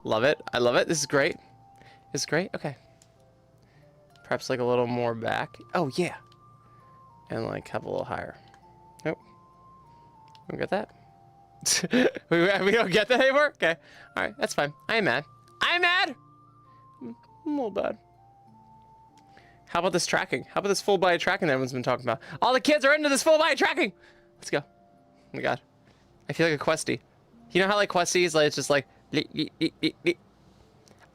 Love it. I love it. This is great. This is great. Okay. Perhaps like a little more back. Oh, yeah. And like have a little higher. Nope. We don't get that? we don't get that anymore? Okay. All right. That's fine. I am mad. I'm mad! I'm a little bad. How about this tracking? How about this full body tracking that everyone's been talking about? All the kids are into this full body tracking! Let's go. Oh my god. I feel like a questie. You know how like questies, like it's just like...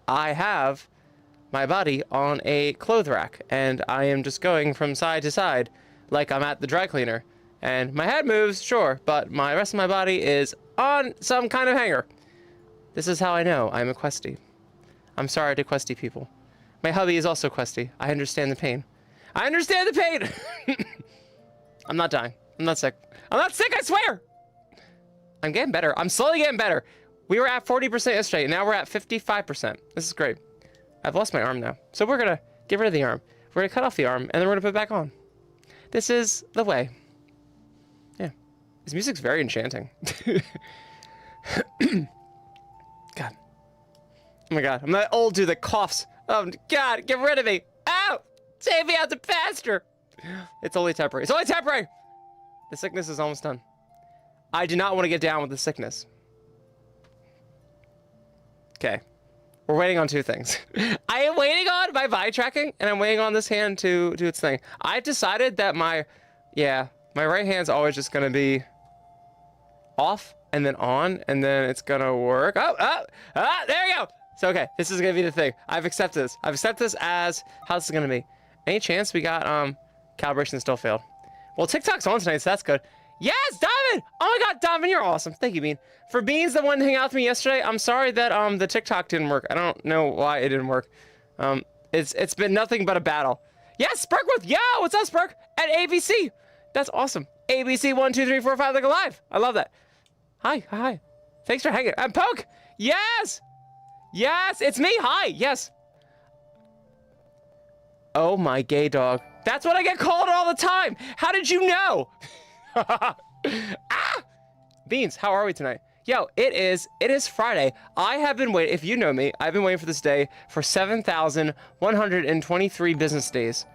I have my body on a clothes rack, and I am just going from side to side like I'm at the dry cleaner. And my head moves, sure, but my rest of my body is on some kind of hanger. This is how I know I'm a questie. I'm sorry to questie people. My hubby is also questie. I understand the pain. I understand the pain! I'm not dying. I'm not sick. I'm not sick, I swear! I'm getting better. I'm slowly getting better. We were at 40% yesterday, and now we're at 55%. This is great. I've lost my arm now. So we're gonna get rid of the arm. We're gonna cut off the arm, and then we're gonna put it back on. This is the way. Yeah. This music's very enchanting. God. Oh my god. I'm that old dude that coughs. Oh god, get rid of me. Ow! Save me out the pasture. It's only temporary. It's only temporary! The sickness is almost done. I do not want to get down with the sickness. Okay. We're waiting on two things. I am waiting on my body tracking, and I'm waiting on this hand to do its thing. I've decided that my right hand's always just gonna be off and then on, and then it's gonna work. There you go. So, okay, this is gonna be the thing. I've accepted this. I've accepted this as how this is gonna be. Any chance we got, calibration still failed. Well, TikTok's on tonight, so that's good. Yes, Diamond! Oh my god, Diamond, you're awesome. Thank you, Bean. For Beans, the one to hang out with me yesterday, I'm sorry that, the TikTok didn't work. I don't know why it didn't work. It's been nothing but a battle. Yes, Spurkworth! Yo, what's up, Spurk? At ABC! That's awesome. ABC 1, 2, 3, 4, 5, like alive. I love that. Hi. Thanks for hanging. And Poke! Yes! Yes, it's me. Hi. Yes. Oh my gay dog. That's what I get called all the time. How did you know? Ah! Beans, how are we tonight? Yo, it is Friday. I have been waiting, if you know me, I've been waiting for this day for 7,123 business days.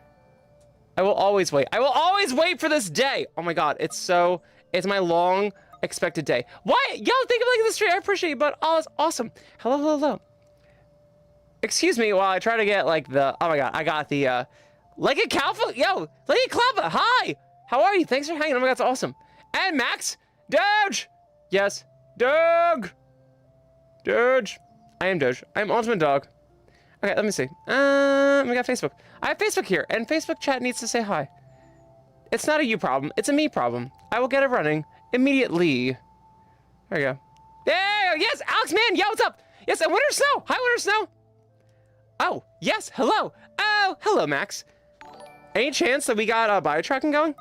I will always wait. I will always wait for this day. Oh my god, it's my long expected day. Why? Yo, thank you for liking the stream. I appreciate you, but oh, it's awesome. Hello. Excuse me while I try to get like the, oh my god, I got the, Leggy Calfa, yo, Leggy Clappa, hi! How are you? Thanks for hanging, oh my god, that's awesome. And Max, Doge! Yes, Doge! Doge. I am Doge. I am Ultimate Dog. Okay, let me see. We got Facebook. I have Facebook here, and Facebook chat needs to say hi. It's not a you problem, it's a me problem. I will get it running immediately. There you go. There, yes, Alex, man, yo, what's up? Yes, and Winter Snow, hi, Winter Snow. Oh, yes, hello. Oh, hello, Max. Any chance that we got body tracking going?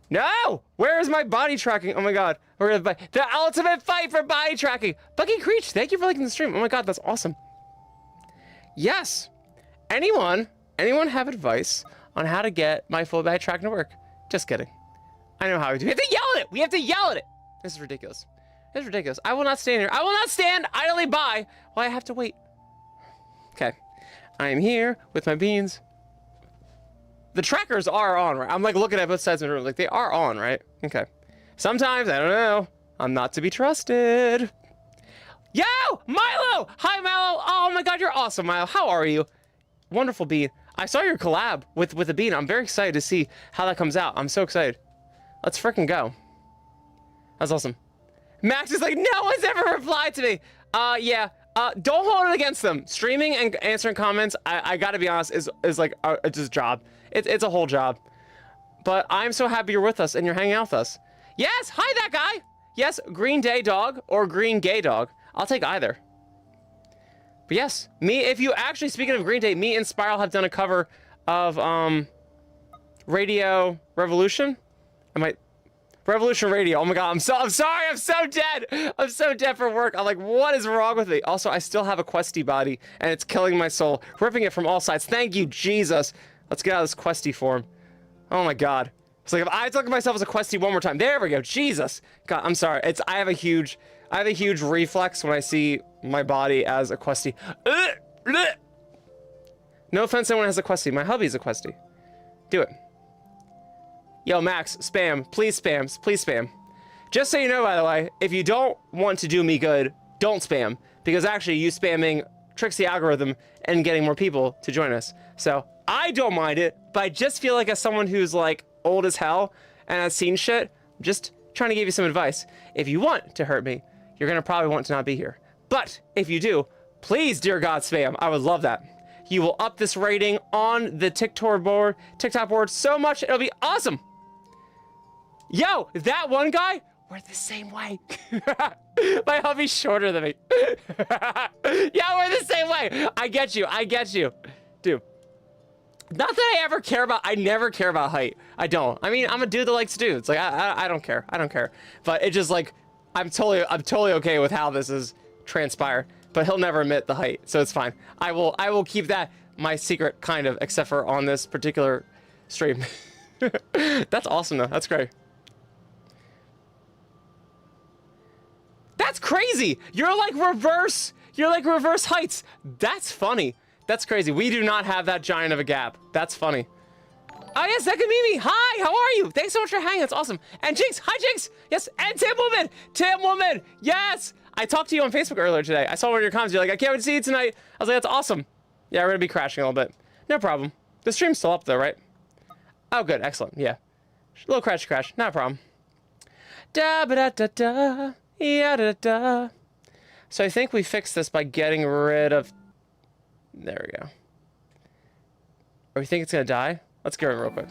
No! Where is my body tracking? Oh my god. We're gonna the ultimate fight for body tracking. Bucky Creech, thank you for liking the stream. Oh my god, that's awesome. Yes. Anyone have advice on how to get my full body tracking to work? Just kidding. I know how we do. We have to yell at it. We have to yell at it. This is ridiculous. This is ridiculous. I will not stand here. I will not stand idly by while I have to wait. Okay. I am here with my beans. The trackers are on, right? I'm like looking at both sides of the room. Like they are on, right? Okay. Sometimes, I don't know. I'm not to be trusted. Yo, Milo! Hi, Milo. Oh my god, you're awesome, Milo. How are you? Wonderful bean. I saw your collab with the bean. I'm very excited to see how that comes out. I'm so excited. Let's freaking go. That's awesome. Max is like, no one's ever replied to me. Yeah. Don't hold it against them. Streaming and answering comments, I gotta be honest, is like it's just a job. It's a whole job. But I'm so happy you're with us and you're hanging out with us. Yes, hi that guy. Yes, Green Day Dog or Green Gay Dog. I'll take either. But yes, if you actually, speaking of Green Day, me and Spiral have done a cover of Radio Revolution. Revolution Radio. Oh my god, I'm sorry, I'm so dead. I'm so dead for work. I'm like, what is wrong with me? Also, I still have a questy body and it's killing my soul, ripping it from all sides. Thank you, Jesus. Let's get out of this questy form. Oh my god. It's like if I look at myself as a questy one more time. There we go. Jesus. God, I'm sorry. I have a huge I have a huge reflex when I see my body as a questie. No offense to anyone who has a questie. My hubby's a questie. Do it. Yo, Max, spam. Please spam. Please spam. Just so you know, by the way, if you don't want to do me good, don't spam. Because actually, you spamming tricks the algorithm and getting more people to join us. So, I don't mind it, but I just feel like as someone who's like old as hell and has seen shit, I'm just trying to give you some advice. If you want to hurt me, you're gonna probably want to not be here. But if you do, please, dear God, spam. I would love that. You will up this rating on the TikTok board so much, it'll be awesome. Yo, that one guy, we're the same way. My hubby's shorter than me. Yeah, we're the same way. I get you. Dude. Not that I ever care about, I never care about height. I don't. I mean, I'm a dude that likes dudes. Like, I don't care. I don't care. But it just like, I'm totally okay with how this is transpired. But he'll never admit the height, so it's fine. I will keep that my secret, kind of, except for on this particular stream. That's awesome though, that's great. That's crazy! You're like reverse heights. That's funny. That's crazy. We do not have that giant of a gap. That's funny. Oh yes, that could be me. Hi, how are you? Thanks so much for hanging, that's awesome. And Jinx, hi Jinx! Yes, and Tim Woman, yes! I talked to you on Facebook earlier today. I saw one of your comments, you're like, I can't wait to see you tonight. I was like, that's awesome. Yeah, we're gonna be crashing a little bit. No problem. The stream's still up though, right? Oh good, excellent, yeah. A little crash, not a problem. Da ba da da da. Yeah, da, da. So I think we fixed this by getting rid of... There we go. Or we think it's gonna die? Let's get rid of it real quick.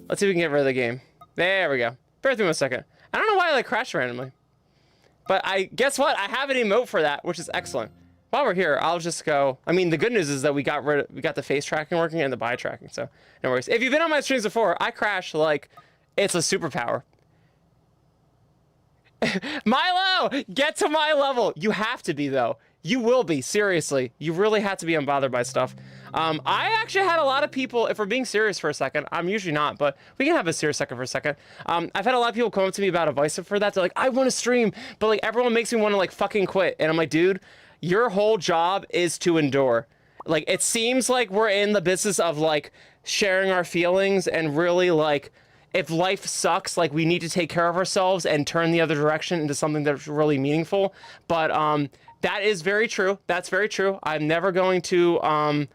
Let's see if we can get rid of the game. There we go. Bear with me 1 second. I don't know why I like crashed randomly. But guess what? I have an emote for that, which is excellent. While we're here, I'll just go... I mean, the good news is that we got the face tracking working and the body tracking, so no worries. If you've been on my streams before, I crash like it's a superpower. Milo, get to my level. You have to be though. You will be, seriously. You really have to be unbothered by stuff. I actually had a lot of people, if we're being serious for a second, I'm usually not, but we can have a serious second for a second. I've had a lot of people come up to me about advice for that. They're like, I want to stream, but like everyone makes me want to like fucking quit. And I'm like, dude, your whole job is to endure. Like, it seems like we're in the business of like sharing our feelings and really like, if life sucks, like we need to take care of ourselves and turn the other direction into something that's really meaningful. But that is very true. That's very true. I'm never going to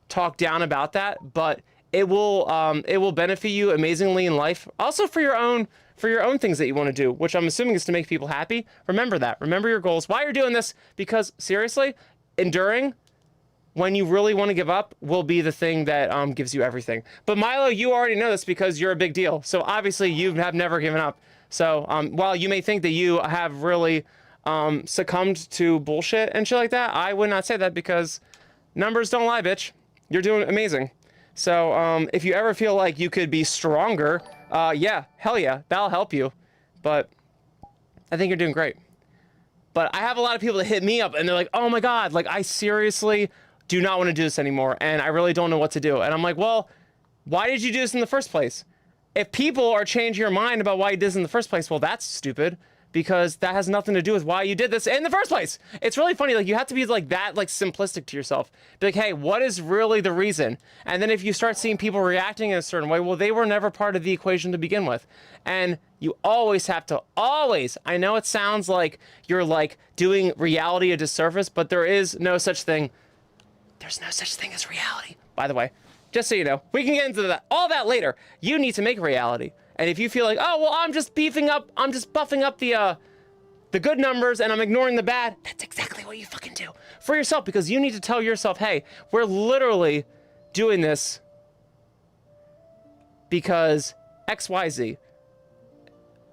talk down about that, but it will benefit you amazingly in life. Also for your own things that you want to do, which I'm assuming is to make people happy. Remember that. Remember your goals. Why you're doing this, because seriously, enduring when you really want to give up will be the thing that gives you everything. But Milo, you already know this because you're a big deal. So obviously you have never given up. So while you may think that you have really succumbed to bullshit and shit like that, I would not say that because numbers don't lie, bitch. You're doing amazing. So if you ever feel like you could be stronger, yeah, hell yeah, that'll help you. But I think you're doing great. But I have a lot of people that hit me up and they're like, oh my God, like I seriously do not want to do this anymore, and I really don't know what to do. And I'm like, well, why did you do this in the first place? If people are changing your mind about why you did this in the first place, well, that's stupid, because that has nothing to do with why you did this in the first place. It's really funny, like, you have to be like that, like, simplistic to yourself. Be like, hey, what is really the reason? And then if you start seeing people reacting in a certain way, well, they were never part of the equation to begin with. And you always have to, always, I know it sounds like you're, like, doing reality a disservice, but there is no such thing. There's no such thing as reality, by the way. Just so you know, we can get into all that later. You need to make reality. And if you feel like, oh, well, I'm just buffing up the good numbers and I'm ignoring the bad, that's exactly what you fucking do for yourself, because you need to tell yourself, hey, we're literally doing this because XYZ.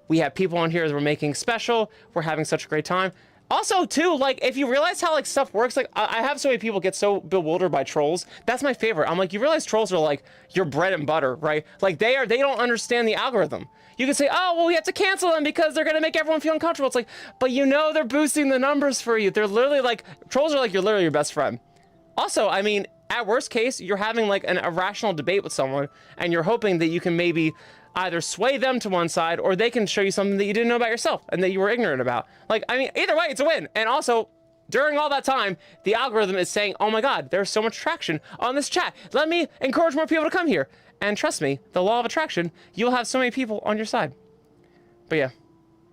We have people on here that we're making special. We're having such a great time. Also, too, like, if you realize how, like, stuff works, like, I have so many people get so bewildered by trolls. That's my favorite. I'm like, you realize trolls are, like, your bread and butter, right? Like, they don't understand the algorithm. You can say, oh, well, we have to cancel them because they're going to make everyone feel uncomfortable. It's like, but you know they're boosting the numbers for you. They're literally, like, trolls are, like, you're literally your best friend. Also, I mean, at worst case, you're having, like, an irrational debate with someone, and you're hoping that you can maybe either sway them to one side, or they can show you something that you didn't know about yourself and that you were ignorant about. Like, I mean, either way, it's a win. And also, during all that time, the algorithm is saying, oh my God, there's so much traction on this chat. Let me encourage more people to come here. And trust me, the law of attraction, you'll have so many people on your side. But yeah.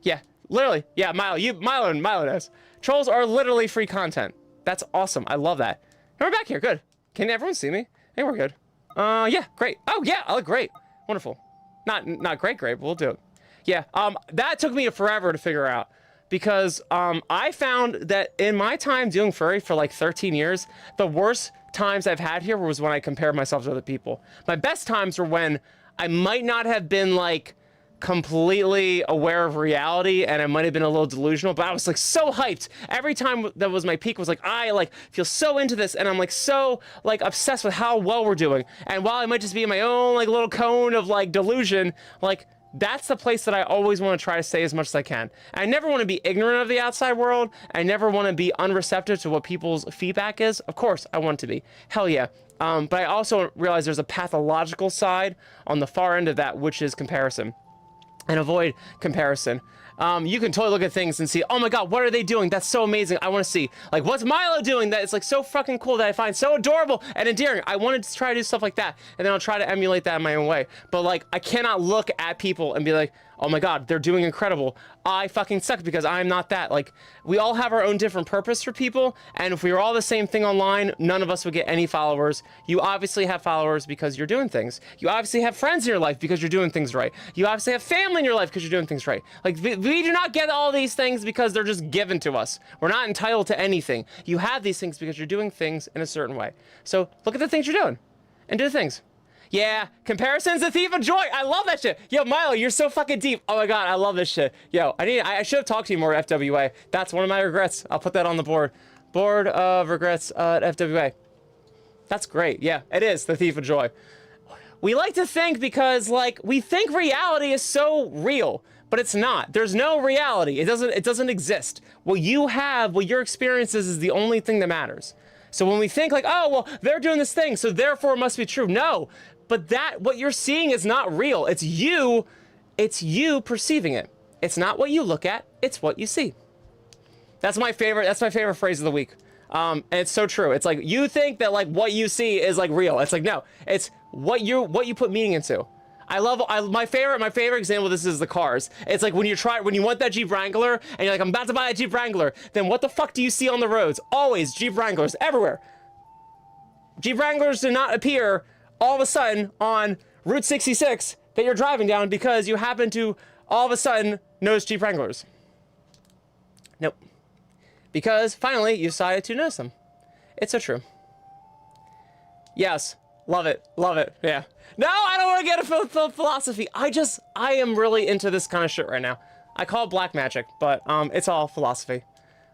Yeah, literally. Yeah, Milo knows. Trolls are literally free content. That's awesome. I love that. And we're back here. Good. Can everyone see me? Hey, we're good. Yeah, great. Oh, yeah, I look great. Wonderful. Not great, but we'll do it. Yeah, that took me forever to figure out. Because I found that in my time doing furry for like 13 years, the worst times I've had here was when I compared myself to other people. My best times were when I might not have been like completely aware of reality and I might have been a little delusional, but I was like so hyped. Every time that was my peak was like, I like feel so into this and I'm like so like obsessed with how well we're doing. And while I might just be in my own like little cone of like delusion, like that's the place that I always want to try to stay as much as I can. I never want to be ignorant of the outside world. I never want to be unreceptive to what people's feedback is. Of course, I want to be. Hell yeah. But I also realize there's a pathological side on the far end of that, which is comparison. And avoid comparison. You can totally look at things and see, oh my God, what are they doing? That's so amazing. I want to see, like, what's Milo doing that is like so fucking cool that I find so adorable and endearing. I wanted to try to do stuff like that, and then I'll try to emulate that in my own way. But like, I cannot look at people and be like, oh my God, they're doing incredible. I fucking suck because I'm not that. Like, we all have our own different purpose for people, and if we were all the same thing online, none of us would get any followers. You obviously have followers because you're doing things. You obviously have friends in your life because you're doing things right. You obviously have family in your life because you're doing things right. Like, we do not get all these things because they're just given to us. We're not entitled to anything. You have these things because you're doing things in a certain way. So look at the things you're doing and do the things. Yeah, comparison's the thief of joy. I love that shit. Yo, Milo, you're so fucking deep. Oh my God, I love this shit. Yo, I should have talked to you more at FWA. That's one of my regrets. I'll put that on the board. Board of regrets at FWA. That's great. Yeah, it is the thief of joy. We like to think because like we think reality is so real, but it's not. There's no reality. It doesn't exist. What you have, what your experience is the only thing that matters. So when we think like, oh, well, they're doing this thing, so therefore it must be true. No, but what you're seeing is not real. It's you perceiving it. It's not what you look at, it's what you see. That's my favorite phrase of the week. And it's so true. It's like, you think that like what you see is like real. It's like, no, it's what you put meaning into. My favorite example of this is the cars. It's like when you want that Jeep Wrangler and you're like, I'm about to buy a Jeep Wrangler, then what the fuck do you see on the roads? Always Jeep Wranglers everywhere. Jeep Wranglers do not appear all of a sudden on Route 66 that you're driving down because you happen to all of a sudden notice Jeep Wranglers. Nope. Because finally you decided to notice them. It's so true. Yes. Love it. Love it. Yeah. No, I don't want to get a philosophy. I am really into this kind of shit right now. I call it black magic, but it's all philosophy.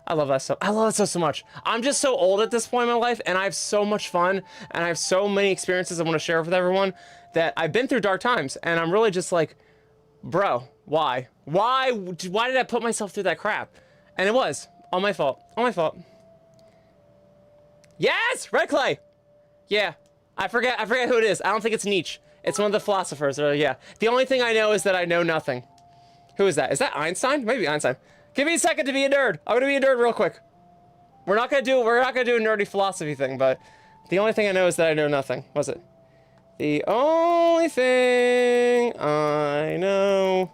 I love that stuff. I love that stuff so much. I'm just so old at this point in my life, and I have so much fun, and I have so many experiences I want to share with everyone that I've been through dark times, and I'm really just like, bro, why? Why did I put myself through that crap? And it was all my fault. All my fault. Yes, Red Clay. Yeah. I forget who it is. I don't think it's Nietzsche. It's one of the philosophers. Yeah. The only thing I know is that I know nothing. Who is that? Is that Einstein? Maybe Einstein. Give me a second to be a nerd. I'm gonna be a nerd real quick. We're not gonna do a nerdy philosophy thing, but the only thing I know is that I know nothing. What's it? The only thing I know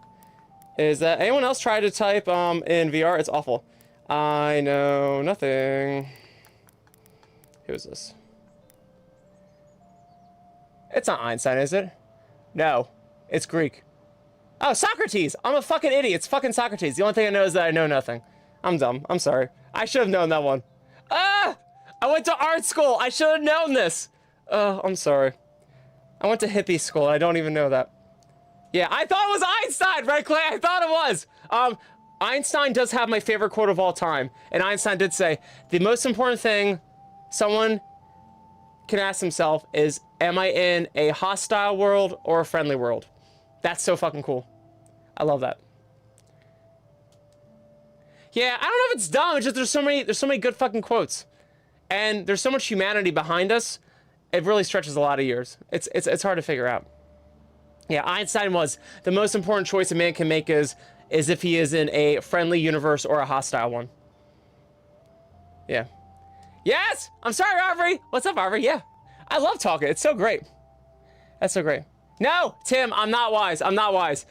is that anyone else tried to type in VR? It's awful. I know nothing. Who is this? It's not Einstein, is it? No, it's Greek. Oh, Socrates! I'm a fucking idiot. It's fucking Socrates. The only thing I know is that I know nothing. I'm dumb. I'm sorry. I should have known that one. Ah! I went to art school. I should have known this. Oh, I'm sorry. I went to hippie school. I don't even know that. Yeah, I thought it was Einstein, right, Clay? I thought it was. Einstein does have my favorite quote of all time. And Einstein did say, the most important thing someone can ask himself is, am I in a hostile world or a friendly world? That's so fucking cool. I love that. Yeah, I don't know if it's dumb. It's just there's so many good fucking quotes, and there's so much humanity behind us. It really stretches a lot of years. It's hard to figure out. Yeah, Einstein was the most important choice a man can make is if he is in a friendly universe or a hostile one. Yeah. Yes! I'm sorry, Aubrey! What's up, Aubrey? Yeah. I love talking. It's so great. That's so great. No, Tim, I'm not wise. I'm not wise.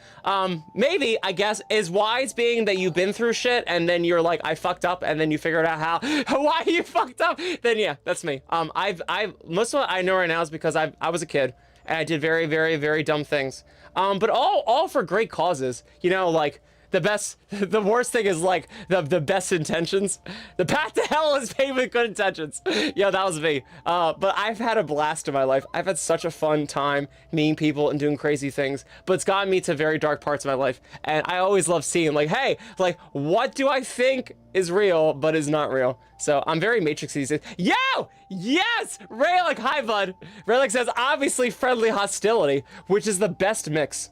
Maybe, I guess, is wise being that you've been through shit and then you're like, I fucked up, and then you figured out why you fucked up. Then yeah, that's me. Most of what I know right now is because I was a kid and I did very, very, very dumb things. But all for great causes. You know, like, the worst thing is like the best intentions. The path to hell is paved with good intentions. Yo, that was me. But I've had a blast in my life. I've had such a fun time meeting people and doing crazy things, but it's gotten me to very dark parts of my life. And I always love seeing like, hey, like, what do I think is real, but is not real? So I'm very Matrix these days. Yo! Yes! Raylick, hi, bud. Raylick says, obviously friendly hostility, which is the best mix.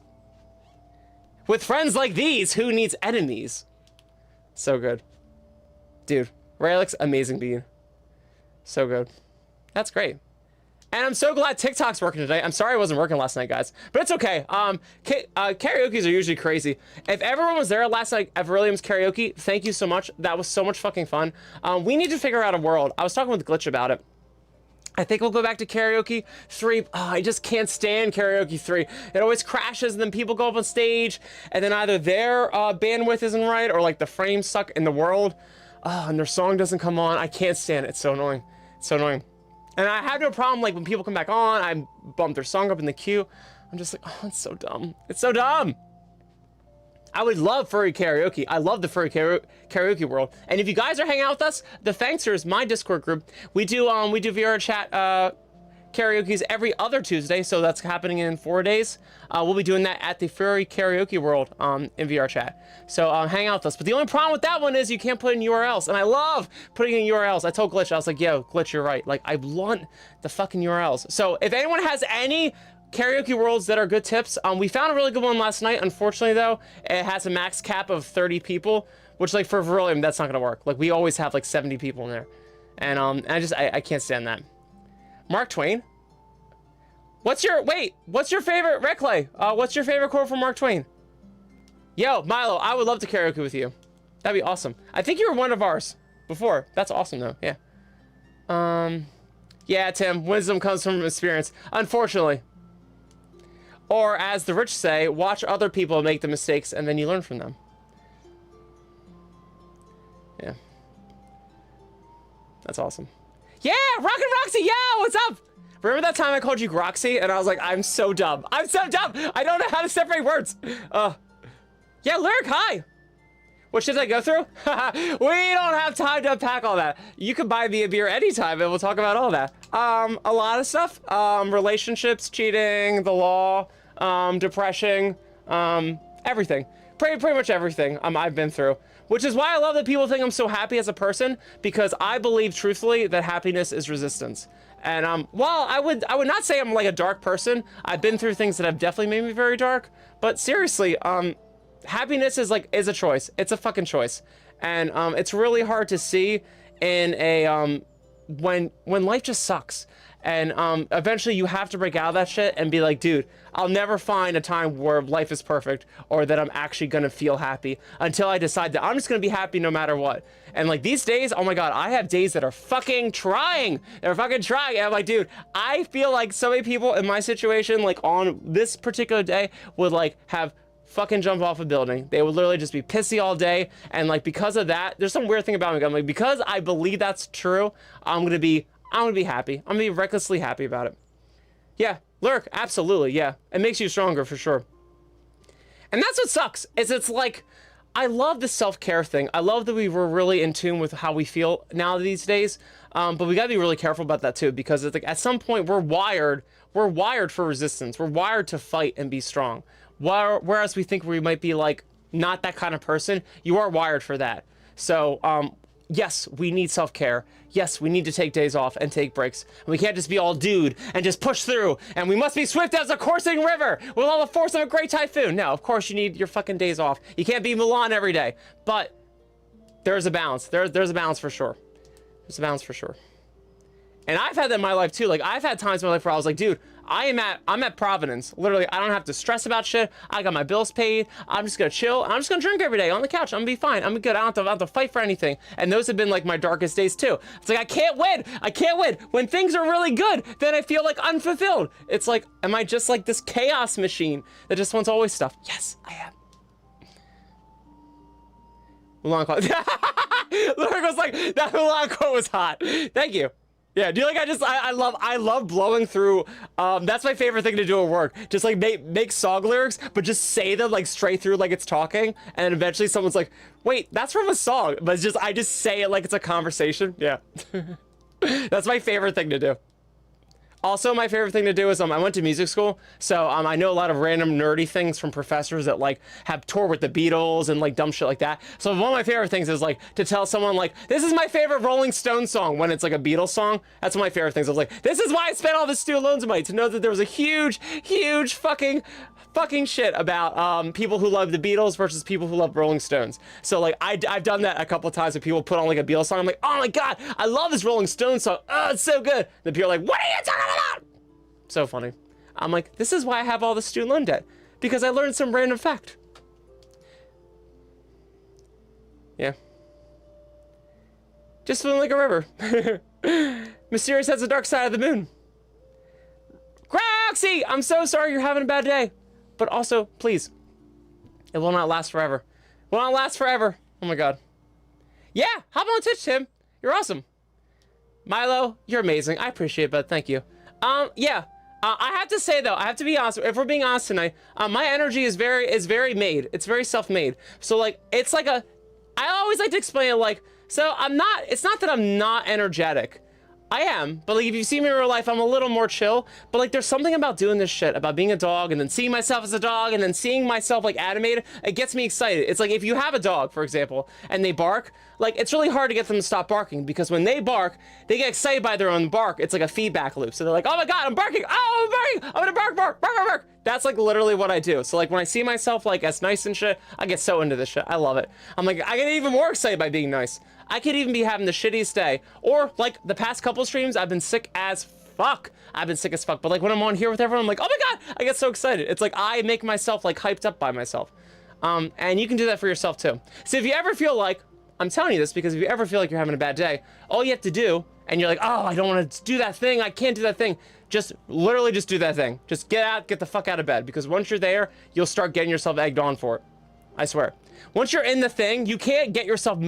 With friends like these, who needs enemies? So good. Dude, Raylick's amazing bean. So good. That's great. And I'm so glad TikTok's working today. I'm sorry I wasn't working last night, guys. But it's okay. Karaoke's are usually crazy. If everyone was there last night at Beryllium's karaoke, thank you so much. That was so much fucking fun. We need to figure out a world. I was talking with Glitch about it. I think we'll go back to karaoke 3. Oh, I just can't stand karaoke 3. It always crashes, and then people go up on stage, and then either their bandwidth isn't right, or like the frames suck in the world, and their song doesn't come on. I can't stand it. It's so annoying. It's so annoying. And I have no problem, like, when people come back on, I bump their song up in the queue. I'm just like, oh, it's so dumb. It's so dumb. I would love furry karaoke. I love the furry karaoke world. And if you guys are hanging out with us, the Thanksters, my Discord group, we do VR chat karaoke's every other Tuesday, so that's happening in 4 days. We'll be doing that at the furry karaoke world in VR chat. So hang out with us. But the only problem with that one is you can't put in URLs, and I love putting in URLs. I told Glitch, I was like, yo, Glitch, you're right. Like, I want the fucking URLs. So if anyone has any karaoke worlds that are good tips, we found a really good one last night. Unfortunately, though, it has a max cap of 30 people, which, like, for Beryllium, that's not gonna work. Like, we always have like 70 people in there, and I can't stand that. Mark Twain. What's your favorite Reclay? What's your favorite quote from Mark Twain? Yo, Milo, I would love to karaoke with you. That'd be awesome. I think you were one of ours before. That's awesome though. Yeah. Yeah, Tim. Wisdom comes from experience. Unfortunately. Or, as the rich say, watch other people make the mistakes and then you learn from them. Yeah. That's awesome. Yeah, Rockin' Roxy, yeah, what's up? Remember that time I called you Groxy and I was like, I'm so dumb. I'm so dumb. I don't know how to separate words. Yeah, Lyric, hi. What should I go through? We don't have time to unpack all that. You can buy me a beer anytime and we'll talk about all that. A lot of stuff. Relationships, cheating, the law, depression, everything. Pretty much everything I've been through. Which is why I love that people think I'm so happy as a person, because I believe truthfully that happiness is resistance. And well, I would not say I'm like a dark person. I've been through things that have definitely made me very dark, but seriously, happiness is a choice. It's a fucking choice. And it's really hard to see in a when life just sucks. And eventually you have to break out of that shit and be like, dude, I'll never find a time where life is perfect or that I'm actually gonna feel happy until I decide that I'm just gonna be happy no matter what. And like these days, oh my God, I have days that are fucking trying. They're fucking trying. And I'm like, dude, I feel like so many people in my situation, like on this particular day, would like have fucking jump off a building. They would literally just be pissy all day. And like, because of that, there's some weird thing about me. I'm like, because I believe that's true, I'm gonna be happy. I'm gonna be recklessly happy about it. Yeah, Lurk, absolutely, yeah. It makes you stronger for sure. And that's what sucks, is it's like, I love the self-care thing. I love that we were really in tune with how we feel now these days. But we gotta be really careful about that too, because it's like at some point we're wired for resistance. We're wired to fight and be strong. Whereas we think we might be like, not that kind of person, you are wired for that. So, yes, we need self-care. Yes, we need to take days off and take breaks. And we can't just be all dude and just push through. And we must be swift as a coursing river with all the force of a great typhoon. No, of course you need your fucking days off. You can't be Mulan every day. But there's a balance. There's a balance for sure. There's a balance for sure. And I've had that in my life too. Like, I've had times in my life where I was like, dude, I'm at Providence. Literally, I don't have to stress about shit. I got my bills paid. I'm just gonna chill. I'm just gonna drink every day on the couch. I'm gonna be fine. I'm good. I don't have to fight for anything. And those have been like my darkest days too. It's like, I can't win. I can't win. When things are really good, then I feel like unfulfilled. It's like, am I just like this chaos machine that just wants always stuff? Yes, I am. Mulan quote. Literally was like, that Mulan quote was hot. Thank you. Yeah, do you like, I love blowing through, that's my favorite thing to do at work. Just like make song lyrics, but just say them like straight through like it's talking, and then eventually someone's like, wait, that's from a song, but it's just, I just say it like it's a conversation. Yeah. That's my favorite thing to do. Also, my favorite thing to do is I went to music school, so I know a lot of random nerdy things from professors that like have toured with the Beatles and like dumb shit like that. So one of my favorite things is like to tell someone like, this is my favorite Rolling Stones song when it's like a Beatles song. That's one of my favorite things. I was like, this is why I spent all this student loans money, to know that there was a huge fucking shit about people who love the Beatles versus people who love Rolling Stones. So like I've done that a couple of times when people put on like a Beatles song. I'm like, oh my god, I love this Rolling Stones song. Oh, it's so good. The people are like, what are you talking about? So funny. I'm like, this is why I have all the student loan debt, because I learned some random fact. Yeah. Just feeling like a river. Mysterious has the dark side of the moon. Croxy, I'm so sorry you're having a bad day. But also, please, it will not last forever. Will not last forever. Oh my god. Yeah, hop on Twitch, Tim. You're awesome. Milo, you're amazing. I appreciate it, but thank you. Yeah. I have to say though, I have to be honest. If we're being honest tonight, my energy is very made. It's very self-made. So like, it's like I always like to explain it like, so it's not that I'm not energetic. I am, but like if you see me in real life, I'm a little more chill. But like there's something about doing this shit, about being a dog and then seeing myself as a dog and then seeing myself like animated, it gets me excited. It's like if you have a dog, for example, and they bark, like it's really hard to get them to stop barking, because when they bark, they get excited by their own bark. It's like a feedback loop. So they're like, oh my god, I'm barking. Oh, I'm barking. I'm gonna bark, bark, bark, bark, bark. That's like literally what I do. So like when I see myself like as nice and shit, I get so into this shit. I love it. I'm like, I get even more excited by being nice. I could even be having the shittiest day. Or like the past couple streams, I've been sick as fuck. I've been sick as fuck. But like when I'm on here with everyone, I'm like, oh my god, I get so excited. It's like I make myself like hyped up by myself. And you can do that for yourself too. So if you ever feel like, I'm telling you this because if you ever feel like you're having a bad day, all you have to do, and you're like, oh, I don't want to do that thing, I can't do that thing, just literally just do that thing. Just get the fuck out of bed, because once you're there, you'll start getting yourself egged on for it. I swear. Once you're in the thing, you can't get yourself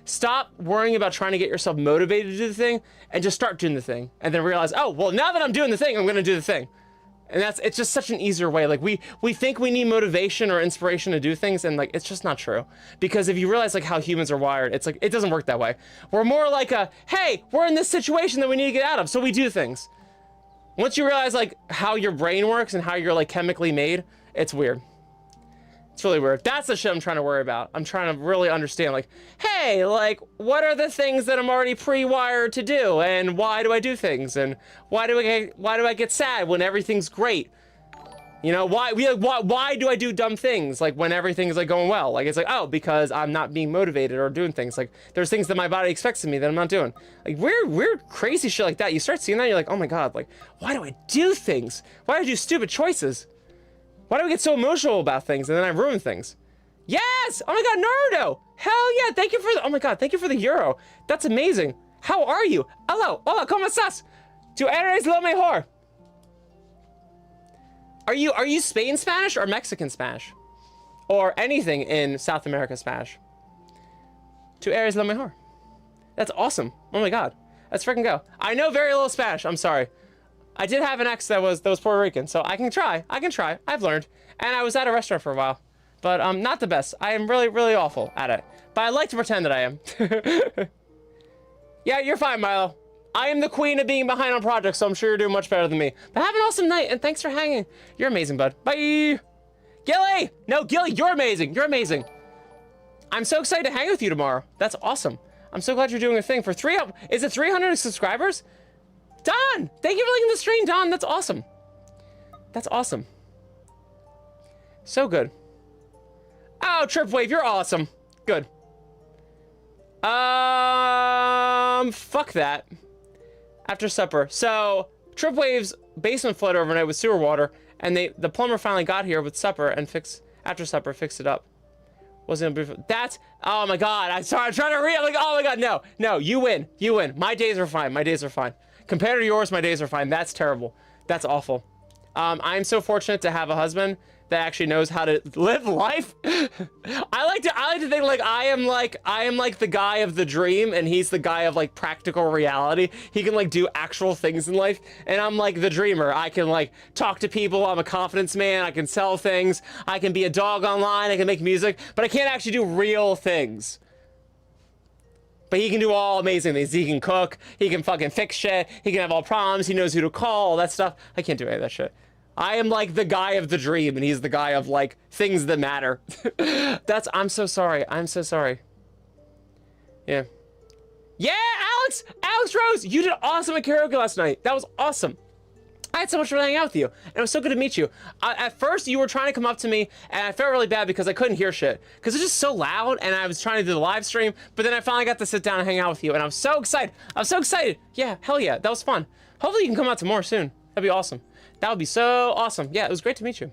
stop worrying about trying to get yourself motivated to do the thing, and just start doing the thing. And then realize, oh, well, now that I'm doing the thing, I'm gonna do the thing. And it's just such an easier way. Like we think we need motivation or inspiration to do things, and like, it's just not true. Because if you realize like how humans are wired, it's like, it doesn't work that way. We're more like hey, we're in this situation that we need to get out of, so we do things. Once you realize like how your brain works and how you're like chemically made, it's weird. It's really weird. That's the shit I'm trying to worry about. I'm trying to really understand, like, hey, like, what are the things that I'm already pre-wired to do, and why do I do things, and why do I get sad when everything's great? You know, why do I do dumb things, like, when everything's, like, going well? Like, it's like, oh, because I'm not being motivated or doing things. Like, there's things that my body expects of me that I'm not doing. Like, weird, crazy shit like that. You start seeing that, you're like, oh my god, like, why do I do things? Why do I do stupid choices? Why do I get so emotional about things and then I ruin things? Yes! Oh my god, Naruto! Hell yeah, thank you for the, oh my god, thank you for the euro. That's amazing. How are you? Hello, hola, ¿cómo estás? Tu eres lo mejor. Are you Spain Spanish or Mexican Spanish? Or anything in South America Spanish? Tu eres lo mejor. That's awesome. Oh my god. Let's freaking go. I know very little Spanish, I'm sorry. I did have an ex that was Puerto Rican, so I can try. I've learned. And I was at a restaurant for a while. But not the best. I am really, really awful at it. But I like to pretend that I am. Yeah, you're fine, Milo. I am the queen of being behind on projects, so I'm sure you're doing much better than me. But have an awesome night, and thanks for hanging. You're amazing, bud. Bye! Gilly! No, Gilly, you're amazing. You're amazing. I'm so excited to hang with you tomorrow. That's awesome. I'm so glad you're doing a thing for is it 300 subscribers? Don! Thank you for liking the stream, Don. That's awesome. That's awesome. So good. Oh, Tripwave, you're awesome. Good. Fuck that. After supper. So, Tripwave's basement flooded overnight with sewer water, and the plumber finally got here with supper and after supper fixed it up. Wasn't beautiful. That's, oh my God, I'm sorry, I'm trying to read, I'm like, oh my God, no, you win. My days are fine, Compared to yours, my days are fine. That's terrible. That's awful. I'm so fortunate to have a husband that actually knows how to live life. I like to think like I am like the guy of the dream, and he's the guy of like practical reality. He can like do actual things in life, and I'm like the dreamer. I can like talk to people. I'm a confidence man. I can sell things. I can be a dog online. I can make music, but I can't actually do real things. But he can do all amazing things. He can cook. He can fucking fix shit. He can have all problems. He knows who to call, all that stuff. I can't do any of that shit. I am like the guy of the dream, and he's the guy of like things that matter. I'm so sorry. I'm so sorry. Yeah. Yeah, Alex Rose, you did awesome at karaoke last night. That was awesome. I had so much fun hanging out with you, and it was so good to meet you. At first, you were trying to come up to me, and I felt really bad because I couldn't hear shit. Because it's just so loud, and I was trying to do the live stream, but then I finally got to sit down and hang out with you, and I was so excited. Yeah, hell yeah, that was fun. Hopefully you can come out to more soon. That'd be awesome. That would be so awesome. Yeah, it was great to meet you.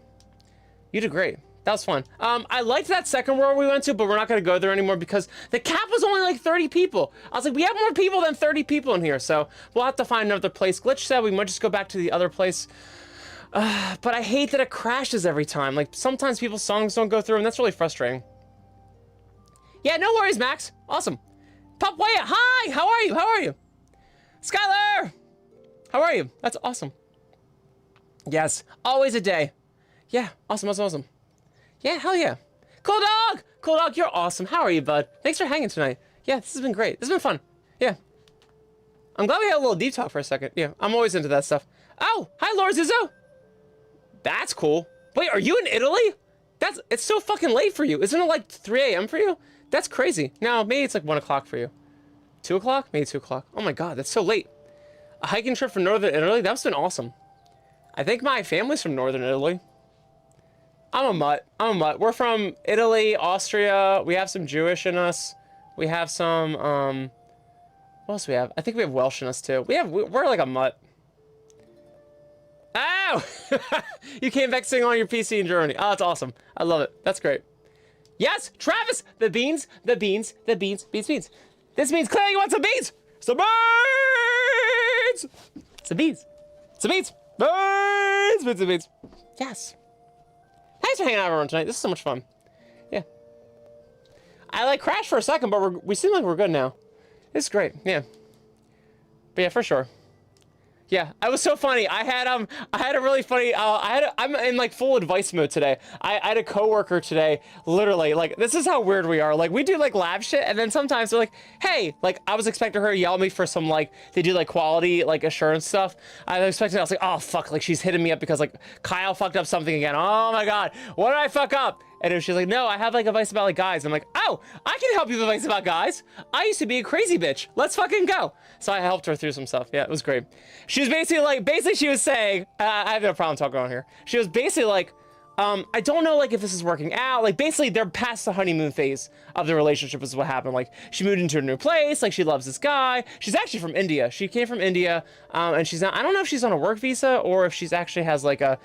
You did great. That was fun. I liked that second world we went to, but we're not going to go there anymore because the cap was only like 30 people. I was like, we have more people than 30 people in here, so we'll have to find another place. Glitch said we might just go back to the other place. But I hate that it crashes every time. Like, sometimes people's songs don't go through, and that's really frustrating. Yeah, no worries, Max. Awesome. Popwaya, hi! How are you? Skylar! How are you? That's awesome. Yes, always a day. Yeah, awesome. Yeah, hell yeah. Cool dog, you're awesome. How are you, bud? Thanks for hanging tonight. Yeah, this has been great. This has been fun. Yeah. I'm glad we had a little deep talk for a second. Yeah, I'm always into that stuff. Oh, hi, Laura Zizzo. That's cool. Wait, are you in Italy? It's so fucking late for you. Isn't it like 3 a.m. for you? That's crazy. No, maybe it's like 1 o'clock for you. 2 o'clock? Maybe 2 o'clock. Oh my God, that's so late. A hiking trip from Northern Italy? That's been awesome. I think my family's from Northern Italy. I'm a mutt. We're from Italy, Austria. We have some Jewish in us. We have some, what else do we have? I think we have Welsh in us too. We're like a mutt. Oh! You came back singing on your PC in Germany. Oh, that's awesome. I love it. That's great. Yes, Travis! The beans. This means clearly you want some beans! Some beans! Beans. Yes. Thanks for hanging out everyone tonight. This is so much fun. Yeah. I like crashed for a second, but we seem like we're good now. It's great. Yeah. But yeah, for sure. Yeah, I was so funny. I had a really funny, I'm in like full advice mode today. I had a coworker today, literally, like, this is how weird we are. Like, we do like lab shit, and then sometimes they're like, hey, like, I was expecting her to yell at me for some, like, they do like quality, like assurance stuff. I was like, oh fuck, like she's hitting me up because like Kyle fucked up something again. Oh my God, what did I fuck up? And she's like, no, I have like advice about like guys. I'm like, oh, I can help you with advice about guys. I used to be a crazy bitch. Let's fucking go. So I helped her through some stuff. Yeah, it was great. She was basically she was saying, I have no problem talking on here. She was basically like, I don't know like if this is working out. Like basically they're past the honeymoon phase of the relationship is what happened. Like she moved into a new place. Like she loves this guy. She's actually from India. She came from India. And she's not, I don't know if she's on a work visa or if she's actually has a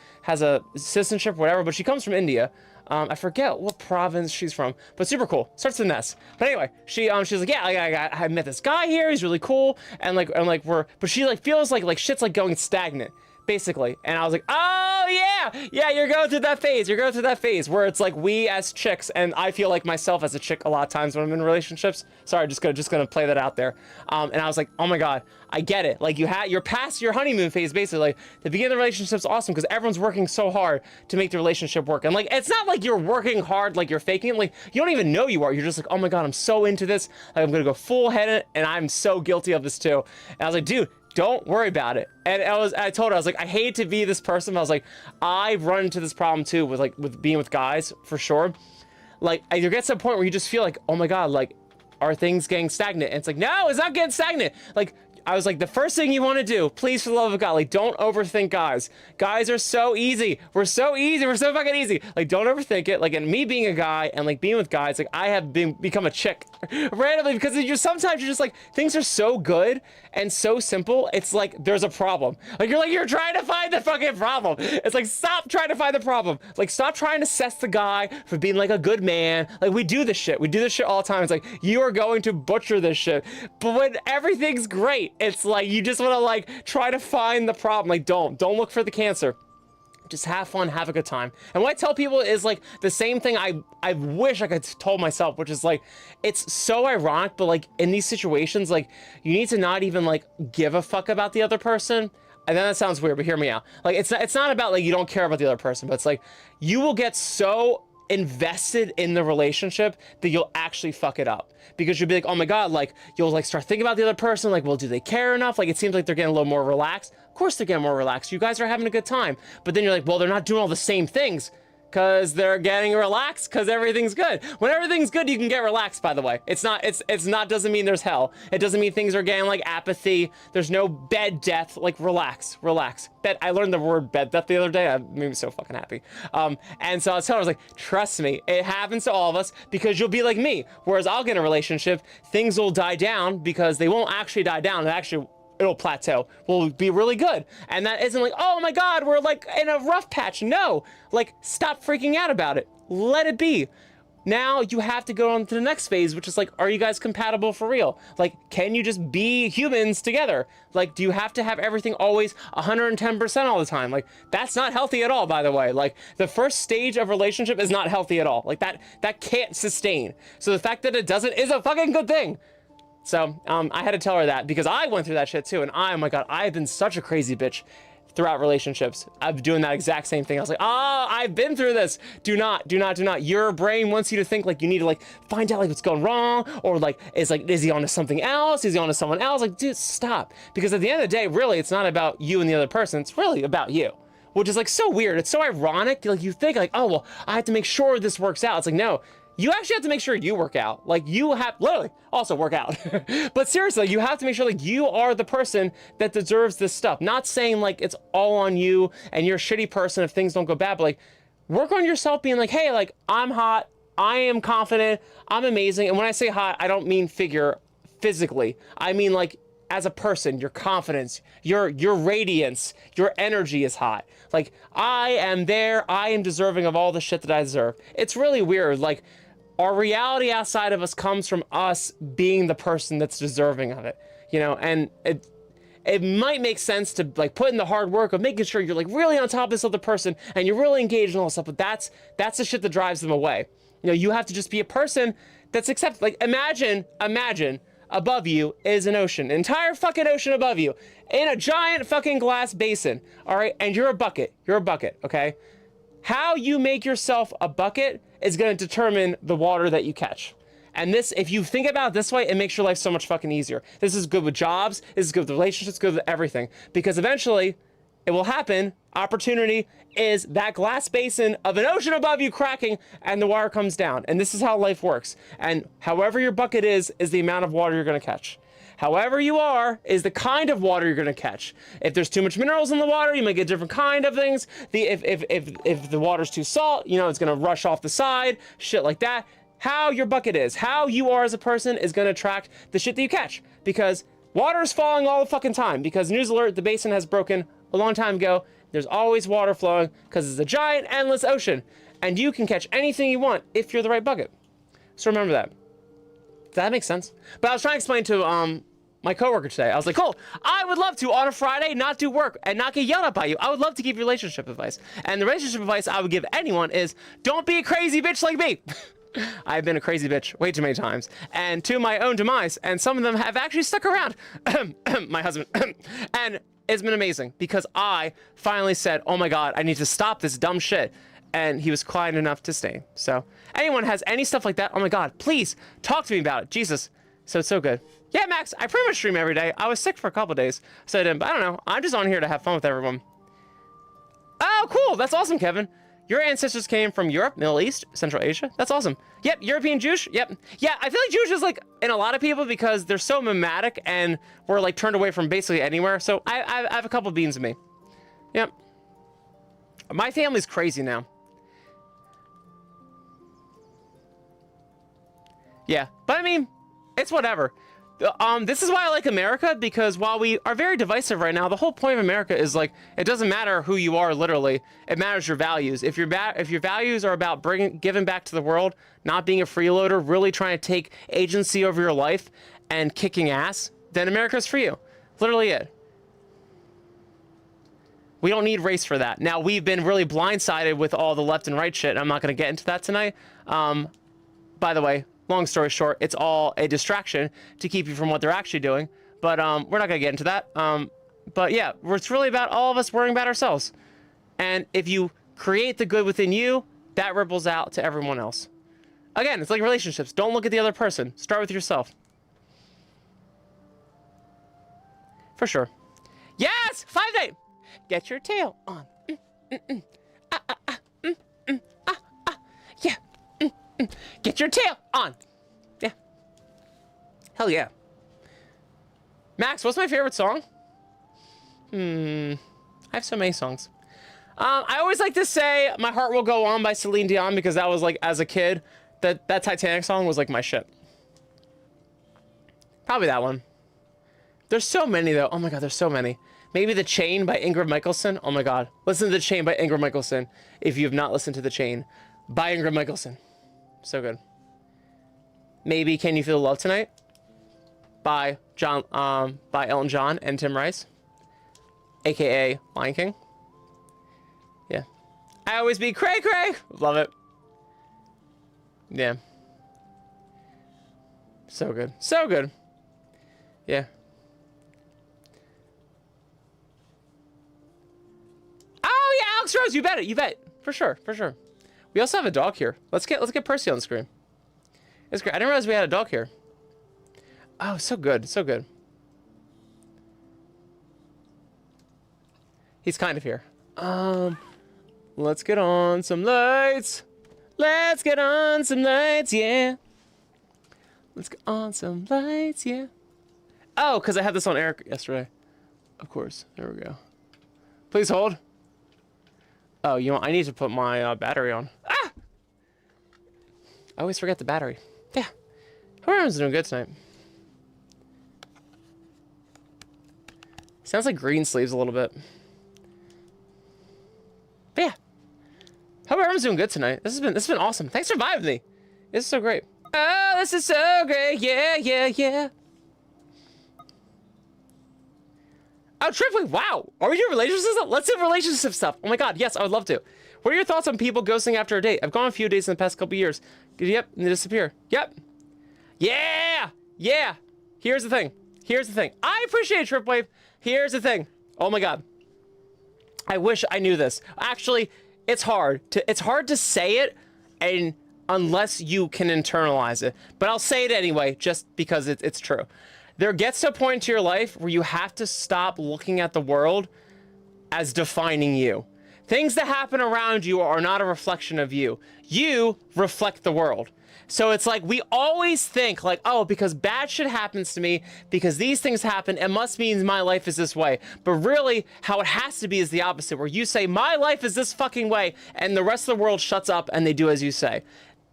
citizenship or whatever, but she comes from India. I forget what province she's from, but super cool. Starts with an S. But anyway, she's like, yeah, I met this guy here. He's really cool, but she like feels like shit's like going stagnant, basically. And I was like, oh yeah, you're going through that phase. You're going through that phase where it's like we as chicks, and I feel like myself as a chick a lot of times when I'm in relationships. Sorry, just gonna play that out there. And I was like, oh my God, I get it. Like you're past your honeymoon phase, basically. Like the beginning of the relationship's awesome because everyone's working so hard to make the relationship work. And like, it's not like you're working hard, like you're faking it. Like you don't even know you are. You're just like, oh my God, I'm so into this. Like I'm gonna go full head in it, and I'm so guilty of this too. And I was like, dude, don't worry about it. And I told her, I was like, I hate to be this person. But I was like, I run into this problem too with being with guys for sure. Like you get to a point where you just feel like, oh my God, like, are things getting stagnant? And it's like, no, it's not getting stagnant. Like, I was like, the first thing you want to do, please, for the love of God, like, don't overthink guys. Guys are so easy. We're so easy. We're so fucking easy. Like, don't overthink it. Like, and me being a guy and like being with guys, like I have become a chick randomly because sometimes you're just like, things are so good and so simple, it's like there's a problem. Like you're trying to find the fucking problem. It's like, stop trying to find the problem. Like, stop trying to assess the guy for being like a good man. Like, we do this shit. We do this shit all the time. It's like, you are going to butcher this shit. But when everything's great, it's like, you just want to like try to find the problem. Like, don't look for the cancer. Just have fun, have a good time. And what I tell people is like the same thing I wish I could told myself, which is like, it's so ironic, but like in these situations, like you need to not even like give a fuck about the other person. And then that sounds weird, but hear me out. Like it's not about like you don't care about the other person, but it's like you will get so invested in the relationship that you'll actually fuck it up, because you'll be like, oh my god, like you'll like start thinking about the other person, like, well, do they care enough? Like it seems like they're getting a little more relaxed. Of course they're getting more relaxed, you guys are having a good time. But then you're like, well, they're not doing all the same things because they're getting relaxed because everything's good. When everything's good, you can get relaxed, by the way. It's not doesn't mean there's hell. It doesn't mean things are getting like apathy. There's no bed death. Like relax. Bed. I learned the word bed death the other day. It made me so fucking happy. And so I was telling her, I was like, trust me, it happens to all of us because you'll be like me. Whereas I'll get in a relationship, things will die down because they won't actually die down. It'll plateau. Will be really good. And that isn't like, oh my god, we're like in a rough patch. No, like stop freaking out about it. Let it be. Now you have to go on to the next phase, which is like, are you guys compatible for real? Like, can you just be humans together? Like, do you have to have everything always 110% all the time? Like, that's not healthy at all, by the way. Like, the first stage of relationship is not healthy at all. Like, that can't sustain. So the fact that it doesn't is a fucking good thing. So, I had to tell her that because I went through that shit too. And oh my god, I've been such a crazy bitch throughout relationships. I'm doing that exact same thing. I was like, oh, I've been through this. Do not. Your brain wants you to think like you need to like find out like what's going wrong, or like, is he onto something else? Is he onto someone else? Like, dude, stop. Because at the end of the day, really, it's not about you and the other person. It's really about you. Which is like so weird. It's so ironic. Like you think like, oh, well, I have to make sure this works out. It's like, no. You actually have to make sure you work out. Like you have, literally, also work out. But seriously, you have to make sure like you are the person that deserves this stuff. Not saying like it's all on you and you're a shitty person if things don't go bad, but like work on yourself being like, hey, like I'm hot, I am confident, I'm amazing. And when I say hot, I don't mean physically. I mean like as a person, your confidence, your radiance, your energy is hot. Like I am there, I am deserving of all the shit that I deserve. It's really weird. Like, our reality outside of us comes from us being the person that's deserving of it, you know, and it might make sense to like put in the hard work of making sure you're like really on top of this other person and you're really engaged in all this stuff, but that's the shit that drives them away. You know, you have to just be a person that's accepted. Like imagine above you is an ocean, an entire fucking ocean above you in a giant fucking glass basin, all right? And you're a bucket, okay? How you make yourself a bucket is going to determine the water that you catch. And this, if you think about it this way, it makes your life so much fucking easier. This is good with jobs, this is good with relationships, good with everything. Because eventually, it will happen, opportunity is that glass basin of an ocean above you cracking and the water comes down. And this is how life works. And however your bucket is the amount of water you're going to catch. However you are is the kind of water you're going to catch. If there's too much minerals in the water, you might get different kind of things. If the water's too salt, you know, it's going to rush off the side, shit like that. How your bucket is, how you are as a person is going to attract the shit that you catch. Because water is falling all the fucking time. Because news alert, the basin has broken a long time ago. There's always water flowing because it's a giant, endless ocean. And you can catch anything you want if you're the right bucket. So remember that. Does that make sense? But I was trying to explain to my coworker today. I was like, cool, I would love to on a Friday not do work and not get yelled at by you. I would love to give relationship advice. And the relationship advice I would give anyone is don't be a crazy bitch like me. I've been a crazy bitch way too many times, and to my own demise, and some of them have actually stuck around. My husband. And it's been amazing because I finally said, oh my God, I need to stop this dumb shit. And he was kind enough to stay. So anyone has any stuff like that, oh my God, please talk to me about it. Jesus. So it's so good. Yeah, Max, I pretty much stream every day. I was sick for a couple days, so I didn't, but I don't know. I'm just on here to have fun with everyone. Oh, cool. That's awesome, Kevin. Your ancestors came from Europe, Middle East, Central Asia. That's awesome. Yep, European Jewish. Yep. Yeah, I feel like Jewish is like in a lot of people because they're so mimetic and we're like turned away from basically anywhere. So I have a couple beans in me. Yep. My family's crazy now. Yeah, but I mean, it's whatever. This is why I like America, because while we are very divisive right now, the whole point of America is like, it doesn't matter who you are, literally. It matters your values. If your values are about giving back to the world, not being a freeloader, really trying to take agency over your life and kicking ass, then America's for you. Literally it. We don't need race for that. Now, we've been really blindsided with all the left and right shit, and I'm not going to get into that tonight. By the way, long story short, it's all a distraction to keep you from what they're actually doing. But we're not going to get into that. But yeah, it's really about all of us worrying about ourselves. And if you create the good within you, that ripples out to everyone else. Again, it's like relationships. Don't look at the other person. Start with yourself. For sure. Yes! 5-8! Get your tail on. Yeah. Get your tail on. Yeah. Hell yeah. Max, what's my favorite song? I have so many songs. I always like to say My Heart Will Go On by Celine Dion, because that was like, as a kid, that Titanic song was like my shit. Probably that one. There's so many though. Oh my god, there's so many. Maybe The Chain by Ingrid Michaelson. Oh my god. Listen to The Chain by Ingrid Michaelson if you have not listened to The Chain by Ingrid Michaelson. So good. Maybe Can You Feel the Love Tonight by Elton John and Tim Rice, aka Lion King. Yeah. I Always Be Cray Cray. Love it. Yeah. So good. So good. Yeah. Oh yeah, Alex Rose, you bet it. You bet. For sure, for sure. We also have a dog here. Let's get Percy on the screen. It's great. I didn't realize we had a dog here. Oh, so good. So good. He's kind of here. Let's get on some lights. Let's get on some lights, yeah. Let's get on some lights, yeah. Oh, because I had this on Eric yesterday. Of course. There we go. Please hold. Oh, you know, I need to put my battery on. Ah! I always forget the battery. Yeah. Hope everyone's doing good tonight. Sounds like green sleeves a little bit. But yeah. Hope everyone's doing good tonight. This has been awesome. Thanks for vibing me. This is so great. Oh, this is so great. Yeah, yeah, yeah. Oh, Triply, wow. Are we doing relationship stuff? Let's do relationship stuff. Oh my god, yes, I would love to. What are your thoughts on people ghosting after a date? I've gone a few dates in the past couple years. Yep, and they disappear. Yep. Yeah! Yeah! Here's the thing. Here's the thing. I appreciate Tripwave. Here's the thing. Oh my god. I wish I knew this. Actually, it's hard to say it and unless you can internalize it. But I'll say it anyway, just because it's true. There gets to a point in your life where you have to stop looking at the world as defining you. Things that happen around you are not a reflection of you. You reflect the world. So it's like we always think like, oh, because bad shit happens to me, because these things happen, it must mean my life is this way. But really, how it has to be is the opposite, where you say, my life is this fucking way, and the rest of the world shuts up and they do as you say.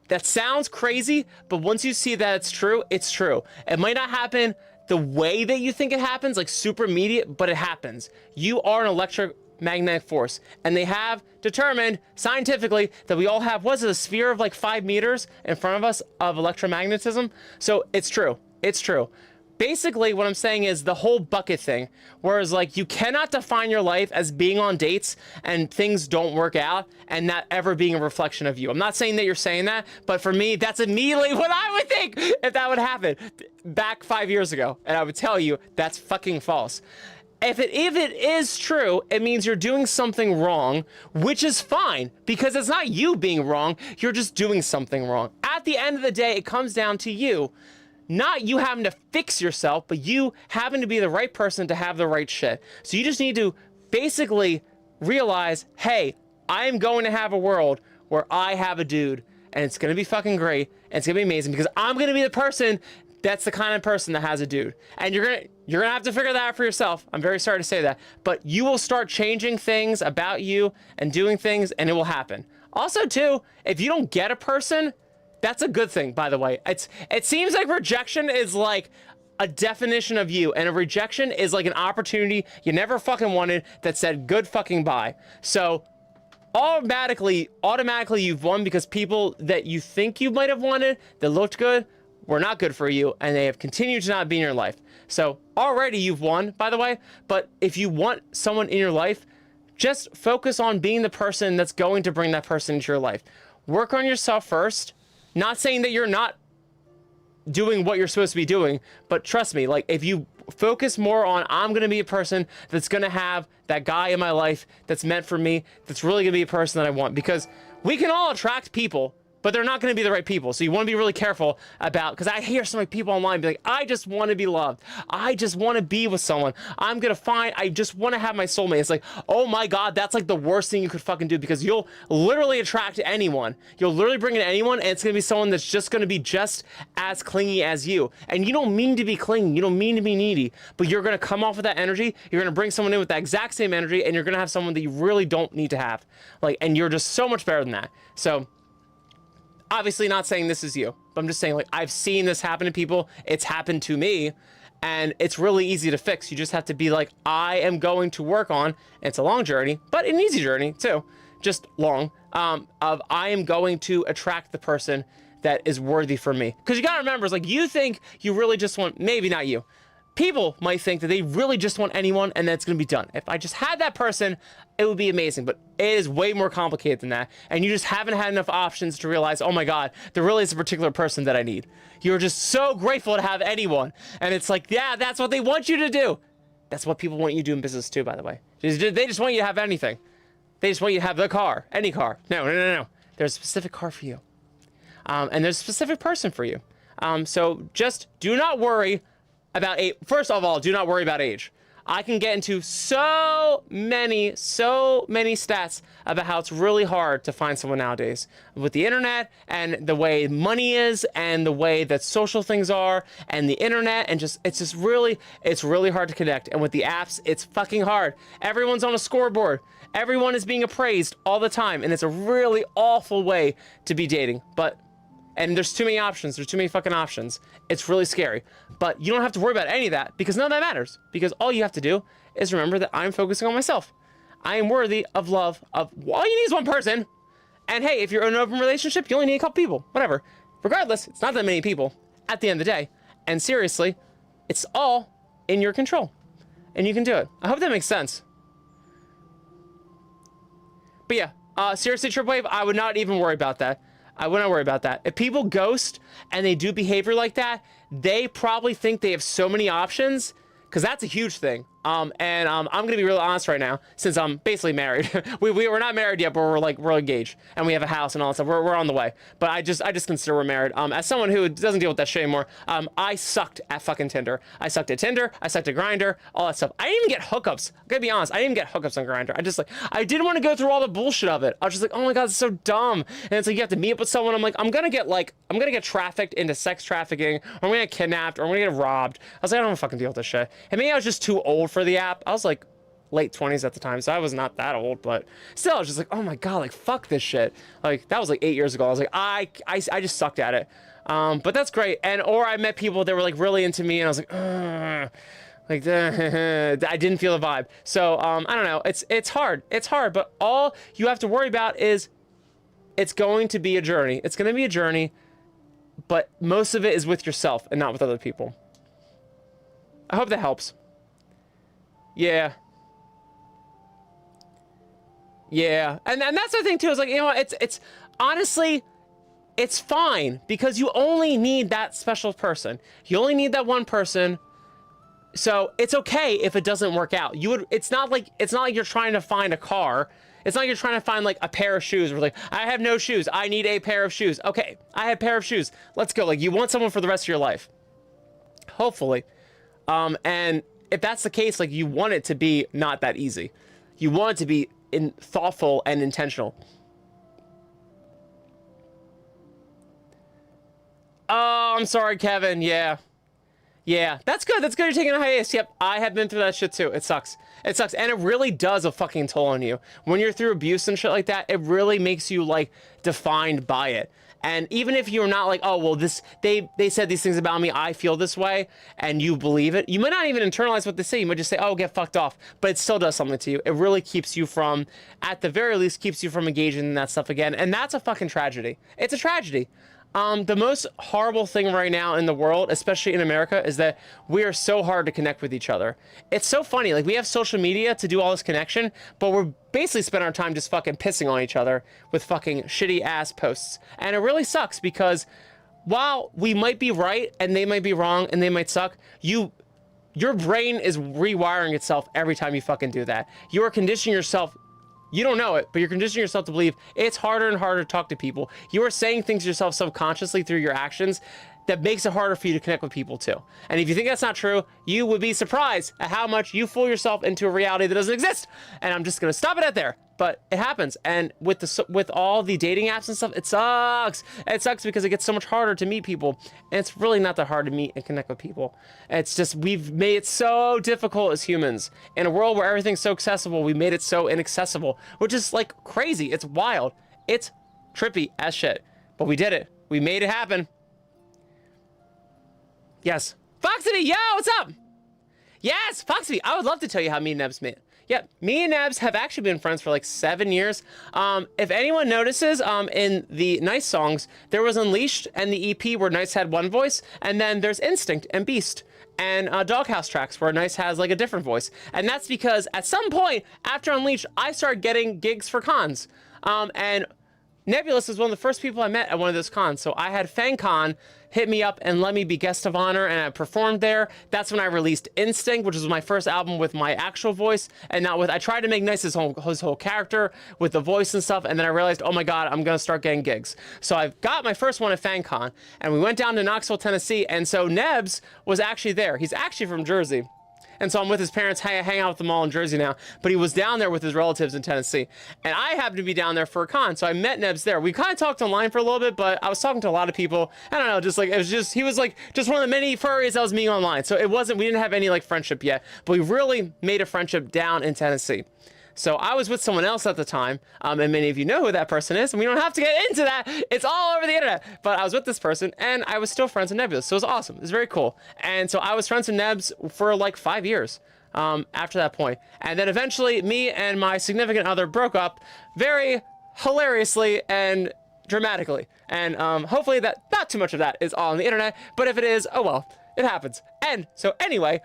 That sounds crazy, but once you see that it's true, it's true. It might not happen the way that you think it happens, like super immediate, but it happens. You are an electromagnetic force, and they have determined scientifically that we all have, what's it, a sphere of like 5 meters in front of us of electromagnetism? So it's true. It's true. Basically, what I'm saying is the whole bucket thing, whereas like you cannot define your life as being on dates and things don't work out and that ever being a reflection of you. I'm not saying that you're saying that, but for me, that's immediately what I would think if that would happen back 5 years ago. And I would tell you that's fucking false. If it is true, it means you're doing something wrong, which is fine, because it's not you being wrong, you're just doing something wrong. At the end of the day, it comes down to you. Not you having to fix yourself, but you having to be the right person to have the right shit. So you just need to basically realize, hey, I am going to have a world where I have a dude, and it's gonna be fucking great, and it's gonna be amazing, because I'm gonna be the person that's the kind of person that has a dude. And you're gonna have to figure that out for yourself. I'm very sorry to say that. But you will start changing things about you and doing things, and it will happen. Also, too, if you don't get a person, that's a good thing, by the way. It seems like rejection is like a definition of you, and a rejection is like an opportunity you never fucking wanted that said good fucking bye. So automatically you've won, because people that you think you might have wanted that looked good were not good for you, and they have continued to not be in your life. So already you've won, by the way. But if you want someone in your life, just focus on being the person that's going to bring that person into your life. Work on yourself first. Not saying that you're not doing what you're supposed to be doing, but trust me, like, if you focus more on, I'm going to be a person that's going to have that guy in my life that's meant for me, that's really going to be a person that I want, because we can all attract people, but they're not going to be the right people. So you want to be really careful about, because I hear so many people online be like, I just want to be loved. I just want to be with someone. I just want to have my soulmate. It's like, oh my God, that's like the worst thing you could fucking do, because you'll literally attract anyone. You'll literally bring in anyone, and it's going to be someone that's just going to be just as clingy as you. And you don't mean to be clingy. You don't mean to be needy, but you're going to come off with that energy. You're going to bring someone in with that exact same energy, and you're going to have someone that you really don't need to have. Like, and you're just so much better than that. So, obviously not saying this is you, but I'm just saying, like, I've seen this happen to people. It's happened to me, and it's really easy to fix. You just have to be like, I am going to work on, it's a long journey, but an easy journey too, just long, of I am going to attract the person that is worthy for me. Because you gotta remember, it's like, you think you really just want, maybe not you, people might think that they really just want anyone, and that's going to be done. If I just had that person, it would be amazing. But it is way more complicated than that. And you just haven't had enough options to realize, oh my God, there really is a particular person that I need. You're just so grateful to have anyone. And it's like, yeah, that's what they want you to do. That's what people want you to do in business too, by the way. They just want you to have anything. They just want you to have the car, any car. No. There's a specific car for you. And there's a specific person for you. So just do not worry about age. First of all, do not worry about age. I can get into so many stats about how it's really hard to find someone nowadays with the internet and the way money is and the way that social things are and the internet, and it's really hard to connect. And with the apps, it's fucking hard. Everyone's on a scoreboard. Everyone is being appraised all the time, and it's a really awful way to be dating. And there's too many options. There's too many fucking options. It's really scary. But you don't have to worry about any of that, because none of that matters. Because all you have to do is remember that I'm focusing on myself. I am worthy of love. All you need is one person. And hey, if you're in an open relationship, you only need a couple people. Whatever. Regardless, it's not that many people at the end of the day. And seriously, it's all in your control. And you can do it. I hope that makes sense. But yeah, seriously, Triple Wave, I would not even worry about that. I wouldn't worry about that. If people ghost and they do behavior like that, they probably think they have so many options, because that's a huge thing. I'm gonna be real honest right now, since I'm basically married. we're not married yet, but we're engaged, and we have a house and all that stuff. We're on the way. But I just consider we're married. As someone who doesn't deal with that shit anymore, I sucked at fucking Tinder. I sucked at Tinder. I sucked at Grindr. All that stuff. I didn't even get hookups. I gotta be honest. I didn't even get hookups on Grindr. I didn't want to go through all the bullshit of it. I was just like, oh my God, it's so dumb. And it's like you have to meet up with someone. I'm like, I'm gonna get trafficked into sex trafficking, or I'm gonna get kidnapped, or I'm gonna get robbed. I was like, I don't want to fucking deal with this shit. And maybe I was just too old for the app. I was like late 20s at the time, so I was not that old, but still I was just like, oh my God, like, fuck this shit. Like, that was like 8 years ago. I was like, I just sucked at it. But that's great. Or I met people that were like really into me, and I was like, like, I didn't feel the vibe. So I don't know, it's hard, but all you have to worry about is it's going to be a journey. It's going to be a journey, but most of it is with yourself and not with other people. I hope that helps. Yeah. And that's the thing too, is like, you know what, it's honestly, it's fine, because you only need that special person. You only need that one person. So it's okay if it doesn't work out. It's not like you're trying to find a car. It's not like you're trying to find like a pair of shoes, or like, I have no shoes, I need a pair of shoes. Okay, I have a pair of shoes, let's go. Like, you want someone for the rest of your life, hopefully. And if that's the case, like, you want it to be not that easy. You want it to be thoughtful and intentional. Oh, I'm sorry, Kevin. Yeah, that's good. That's good. You're taking a hiatus. Yep, I have been through that shit too. It sucks. And it really does a fucking toll on you. When you're through abuse and shit like that, it really makes you like defined by it. And even if you're not like, oh, well, they said these things about me, I feel this way, and you believe it, you might not even internalize what they say. You might just say, oh, get fucked off. But it still does something to you. It really keeps you from, at the very least, keeps you from engaging in that stuff again. And that's a fucking tragedy. It's a tragedy. The most horrible thing right now in the world, especially in America, is that we are so hard to connect with each other. It's so funny. Like, we have social media to do all this connection, but we're basically spending our time just fucking pissing on each other with fucking shitty ass posts. And it really sucks because while we might be right and they might be wrong and they might suck, your brain is rewiring itself every time you fucking do that. You are conditioning yourself. You don't know it, but you're conditioning yourself to believe it's harder and harder to talk to people. You are saying things to yourself subconsciously through your actions that makes it harder for you to connect with people too. And if you think that's not true, you would be surprised at how much you fool yourself into a reality that doesn't exist. And I'm just gonna stop it at there. But it happens, and with all the dating apps and stuff, it sucks. It sucks because it gets so much harder to meet people, and it's really not that hard to meet and connect with people. It's just we've made it so difficult as humans. In a world where everything's so accessible, we made it so inaccessible, which is like crazy. It's wild. It's trippy as shit. But we did it. We made it happen. Yes. Foxity, yo, what's up? Yes, Foxy, I would love to tell you how me and Nebs met. Yeah, me and Nebs have actually been friends for like 7 years. If anyone notices, in the NIIC songs, there was Unleashed and the EP where NIIC had one voice, and then there's Instinct and Beast and Doghouse tracks where NIIC has like a different voice. And that's because at some point after Unleashed, I started getting gigs for cons. And Nebulous is one of the first people I met at one of those cons. So I had FanCon hit me up and let me be guest of honor, and I performed there. That's when I released Instinct, which was my first album with my actual voice and not with, I tried to make nice his whole character with the voice and stuff, and then I realized, oh my God, I'm gonna start getting gigs. So I got my first one at FanCon, and we went down to Knoxville, Tennessee, and so Nebs was actually there. He's actually from Jersey. And so I'm with his parents, hang out at the mall in Jersey now. But he was down there with his relatives in Tennessee. And I happened to be down there for a con. So I met Nebs there. We kind of talked online for a little bit, but I was talking to a lot of people. I don't know, just like, it was just, he was like just one of the many furries I was meeting online. So it wasn't, we didn't have any like friendship yet. But we really made a friendship down in Tennessee. So I was with someone else at the time, and many of you know who that person is, and we don't have to get into that. It's all over the internet. But I was with this person, and I was still friends with Nebulous, so it was awesome. It was very cool. And so I was friends with Nebs for like 5 years after that point. And then eventually, me and my significant other broke up very hilariously and dramatically. And hopefully that not too much of that is all on the internet, but if it is, oh well. It happens. And so anyway,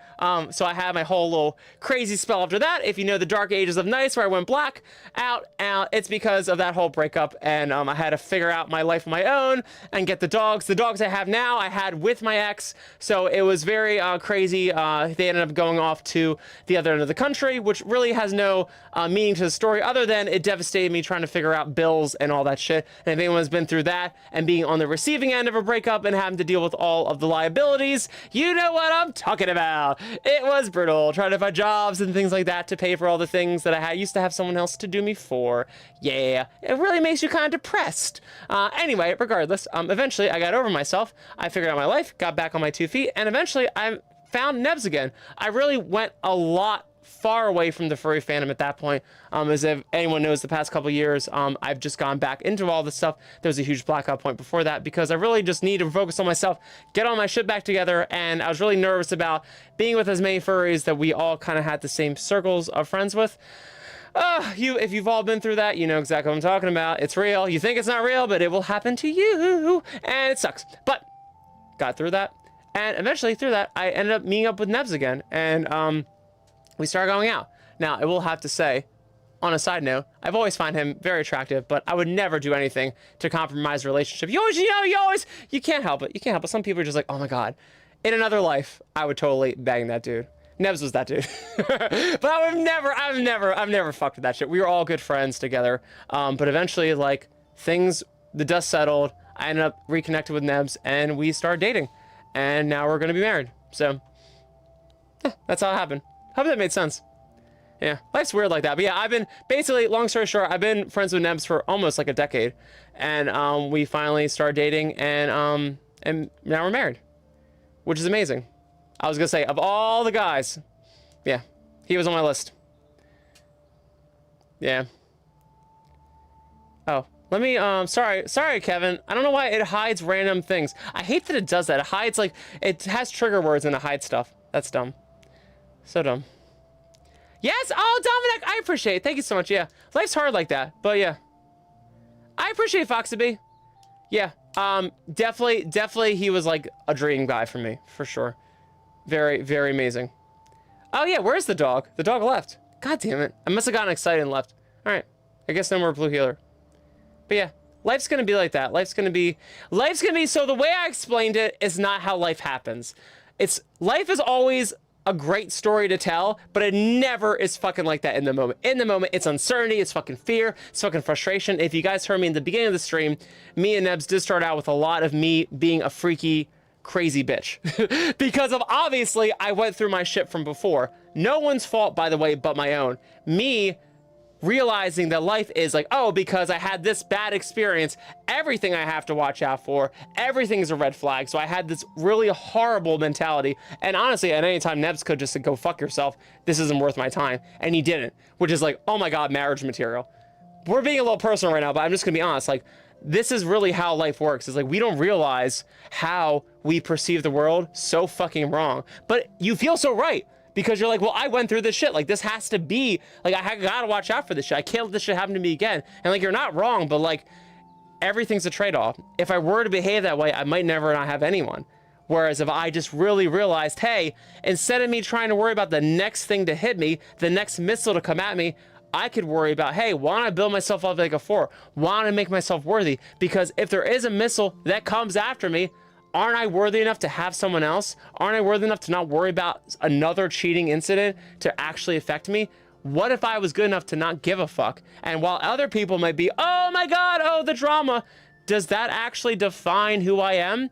so I had my whole little crazy spell after that. If you know the dark ages of NIIC where I went black out, it's because of that whole breakup. And I had to figure out my life on my own and get the dogs. The dogs I have now, I had with my ex. So it was very crazy. They ended up going off to the other end of the country, which really has no meaning to the story other than it devastated me trying to figure out bills and all that shit. And if anyone's been through that and being on the receiving end of a breakup and having to deal with all of the liabilities, you know what I'm talking about. It was brutal trying to find jobs and things like that to pay for all the things that I used to have someone else to do me for. Yeah, it really makes you kind of depressed. Anyway, regardless, eventually I got over myself. I figured out my life, got back on my 2 feet, and eventually I found Nebs again. I really went a lot far away from the furry fandom at that point. As if anyone knows, the past couple years, I've just gone back into all this stuff. There was a huge blackout point before that because I really just needed to focus on myself, get all my shit back together, and I was really nervous about being with as many furries that we all kind of had the same circles of friends with. If you've all been through that, you know exactly what I'm talking about. It's real. You think it's not real, but it will happen to you, and it sucks. But got through that, and eventually through that, I ended up meeting up with Nebs again, and we started going out. Now, I will have to say, on a side note, I've always found him very attractive, but I would never do anything to compromise a relationship. You can't help it. You can't help it. Some people are just like, oh my God. In another life, I would totally bang that dude. Nebs was that dude. But I've never fucked with that shit. We were all good friends together. But eventually, like, the dust settled. I ended up reconnected with Nebs, and we started dating. And now we're gonna be married. So, yeah, that's how it happened. Hope that made sense. Yeah, life's weird like that. But yeah, I've been, basically, long story short, I've been friends with Nebs for almost like a decade. And we finally started dating, and now we're married. Which is amazing. I was gonna say, of all the guys, yeah, he was on my list. Yeah. Oh, Let me, sorry, Kevin. I don't know why it hides random things. I hate that it does that. It hides, like, it has trigger words and it hides stuff. That's dumb. So dumb. Yes! Oh, Dominic! I appreciate it. Thank you so much. Yeah. Life's hard like that. But, yeah. I appreciate Foxy. Yeah. Definitely he was, like, a dream guy for me. For sure. Very, very amazing. Oh, yeah. Where's the dog? The dog left. God damn it. I must have gotten excited and left. All right. I guess no more blue healer. But yeah, life's gonna be like that. Life's gonna be, so the way I explained it is not how life happens. Life is always a great story to tell, but it never is fucking like that in the moment. In the moment, it's uncertainty, it's fucking fear, it's fucking frustration. If you guys heard me in the beginning of the stream, me and Nebs did start out with a lot of me being a freaky, crazy bitch. Because of, obviously, I went through my shit from before. No one's fault, by the way, but my own. Me realizing that life is like, oh, because I had this bad experience, everything I have to watch out for, everything's a red flag. So I had this really horrible mentality. And honestly, at any time, Nebs could just say, go fuck yourself. This isn't worth my time. And he didn't, which is like, oh my God, marriage material. We're being a little personal right now, but I'm just gonna be honest. Like, this is really how life works. It's like, we don't realize how we perceive the world so fucking wrong, but you feel so right. Because you're like, well, I went through this shit. Like, this has to be, like, I gotta watch out for this shit. I can't let this shit happen to me again. And, like, you're not wrong, but, like, everything's a trade-off. If I were to behave that way, I might never not have anyone. Whereas if I just really realized, hey, instead of me trying to worry about the next thing to hit me, the next missile to come at me, I could worry about, hey, why don't I build myself up like a 4? Why don't I make myself worthy? Because if there is a missile that comes after me, aren't I worthy enough to have someone else? Aren't I worthy enough to not worry about another cheating incident to actually affect me? What if I was good enough to not give a fuck? And while other people might be, oh my God, oh, the drama, does that actually define who I am?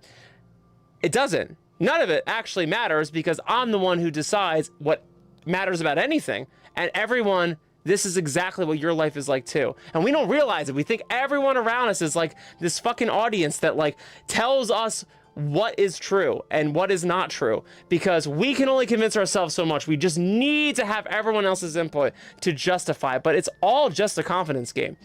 It doesn't. None of it actually matters because I'm the one who decides what matters about anything. And everyone, this is exactly what your life is like too. And we don't realize it. We think everyone around us is like this fucking audience that like tells us what is true and what is not true, because we can only convince ourselves so much. We just need to have everyone else's input to justify it, but it's all just a confidence game.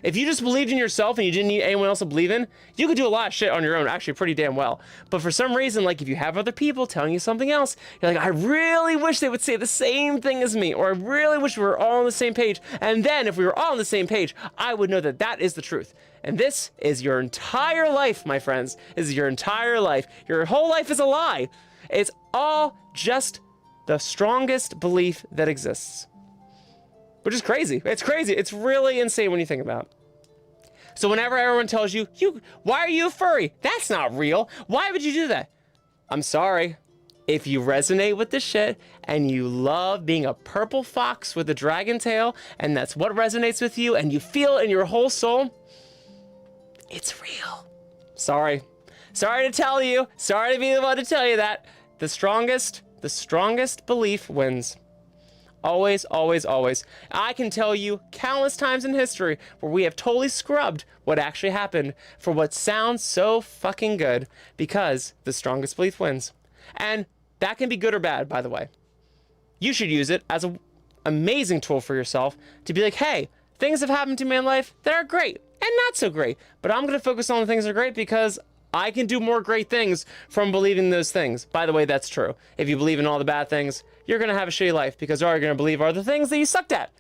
If you just believed in yourself and you didn't need anyone else to believe in, you could do a lot of shit on your own, actually pretty damn well. But for some reason, like if you have other people telling you something else, you're like, I really wish they would say the same thing as me, or I really wish we were all on the same page. And then if we were all on the same page, I would know that that is the truth. And this is your entire life, my friends. This is your entire life. Your whole life is a lie. It's all just the strongest belief that exists. Which is crazy. It's crazy. It's really insane when you think about it. So whenever everyone tells you, why are you a furry? That's not real. Why would you do that? I'm sorry. If you resonate with this shit and you love being a purple fox with a dragon tail, and that's what resonates with you, and you feel it in your whole soul, it's real. Sorry. Sorry to tell you. Sorry to be the one to tell you that. The strongest belief wins. Always, always, always. I can tell you countless times in history where we have totally scrubbed what actually happened for what sounds so fucking good, because the strongest belief wins. And that can be good or bad, by the way. You should use it as an amazing tool for yourself to be like, hey, things have happened to me in life that are great and not so great, but I'm going to focus on the things that are great because I can do more great things from believing those things. By the way, that's true. If you believe in all the bad things, you're going to have a shitty life, because all you're going to believe are the things that you sucked at.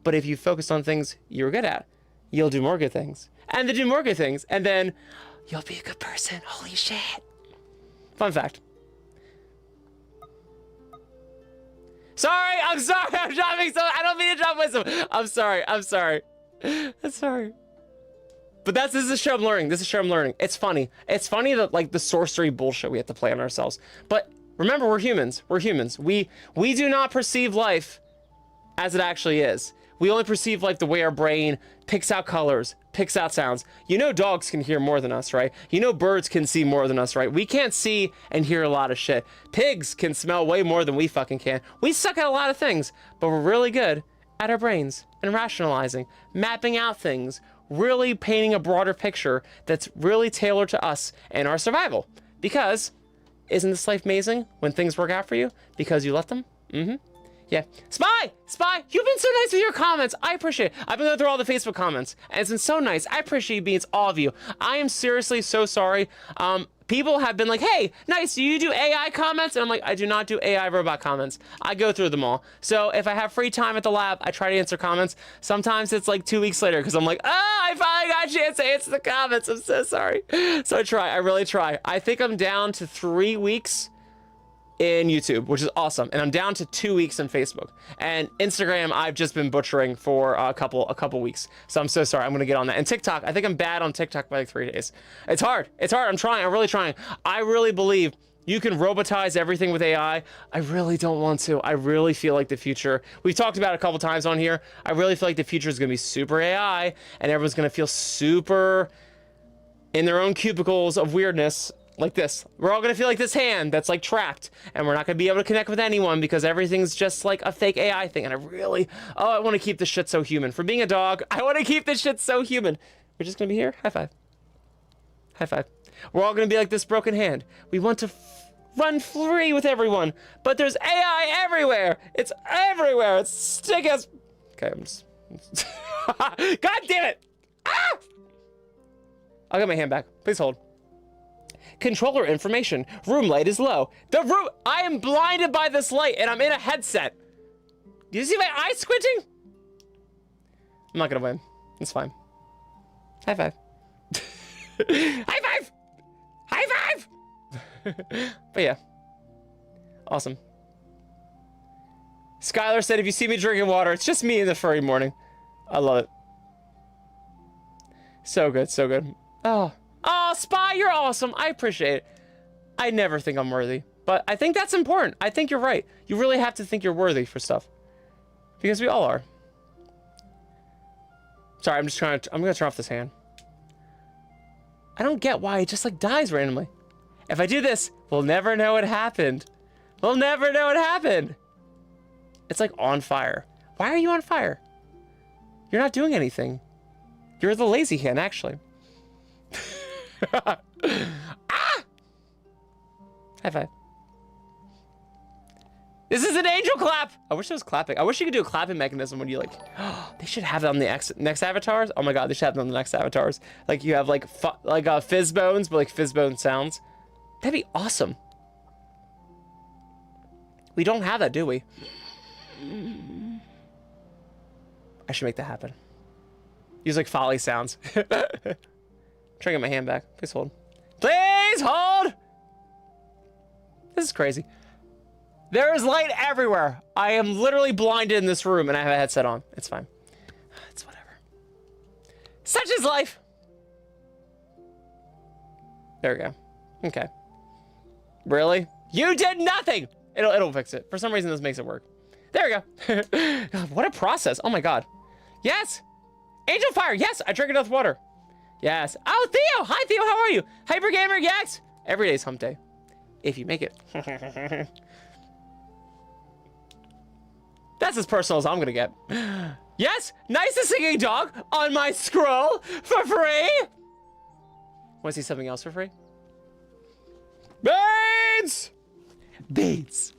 But if you focus on things you're good at, you'll do more good things. And then do more good things. And then you'll be a good person. Holy shit. Fun fact. Sorry, I'm sorry. I'm dropping some. I don't mean to drop wisdom. I'm sorry. I'm sorry. I'm sorry. But this is a show I'm learning. This is a show I'm learning. It's funny. It's funny that like the sorcery bullshit we have to play on ourselves. But remember, we're humans. We're humans. We do not perceive life as it actually is. We only perceive life the way our brain picks out colors, picks out sounds. You know dogs can hear more than us, right? You know birds can see more than us, right? We can't see and hear a lot of shit. Pigs can smell way more than we fucking can. We suck at a lot of things, but we're really good at our brains and rationalizing, mapping out things, really painting a broader picture that's really tailored to us and our survival. Because isn't this life amazing when things work out for you? Because you let them? Yeah. Spy! Spy! You've been so nice with your comments. I appreciate it. I've been going through all the Facebook comments, and it's been so nice. I appreciate you being all of you. I am seriously so sorry. People have been like, hey, nice, do you do AI comments? And I'm like, I do not do AI robot comments. I go through them all. So if I have free time at the lab, I try to answer comments. Sometimes it's like 2 weeks later because I'm like, I finally got a chance to answer the comments. I'm so sorry. So I try. I really try. I think I'm down to 3 weeks in YouTube, which is awesome. And I'm down to 2 weeks on Facebook. And Instagram, I've just been butchering for a couple weeks. So I'm so sorry. I'm gonna get on that. And TikTok, I think I'm bad on TikTok by like 3 days. It's hard. It's hard. I'm trying. I'm really trying. I really believe you can robotize everything with AI. I really don't want to. I really feel like the future, we've talked about it a couple times on here. I really feel like the future is gonna be super AI and everyone's gonna feel super in their own cubicles of weirdness. Like this. We're all gonna feel like this hand that's like trapped, and we're not gonna be able to connect with anyone because everything's just like a fake AI thing. And I want to keep this shit so human. For being a dog, I want to keep this shit so human. We're just gonna be here. High five. High five. We're all gonna be like this broken hand. We want to run free with everyone, but there's AI everywhere. It's everywhere. It's stick as. Okay, I'm just. God damn it! Ah! I'll get my hand back. Please hold. Controller information. Room light is low. I am blinded by this light and I'm in a headset. Do you see my eyes squinting? I'm not gonna win. It's fine. High five. High five! High five! But yeah. Awesome. Skylar said, if you see me drinking water, it's just me in the furry morning. I love it. So good, so good. Oh. Oh, Spy, you're awesome. I appreciate it. I never think I'm worthy, but I think that's important. I think you're right. You really have to think you're worthy for stuff. Because we all are. Sorry, I'm gonna turn off this hand. I don't get why it just like dies randomly. If I do this, we'll never know what happened. We'll never know what happened. It's like on fire. Why are you on fire? You're not doing anything. You're the lazy hand, actually. Ah! High five. This is an angel clap. I wish it was clapping. I wish you could do a clapping mechanism when you like. They should have it on the next avatars. Oh my god, they should have it on the next avatars. Like you have like fizz bones, but like fizz bone sounds. That'd be awesome. We don't have that, do we? I should make that happen. Use like folly sounds. Trying to get my hand back. Please hold. Please hold! This is crazy. There is light everywhere. I am literally blinded in this room and I have a headset on. It's fine. It's whatever. Such is life. There we go. Okay. Really? You did nothing! It'll fix it. For some reason this makes it work. There we go. God, what a process. Oh my god. Yes! Angel Fire, yes! I drank enough water. Yes. Oh, Theo! Hi, Theo, how are you? Hyper Gamer, yes! Every day's hump day. If you make it. That's as personal as I'm gonna get. Yes! Nicest singing dog on my scroll for free! Wanna see something else for free? Beans! Beans!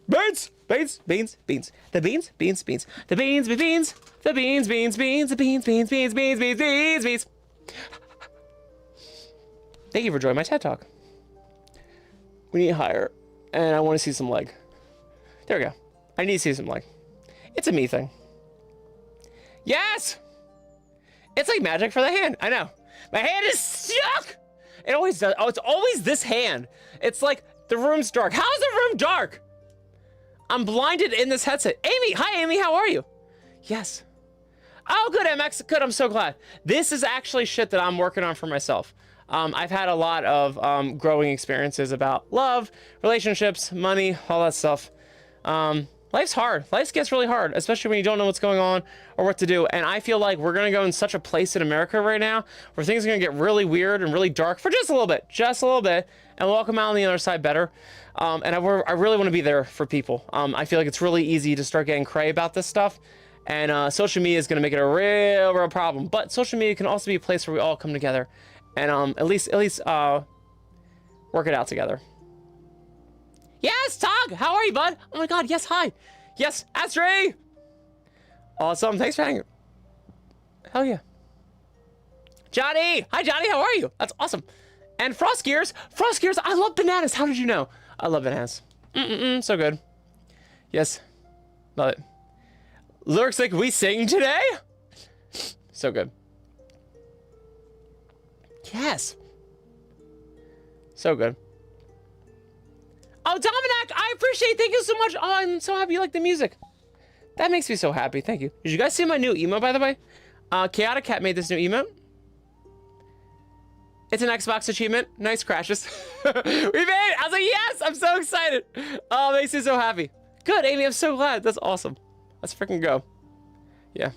Beans! Beans, beans, beans. The beans, beans, beans. The beans, beans. The beans, beans, beans. The beans, beans, beans, beans, beans, beans, beans. Thank you for joining my TED Talk. We need higher, and I want to see some leg. There we go. I need to see some leg. It's a me thing. Yes! It's like magic for the hand. I know. My hand is stuck! It always does. Oh, it's always this hand. It's like the room's dark. How is the room dark? I'm blinded in this headset. Amy, hi Amy, how are you? Yes. Oh, good, MX, good, I'm so glad. This is actually shit that I'm working on for myself. I've had a lot of growing experiences about love, relationships, money, all that stuff. Life's hard. Life gets really hard, especially when you don't know what's going on or what to do. And I feel like we're gonna go in such a place in America right now where things are gonna get really weird and really dark for just a little bit, and we'll come out on the other side better. And I really want to be there for people. I feel like it's really easy to start getting cray about this stuff, and social media is going to make it a real problem. But social media can also be a place where we all come together, and at least work it out together. Yes, Tog, how are you, bud? Oh my God, yes, hi. Yes, Astray! Awesome, thanks for hanging. Hell yeah. Johnny! Hi, Johnny, how are you? That's awesome. And Frost Gears, I love bananas. How did you know? I love bananas. So good. Yes, love it. Looks like we sing today? So good. Yes. So good. Oh, Dominic, I appreciate it. Thank you so much. Oh, I'm so happy you like the music. That makes me so happy. Thank you. Did you guys see my new emote, by the way? Chaotic Cat made this new emote. It's an Xbox achievement. Nice crashes. We made it. I was like, yes, I'm so excited. Oh, it makes me so happy. Good, Amy, I'm so glad. That's awesome. Let's freaking go. Yeah.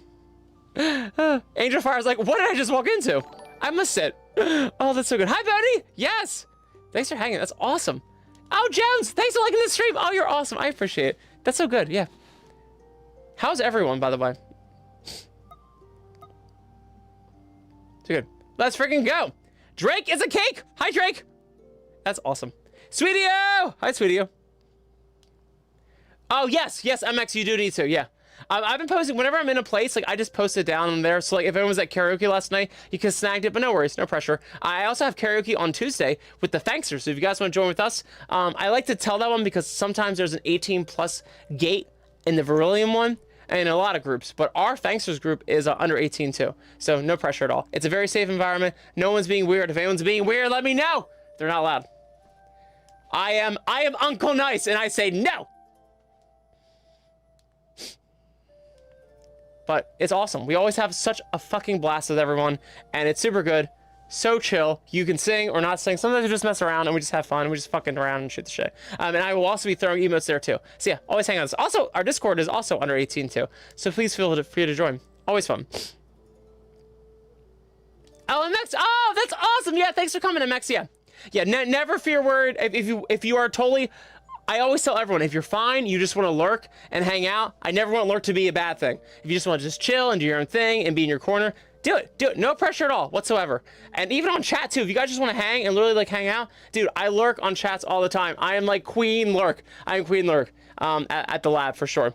Angel Fire's like, what did I just walk into? I must sit. Oh, that's so good. Hi, Bodie. Yes. Thanks for hanging. That's awesome. Oh, Jones, thanks for liking the stream. Oh, you're awesome. I appreciate it. That's so good. Yeah. How's everyone, by the way? Too good. Let's freaking go. Drake is a cake. Hi, Drake. That's awesome. Sweetie-o. Hi, Sweetie-o. Oh, yes. Yes, MX, you do need to. Yeah. I've been posting whenever I'm in a place, like I just post it down there. So like if anyone was at karaoke last night, you could snagged it, but no worries, no pressure. I also have karaoke on Tuesday with the Thanksters. So if you guys want to join with us, I like to tell that one because sometimes there's an 18+ gate in the Verillium one and in a lot of groups, but our Thanksters group is under 18 too. So no pressure at all. It's a very safe environment. No one's being weird. If anyone's being weird, let me know. They're not allowed. I am Uncle Nice and I say no. But it's awesome. We always have such a fucking blast with everyone, and it's super good. So chill. You can sing or not sing. Sometimes we just mess around and we just have fun. We just fucking around and shoot the shit. And I will also be throwing emotes there too. So yeah, always hang on. Also, our Discord is also under 18 too. So please feel free to join. Always fun. Oh, MX. Oh, that's awesome. Yeah, thanks for coming, MX. Yeah. Yeah, never fear word. If you are totally... I always tell everyone, if you're fine, you just want to lurk and hang out. I never want lurk to be a bad thing. If you just want to just chill and do your own thing and be in your corner, do it. Do it. No pressure at all whatsoever. And even on chat too, if you guys just want to hang and literally like hang out, dude, I lurk on chats all the time. I am like Queen Lurk. I am Queen Lurk at the lab for sure.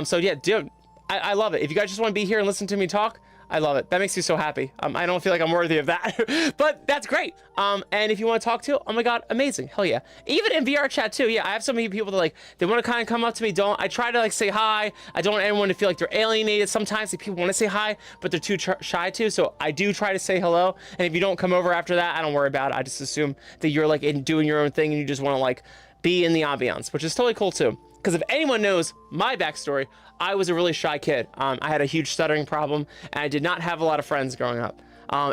So yeah, dude, I love it. If you guys just want to be here and listen to me talk, I love it. That makes me so happy. I don't feel like I'm worthy of that, but that's great. And if you want to talk to, oh my God, amazing. Hell yeah. Even in VR chat too. Yeah, I have so many people that like, they want to kind of come up to me. I try to like say hi. I don't want anyone to feel like they're alienated. Sometimes like, people want to say hi, but they're too shy to. So I do try to say hello. And if you don't come over after that, I don't worry about it. I just assume that you're like doing your own thing and you just want to like be in the ambiance, which is totally cool too. Because if anyone knows my backstory, I was a really shy kid. I had a huge stuttering problem, and I did not have a lot of friends growing up.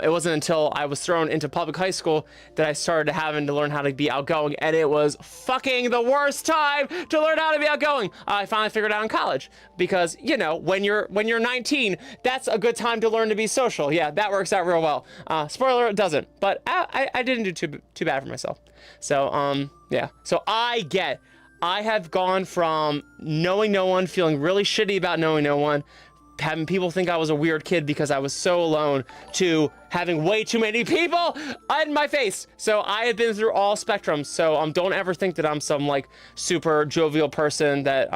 It wasn't until I was thrown into public high school that I started having to learn how to be outgoing, and it was fucking the worst time to learn how to be outgoing. I finally figured it out in college, because, you know, when you're 19, that's a good time to learn to be social. Yeah, that works out real well. Spoiler, it doesn't, but I didn't do too bad for myself. So, yeah. So I have gone from knowing no one, feeling really shitty about knowing no one, having people think I was a weird kid because I was so alone, to having way too many people in my face. So I have been through all spectrums. So don't ever think that I'm some like super jovial person that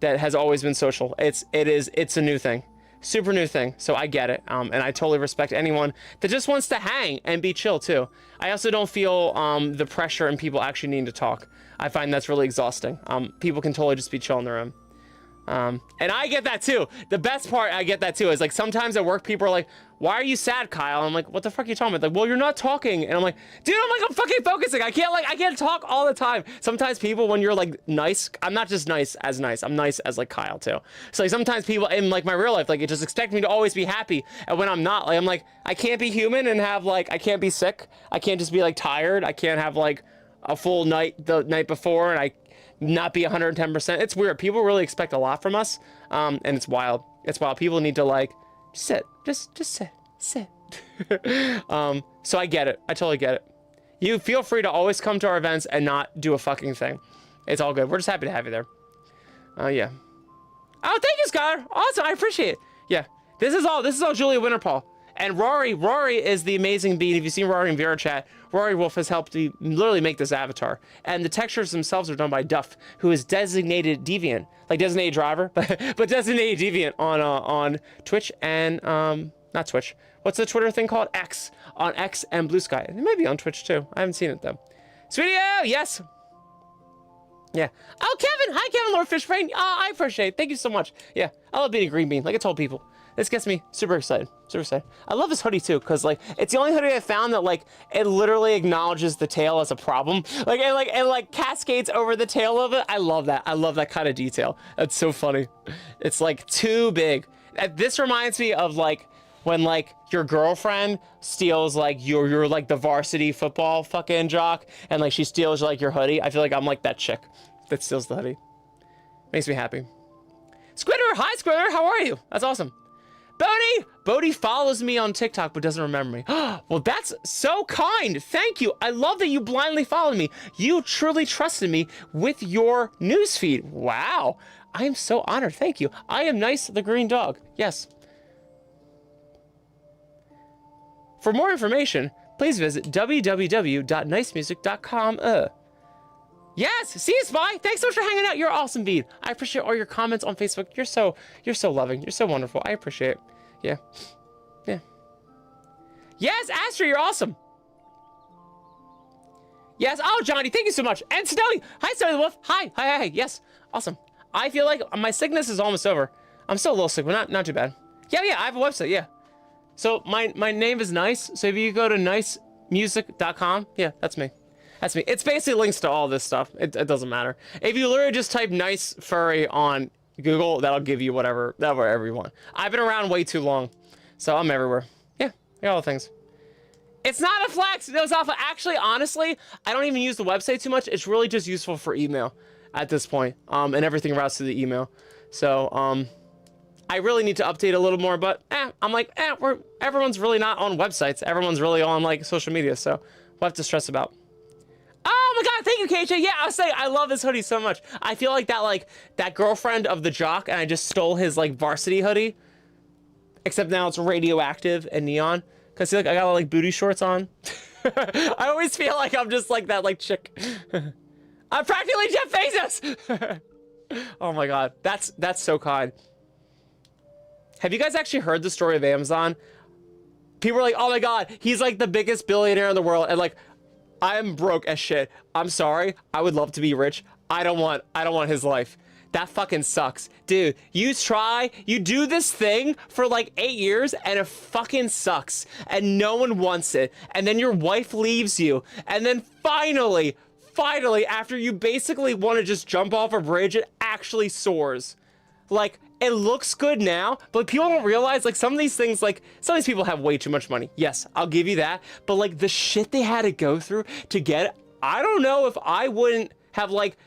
that has always been social. It's a new thing. Super new thing. So I get it. And I totally respect anyone that just wants to hang and be chill too. I also don't feel the pressure in people actually needing to talk. I find that's really exhausting. People can totally just be chill on their own. And I get that too. The best part, I get that too, is like sometimes at work people are like, why are you sad, Kyle? And I'm like, what the fuck are you talking about? Like, well, you're not talking. And I'm like, dude, I'm fucking focusing. I can't talk all the time. Sometimes people, when you're like nice, I'm not just nice. I'm nice as like Kyle too. So like sometimes people in like my real life, like it just expect me to always be happy. And when I'm not, like, I'm like, I can't be human and have like, I can't be sick. I can't just be like tired. I can't have like a full night the night before and I not be 110%. It's weird. People really expect a lot from us. And it's wild. It's wild. People need to like sit, just sit. So I get it. I totally get it. You feel free to always come to our events and not do a fucking thing. It's all good. We're just happy to have you there. Yeah. Oh, thank you, Skylar. Awesome. I appreciate it. Yeah. This is all Julia Winterpaul. And Rory is the amazing bean. If you've seen Rory in VR chat, Rory Wolf has helped me literally make this avatar. And the textures themselves are done by Duff, who is designated deviant, like designated driver, but designated deviant on Twitch and not Twitch. What's the Twitter thing called? X, on X and Blue Sky. It may be on Twitch too. I haven't seen it though. Sweetie-o, yes. Yeah. Oh, Kevin. Hi, Kevin, Lord Fishbrain. Oh, I appreciate it. Thank you so much. Yeah, I love being a green bean, like I told people. This gets me super excited. Super excited. I love this hoodie too, because like it's the only hoodie I found that like it literally acknowledges the tail as a problem. Like it cascades over the tail of it. I love that. I love that kind of detail. That's so funny. It's like too big. This reminds me of like when like your girlfriend steals like your like the varsity football fucking jock, and like she steals like your hoodie. I feel like I'm like that chick that steals the hoodie. Makes me happy. Squitter, hi Squitter, how are you? That's awesome. Bodhi follows me on TikTok but doesn't remember me. Well, that's so kind. Thank you. I love that you blindly followed me. You truly trusted me with your newsfeed. Wow. I am so honored. Thank you. I am Nice the Green Dog. Yes. For more information, please visit www.nicemusic.com. Yes, see you, Spy. Thanks so much for hanging out. You're awesome, Bean. I appreciate all your comments on Facebook. You're so loving. You're so wonderful. I appreciate it. Yeah. Yeah. Yes, Astra, you're awesome. Yes. Oh, Johnny, thank you so much. And Snowy. Hi, Snowy the Wolf. Hi. Yes. Awesome. I feel like my sickness is almost over. I'm still a little sick, but not too bad. Yeah. I have a website. Yeah. So my name is Nice. So if you go to nicemusic.com, yeah, that's me. That's me. It's basically links to all this stuff. It doesn't matter. If you literally just type Nice Furry on Google, that'll give you whatever you want. I've been around way too long, so I'm everywhere. Yeah, I got all the things. It's not a flex. No, it's not. Actually, honestly, I don't even use the website too much. It's really just useful for email at this point, and everything routes to the email. So, I really need to update a little more, but I'm like, everyone's really not on websites. Everyone's really on like social media, so we'll have to stress about. Oh my god, thank you, KJ. Yeah, I was saying, I love this hoodie so much. I feel like that girlfriend of the jock, and I just stole his like varsity hoodie. Except now it's radioactive and neon. Cause see, like I got like booty shorts on. I always feel like I'm just like that like chick. I'm practically Jeff Bezos. Oh my god, that's so kind. Have you guys actually heard the story of Amazon? People are like, oh my god, he's like the biggest billionaire in the world, and like, I am broke as shit. I'm sorry. I would love to be rich. I don't want his life. That fucking sucks. Dude, you do this thing for like 8 years and it fucking sucks. And no one wants it. And then your wife leaves you. And then finally, after you basically want to just jump off a bridge, it actually soars. Like, it looks good now, but people don't realize, like, some of these things, like, some of these people have way too much money. Yes, I'll give you that. But, like, the shit they had to go through to get it, I don't know if I wouldn't have, like,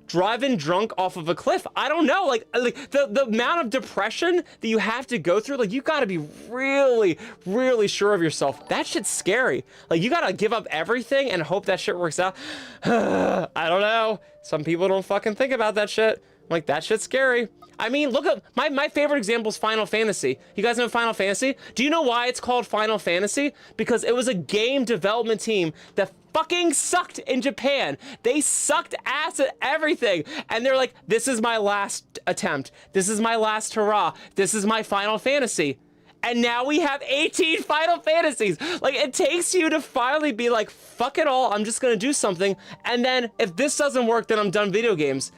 driven drunk off of a cliff. I don't know. Like the amount of depression that you have to go through, like, you gotta be really, really sure of yourself. That shit's scary. Like, you gotta give up everything and hope that shit works out. I don't know. Some people don't fucking think about that shit. Like, that shit's scary. I mean, look at my favorite example is Final Fantasy. You guys know Final Fantasy? Do you know why it's called Final Fantasy? Because it was a game development team that fucking sucked in Japan. They sucked ass at everything. And they're like, this is my last attempt. This is my last hurrah. This is my Final Fantasy. And now we have 18 Final Fantasies. Like, it takes you to finally be like, fuck it all, I'm just gonna do something. And then if this doesn't work, then I'm done video games.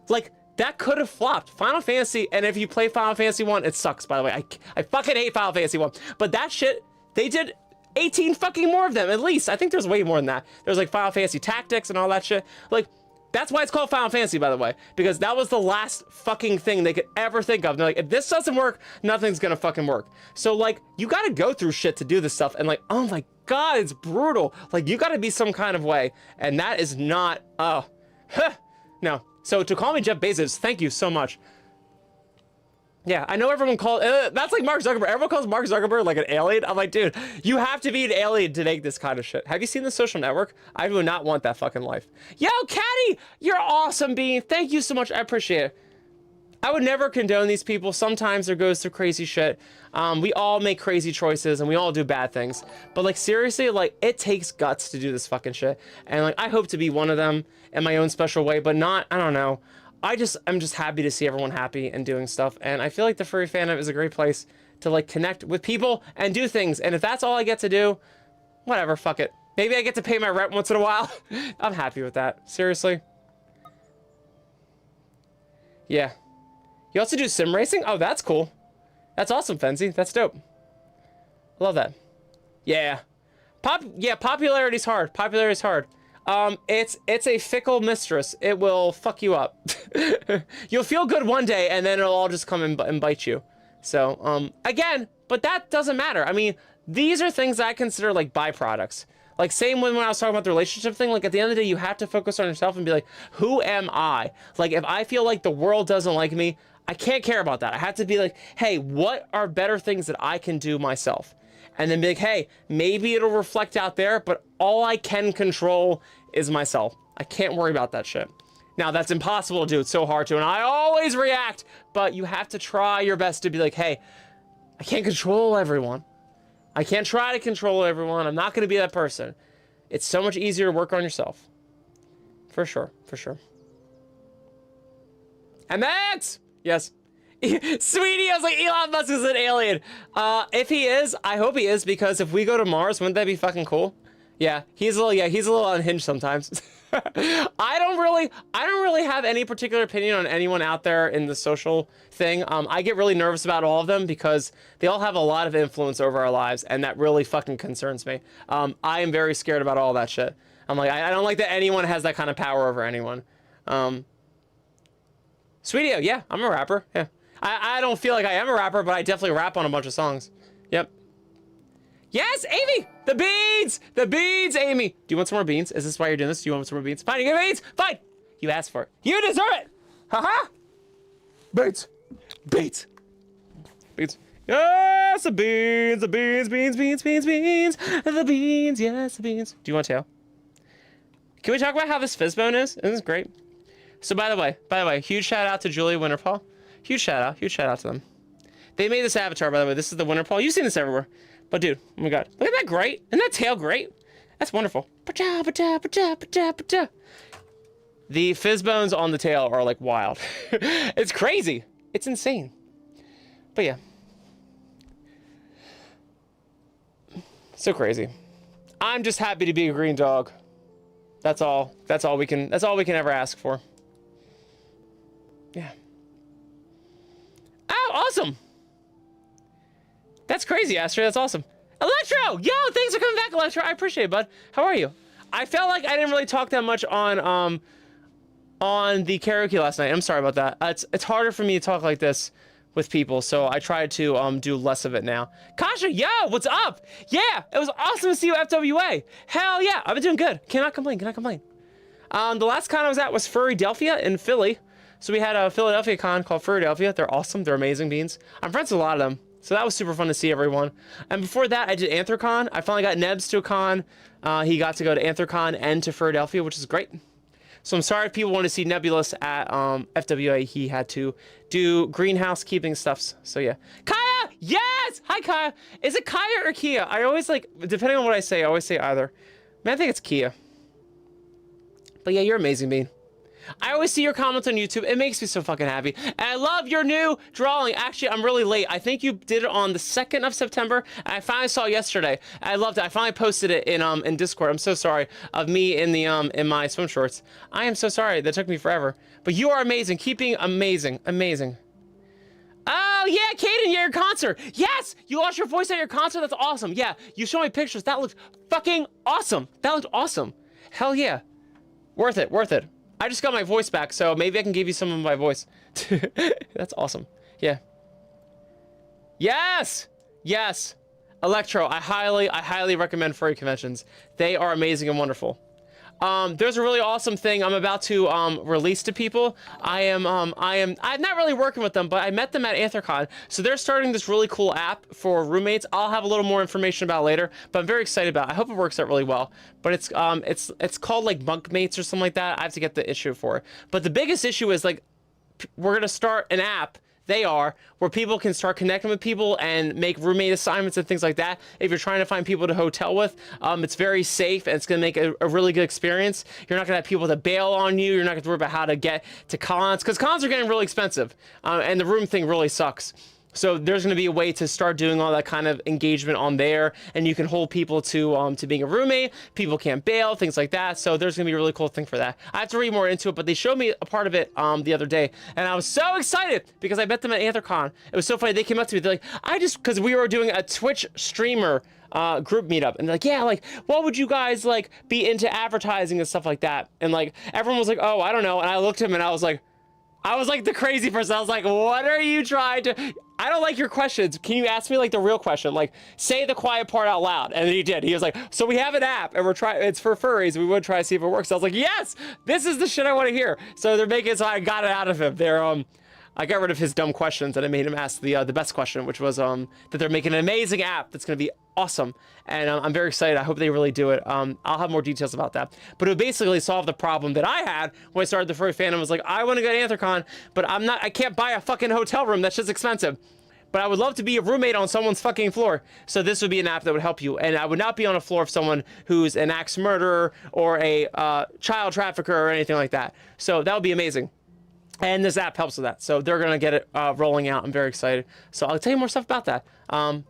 Like, that could have flopped. Final Fantasy, and if you play Final Fantasy 1, it sucks, by the way. I fucking hate Final Fantasy 1. But that shit, they did 18 fucking more of them, at least. I think there's way more than that. There's like Final Fantasy Tactics and all that shit. Like, that's why it's called Final Fantasy, by the way. Because that was the last fucking thing they could ever think of. They're like, if this doesn't work, nothing's gonna fucking work. So, like, you gotta go through shit to do this stuff. And like, oh my god, it's brutal. Like, you gotta be some kind of way. And that is not, no. So to call me Jeff Bezos, thank you so much. Yeah, I know everyone calls, that's like Mark Zuckerberg. Everyone calls Mark Zuckerberg like an alien. I'm like, dude, you have to be an alien to make this kind of shit. Have you seen The Social Network? I do not want that fucking life. Yo, Caddy, you're awesome, Bean. Thank you so much. I appreciate it. I would never condone these people. Sometimes there goes through crazy shit. We all make crazy choices and we all do bad things. But like seriously, like it takes guts to do this fucking shit. And like I hope to be one of them in my own special way, but not, I don't know. I'm just happy to see everyone happy and doing stuff. And I feel like the furry fandom is a great place to like connect with people and do things. And if that's all I get to do, whatever, fuck it. Maybe I get to pay my rent once in a while. I'm happy with that. Seriously. Yeah. You also do sim racing? Oh, that's cool. That's awesome, Fenzi. That's dope. I love that. Yeah. Popularity's hard. Popularity's hard. It's a fickle mistress. It will fuck you up. You'll feel good one day, and then it'll all just come and bite you. So, again, but that doesn't matter. I mean, these are things that I consider like byproducts. Like same when I was talking about the relationship thing, like at the end of the day, you have to focus on yourself and be like, who am I? Like if I feel like the world doesn't like me, I can't care about that. I have to be like, hey, what are better things that I can do myself? And then be like, hey, maybe it'll reflect out there, but all I can control is myself. I can't worry about that shit. Now that's impossible to do. It's so hard to, and I always react, but you have to try your best to be like, hey, I can't control everyone. I can't try to control everyone. I'm not going to be that person. It's so much easier to work on yourself. For sure. For sure. MX! Yes. Sweetie, I was like, Elon Musk is an alien. If he is, I hope he is, because if we go to Mars, wouldn't that be fucking cool? Yeah, he's a little unhinged sometimes. I don't really have any particular opinion on anyone out there in the social thing. I get really nervous about all of them because they all have a lot of influence over our lives, and that really fucking concerns me. I am very scared about all that shit. I'm like, I don't like that anyone has that kind of power over anyone. Sweetie, yeah, I'm a rapper. Yeah, I don't feel like I am a rapper, but I definitely rap on a bunch of songs. Yep. Yes, Amy! The beans! The beans, Amy! Do you want some more beans? Is this why you're doing this? Do you want some more beans? Fine, you get beans! Fine! You asked for it. You deserve it! Haha! Beans! Beans! Beans. Yes, the beans! The beans, beans, beans, beans, beans! The beans, yes, the beans. Do you want tail? Can we talk about how this Fizzbone is? Isn't this great? So by the way, huge shout out to Julia Winterpaw. Huge shout out to them. They made this avatar, by the way. This is the Winterpaw. You've seen this everywhere. But dude, oh my god. Look at that great. Isn't that tail great? That's wonderful. The Fizzbones on the tail are like wild. It's crazy. It's insane. But yeah. So crazy. I'm just happy to be a green dog. That's all we can ever ask for. Yeah. Oh, awesome. That's crazy, Astrid. That's awesome. Electro! Yo, thanks for coming back, Electro. I appreciate it, bud. How are you? I felt like I didn't really talk that much on the karaoke last night. I'm sorry about that. It's harder for me to talk like this with people, so I tried to do less of it now. Kasha, yo, what's up? Yeah, it was awesome to see you at FWA. Hell yeah, I've been doing good. Cannot complain, cannot complain. The last con I was at was Furrydelphia in Philly. So we had a Philadelphia con called Furrydelphia. They're awesome. They're amazing beans. I'm friends with a lot of them. So that was super fun to see everyone. And before that, I did Anthrocon. I finally got Nebs to a con. He got to go to Anthrocon and to Philadelphia, which is great. So I'm sorry if people want to see Nebulous at FWA. He had to do greenhouse keeping stuffs. So yeah. Kaya! Yes! Hi, Kaya. Is it Kaya or Kia? I always like, depending on what I say either. Man, I think it's Kia. But yeah, you're amazing, Bean. I always see your comments on YouTube. It makes me so fucking happy. And I love your new drawing. Actually, I'm really late. I think you did it on the 2nd of September. And I finally saw it yesterday. I loved it. I finally posted it in Discord. I'm so sorry of me in my swim shorts. I am so sorry. That took me forever. But you are amazing. Keep being amazing. Amazing. Oh, yeah, Kaden, your concert. Yes, you lost your voice at your concert. That's awesome. Yeah, you showed me pictures. That looked fucking awesome. That looked awesome. Hell yeah. Worth it, worth it. I just got my voice back, so maybe I can give you some of my voice. That's awesome. Yeah. Yes! Yes! Electro, I highly recommend furry conventions. They are amazing and wonderful. There's a really awesome thing I'm about to release to people. I'm not really working with them, but I met them at Anthrocon. So they're starting this really cool app for roommates. I'll have a little more information about it later, but I'm very excited about it. I hope it works out really well. But it's called like Bunkmates or something like that. I have to get the issue for it. But the biggest issue is like we're gonna start an app. They are, where people can start connecting with people and make roommate assignments and things like that. If you're trying to find people to hotel with, it's very safe and it's gonna make a really good experience. You're not gonna have people that bail on you. You're not gonna worry about how to get to cons, because cons are getting really expensive, and the room thing really sucks. So there's going to be a way to start doing all that kind of engagement on there, and you can hold people to being a roommate. People can't bail, things like that. So there's going to be a really cool thing for that. I have to read more into it, but they showed me a part of it the other day, and I was so excited because I met them at AntherCon. It was so funny. They came up to me. They're like, because we were doing a Twitch streamer group meetup, and they're like, yeah, like, what would you guys like be into advertising and stuff like that? And like everyone was like, oh, I don't know. And I looked at him and I was like the crazy person. I was like, what are you trying to... I don't like your questions. Can you ask me like the real question? Like, say the quiet part out loud. And then he did. He was like, so we have an app and we're trying, it's for furries. We would try to see if it works. I was like, yes, this is the shit I want to hear. So they're making it so I got it out of him. They're, I got rid of his dumb questions and I made him ask the best question, which was that they're making an amazing app that's going to be awesome. And I'm very excited. I hope they really do it. I'll have more details about that. But it would basically solve the problem that I had when I started the furry fandom. I was like, I want to go to AntherCon, but I can't buy a fucking hotel room. That's just expensive. But I would love to be a roommate on someone's fucking floor. So this would be an app that would help you. And I would not be on a floor of someone who's an axe murderer or a child trafficker or anything like that. So that would be amazing. And this app helps with that. So they're going to get it rolling out. I'm very excited. So I'll tell you more stuff about that.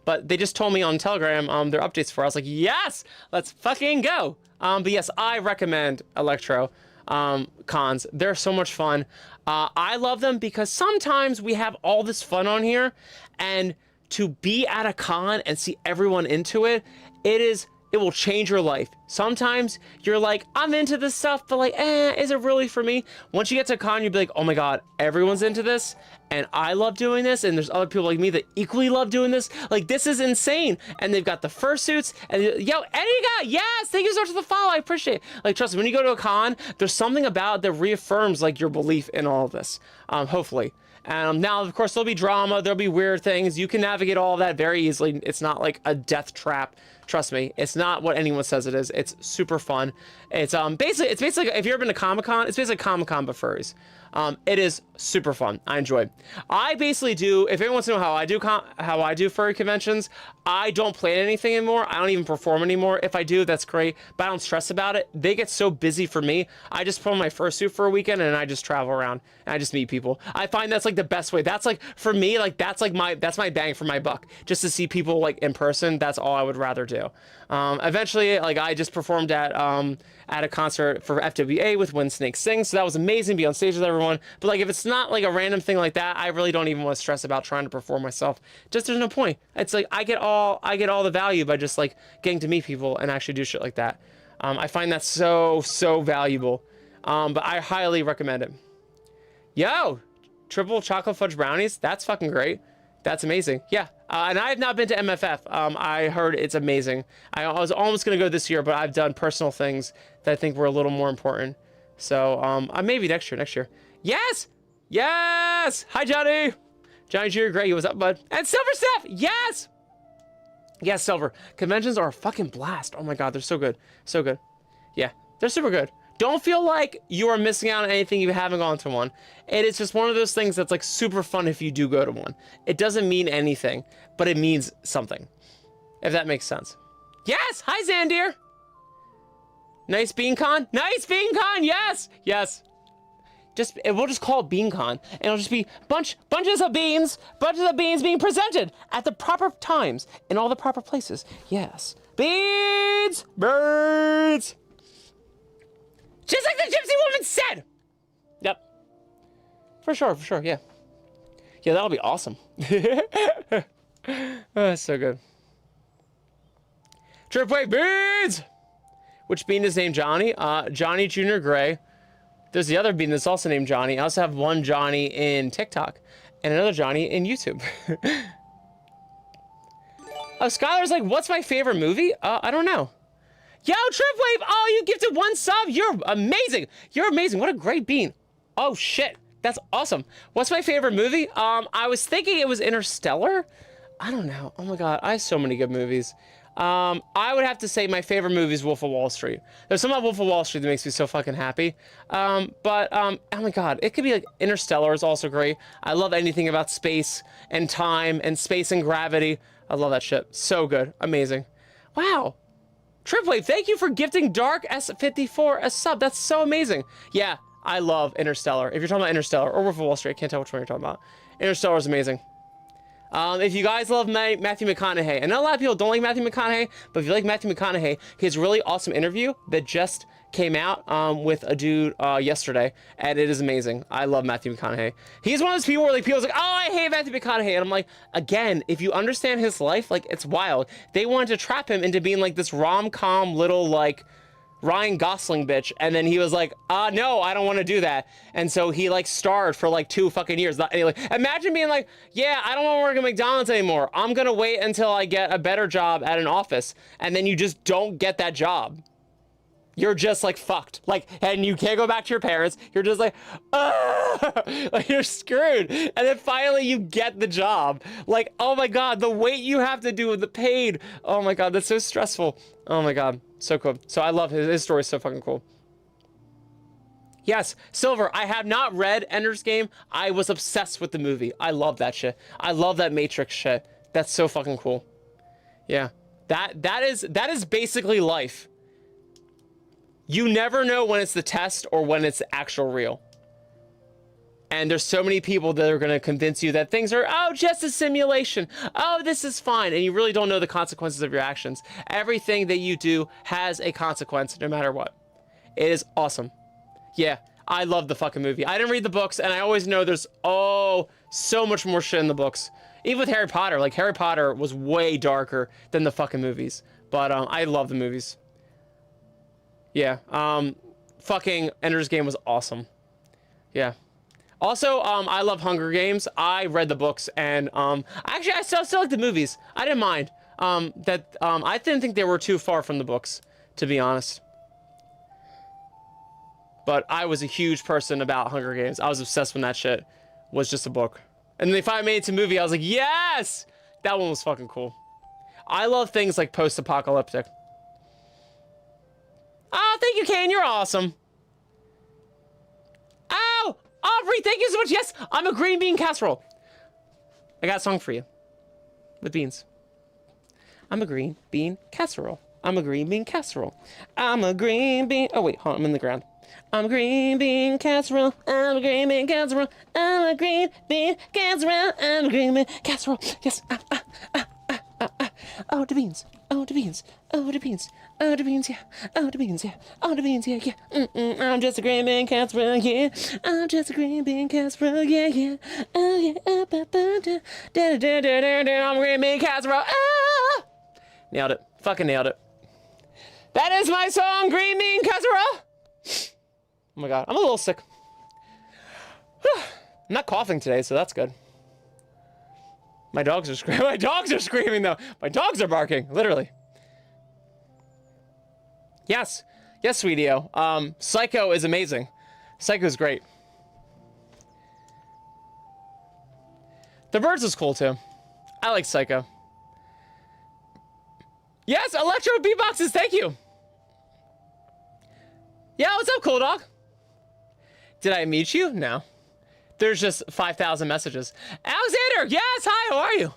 But they just told me on Telegram their updates for it. I was like, yes, let's fucking go. But yes, I recommend Electro cons. They're so much fun. I love them because sometimes we have all this fun on here, and to be at a con and see everyone into it, it will change your life. Sometimes you're like, I'm into this stuff, but like, is it really for me? Once you get to a con, you'll be like, oh my God, everyone's into this, and I love doing this, and there's other people like me that equally love doing this. Like, this is insane. And they've got the fursuits, and yo, Eddie guy, yes, thank you so much for the follow, I appreciate it. Like, trust me, when you go to a con, there's something about it that reaffirms like your belief in all of this, hopefully. Now, of course, there'll be drama, there'll be weird things. You can navigate all of that very easily. It's not like a death trap. Trust me, it's not what anyone says it is. It's super fun. It's basically, if you've ever been to Comic-Con, it's basically Comic-Con but furries. It is super fun. I enjoy it. I basically do, if anyone wants to know how I do furry conventions, I don't plan anything anymore. I don't even perform anymore. If I do, that's great, but I don't stress about it. They get so busy for me. I just put on my fursuit for a weekend and I just travel around and I just meet people. I find that's like the best way. That's like, for me, like that's my bang for my buck. Just to see people like in person, that's all I would rather do. Eventually, like I just performed at a concert for FWA with When Snakes Sing, so that was amazing, be on stage with everyone. But like if it's not like a random thing like that, I really don't even want to stress about trying to perform myself. Just there's no point. It's like I get all the value by just like getting to meet people and actually do shit like that. I find that so valuable. But I highly recommend it. Yo, triple chocolate fudge brownies, that's fucking great. That's amazing. Yeah. And I have not been to MFF. I heard it's amazing. I was almost going to go this year, but I've done personal things that I think were a little more important. So maybe next year. Yes! Yes! Hi, Johnny! Johnny Jr. Gray, what's up, bud? And Silver Steph! Yes! Yes, Silver. Conventions are a fucking blast. Oh my God, they're so good. So good. Yeah, they're super good. Don't feel like you are missing out on anything you haven't gone to one. It is just one of those things that's like super fun if you do go to one. It doesn't mean anything, but it means something. If that makes sense. Yes! Hi, Zandir! Nice BeanCon? Nice BeanCon! Yes! Yes. We'll just call it BeanCon, and it'll just be bunches of beans being presented at the proper times in all the proper places. Yes. Beans! Birds! Just like the gypsy woman said! Yep. For sure, yeah. Yeah, that'll be awesome. Oh, that's so good. Tripway beans! Which bean is named Johnny? Johnny Jr. Gray. There's the other bean that's also named Johnny. I also have one Johnny in TikTok and another Johnny in YouTube. Oh, Skylar's like, what's my favorite movie? I don't know. Yo, Tripwave! Oh, you gifted 1 sub! You're amazing! You're amazing! What a great bean! Oh, shit. That's awesome. What's my favorite movie? I was thinking it was Interstellar. I don't know. Oh my God, I have so many good movies. I would have to say my favorite movie is Wolf of Wall Street. There's something about Wolf of Wall Street that makes me so fucking happy. Oh my god, it could be like Interstellar is also great. I love anything about space and time and space and gravity. I love that shit. So good. Amazing. Wow. Tripwave, thank you for gifting Dark S54 a sub. That's so amazing. Yeah, I love Interstellar. If you're talking about Interstellar or Wolf of Wall Street, I can't tell which one you're talking about. Interstellar is amazing. If you guys love Matthew McConaughey, I know a lot of people don't like Matthew McConaughey, but if you like Matthew McConaughey, he has a really awesome interview that just came out with a dude yesterday, and it is amazing. I love Matthew McConaughey. He's one of those people where like people's like, oh, I hate Matthew McConaughey, and I'm like, again, if you understand his life, like it's wild. They wanted to trap him into being like this rom-com little like Ryan Gosling bitch, and then he was like, no, I don't want to do that. And so he like starved for like 2 fucking years. Like, imagine being like, yeah, I don't want to work at McDonald's anymore. I'm gonna wait until I get a better job at an office, and then you just don't get that job. You're just like fucked, like, and you can't go back to your parents. You're just like, like you're screwed. And then finally you get the job. Like, oh my god, the wait you have to do with the paid. Oh my god, that's so stressful. Oh my god, so cool. So I love his story is so fucking cool. Yes, Silver, I have not read Ender's Game. I was obsessed with the movie. I love that shit. I love that Matrix shit. That's so fucking cool. Yeah, that is basically life. You never know when it's the test or when it's actual real. And there's so many people that are going to convince you that things are, oh, just a simulation. Oh, this is fine. And you really don't know the consequences of your actions. Everything that you do has a consequence no matter what. It is awesome. Yeah, I love the fucking movie. I didn't read the books, and I always know there's, oh, so much more shit in the books. Even with Harry Potter, like Harry Potter was way darker than the fucking movies. But I love the movies. Yeah, fucking Ender's Game was awesome. Yeah. Also, I love Hunger Games. I read the books, and actually, I still like the movies. I didn't mind. I didn't think they were too far from the books, to be honest. But I was a huge person about Hunger Games. I was obsessed when that shit was just a book. And then they finally made it to a movie. I was like, yes! That one was fucking cool. I love things like post-apocalyptic. Oh, thank you, Kane. You're awesome. Oh, Aubrey, thank you so much. Yes, I'm a green bean casserole. I got a song for you. With beans. I'm a green bean casserole. I'm a green bean casserole. I'm a green bean. Oh, wait, hold on. I'm in the ground. I'm a green bean casserole. I'm a green bean casserole. I'm a green bean casserole. I'm a green bean casserole. Yes. Oh, the beans. Oh, the beans. Oh, the beans. Oh, the beans, yeah. Oh, the beans, yeah. Oh, the beans, yeah, yeah. I'm just a green bean casserole, yeah. I'm just a green bean casserole, yeah, yeah. Oh, yeah. I'm a green bean casserole. Ah! Nailed it. Fucking nailed it. That is my song, Green Bean Casserole. Oh my god, I'm a little sick. I'm not coughing today, so that's good. My dogs are screaming. My dogs are screaming, though. My dogs are barking, literally. Yes. Yes, sweetie-o. Psycho is amazing. Psycho's great. The Birds is cool, too. I like Psycho. Yes, Electro Beatboxes, thank you. Yeah, what's up, cool dog? Did I meet you? No. There's just 5,000 messages. Alexander, yes, hi, how are you?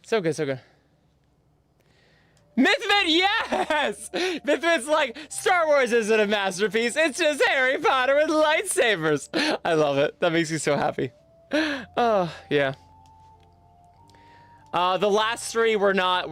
So good, so good. Mythman, yes! Mythman's like, Star Wars isn't a masterpiece, it's just Harry Potter with lightsabers. I love it, that makes me so happy. Oh, yeah. The last three were not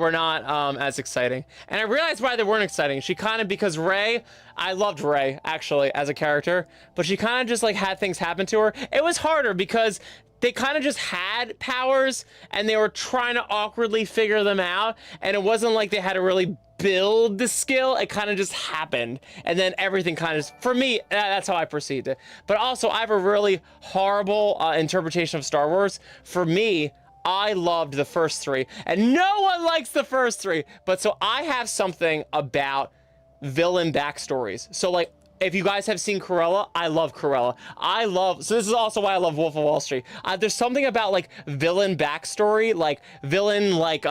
as exciting. And I realized why they weren't exciting. She kind of, because Rey, I loved Rey, actually, as a character, but she kind of just, like, had things happen to her. It was harder because they kind of just had powers, and they were trying to awkwardly figure them out, and it wasn't like they had to really build the skill. It kind of just happened, and then everything kind of, for me, that's how I perceived it. But also, I have a really horrible interpretation of Star Wars. For me, I loved the first three, and no one likes the first three, but so I have something about villain backstories. So like, If you guys have seen Cruella, I love Cruella. So this is also why I love Wolf of Wall Street. There's something about like villain backstory, like villain like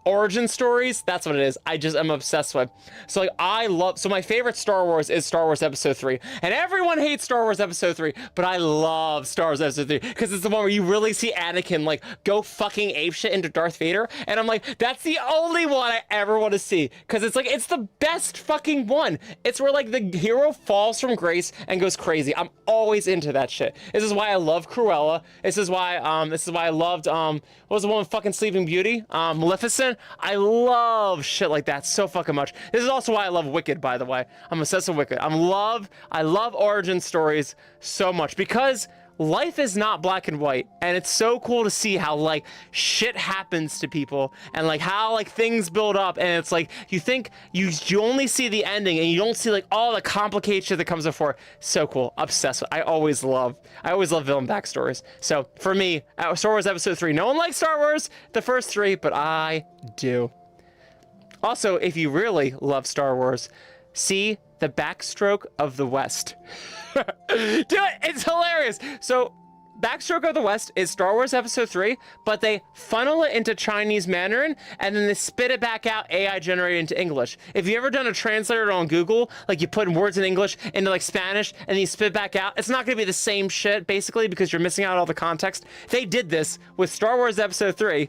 origin stories. That's what it is. I'm obsessed with. So like so my favorite Star Wars is Star Wars Episode 3. And everyone hates Star Wars Episode 3, but I love Star Wars Episode 3 because it's the one where you really see Anakin like go fucking apeshit into Darth Vader. And I'm like, that's the only one I ever want to see because it's like, it's the best fucking one. It's where like the hero falls from grace and goes crazy. I'm always into that shit. This is why I love Cruella. This is why I loved what was the one with fucking Sleeping Beauty? Maleficent. I love shit like that so fucking much. This is also why I love Wicked, by the way. I'm obsessed with Wicked. I love origin stories so much because life is not black and white, and it's so cool to see how like shit happens to people and like how like things build up, and it's like you think you only see the ending and you don't see like all the complicated shit that comes before. So cool. Obsessed with. I always love villain backstories. So for me, Star Wars Episode 3. No one likes Star Wars the first 3, but I do. Also, if you really love Star Wars, see the backstroke of the West. Do it! It's hilarious! So, Backstroke of the West is Star Wars Episode 3, but they funnel it into Chinese Mandarin, and then they spit it back out AI generated into English. If you ever done a translator on Google, like you put words in English into like Spanish, and then you spit it back out, it's not gonna be the same shit, basically, because you're missing out all the context. They did this with Star Wars Episode 3,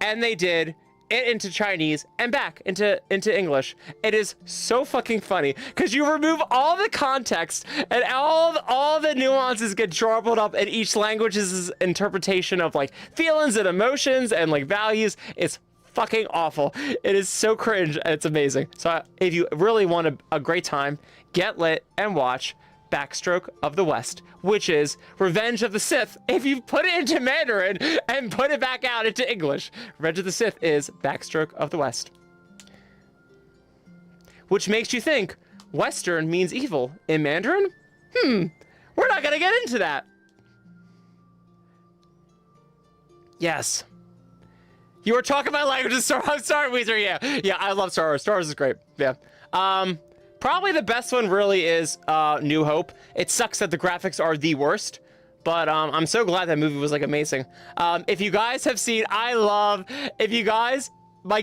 and they did it into Chinese and back into English. It is so fucking funny because you remove all the context and all the nuances get jumbled up in each language's interpretation of like feelings and emotions and like values. It's fucking awful. It is so cringe and it's amazing. So if you really want a great time, get lit and watch Backstroke of the West, which is Revenge of the Sith if you put it into Mandarin and put it back out into English. Revenge of the Sith is Backstroke of the West. Which makes you think Western means evil in Mandarin? We're not gonna get into that. Yes. You were talking about languages. I'm sorry, Weezer. Yeah, I love Star Wars. Star Wars is great. Yeah. Probably the best one really is New Hope. It sucks that the graphics are the worst, but I'm so glad that movie was like amazing. If you guys have seen, my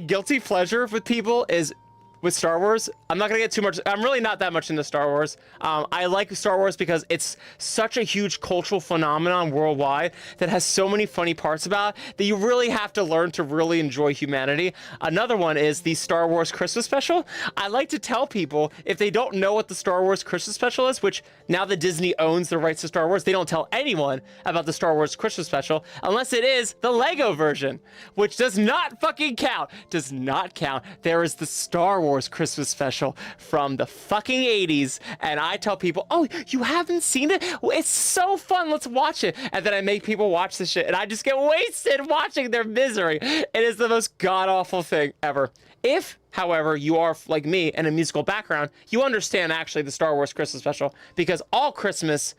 guilty pleasure with people is with Star Wars. I'm not gonna get too much. I'm really not that much into Star Wars. I like Star Wars because it's such a huge cultural phenomenon worldwide that has so many funny parts about it that you really have to learn to really enjoy humanity. Another one is the Star Wars Christmas special. I like to tell people if they don't know what the Star Wars Christmas special is, which now that Disney owns the rights to Star Wars, they don't tell anyone about the Star Wars Christmas special unless it is the Lego version, which does not fucking count. Does not count. There is the Star Wars Christmas special from the fucking 80s, and I tell people, oh, you haven't seen it? Well, it's so fun, let's watch it. And then I make people watch the shit, and I just get wasted watching their misery. It is the most god-awful thing ever. If, however, you are like me in a musical background, you understand actually the Star Wars Christmas special, because all Christmas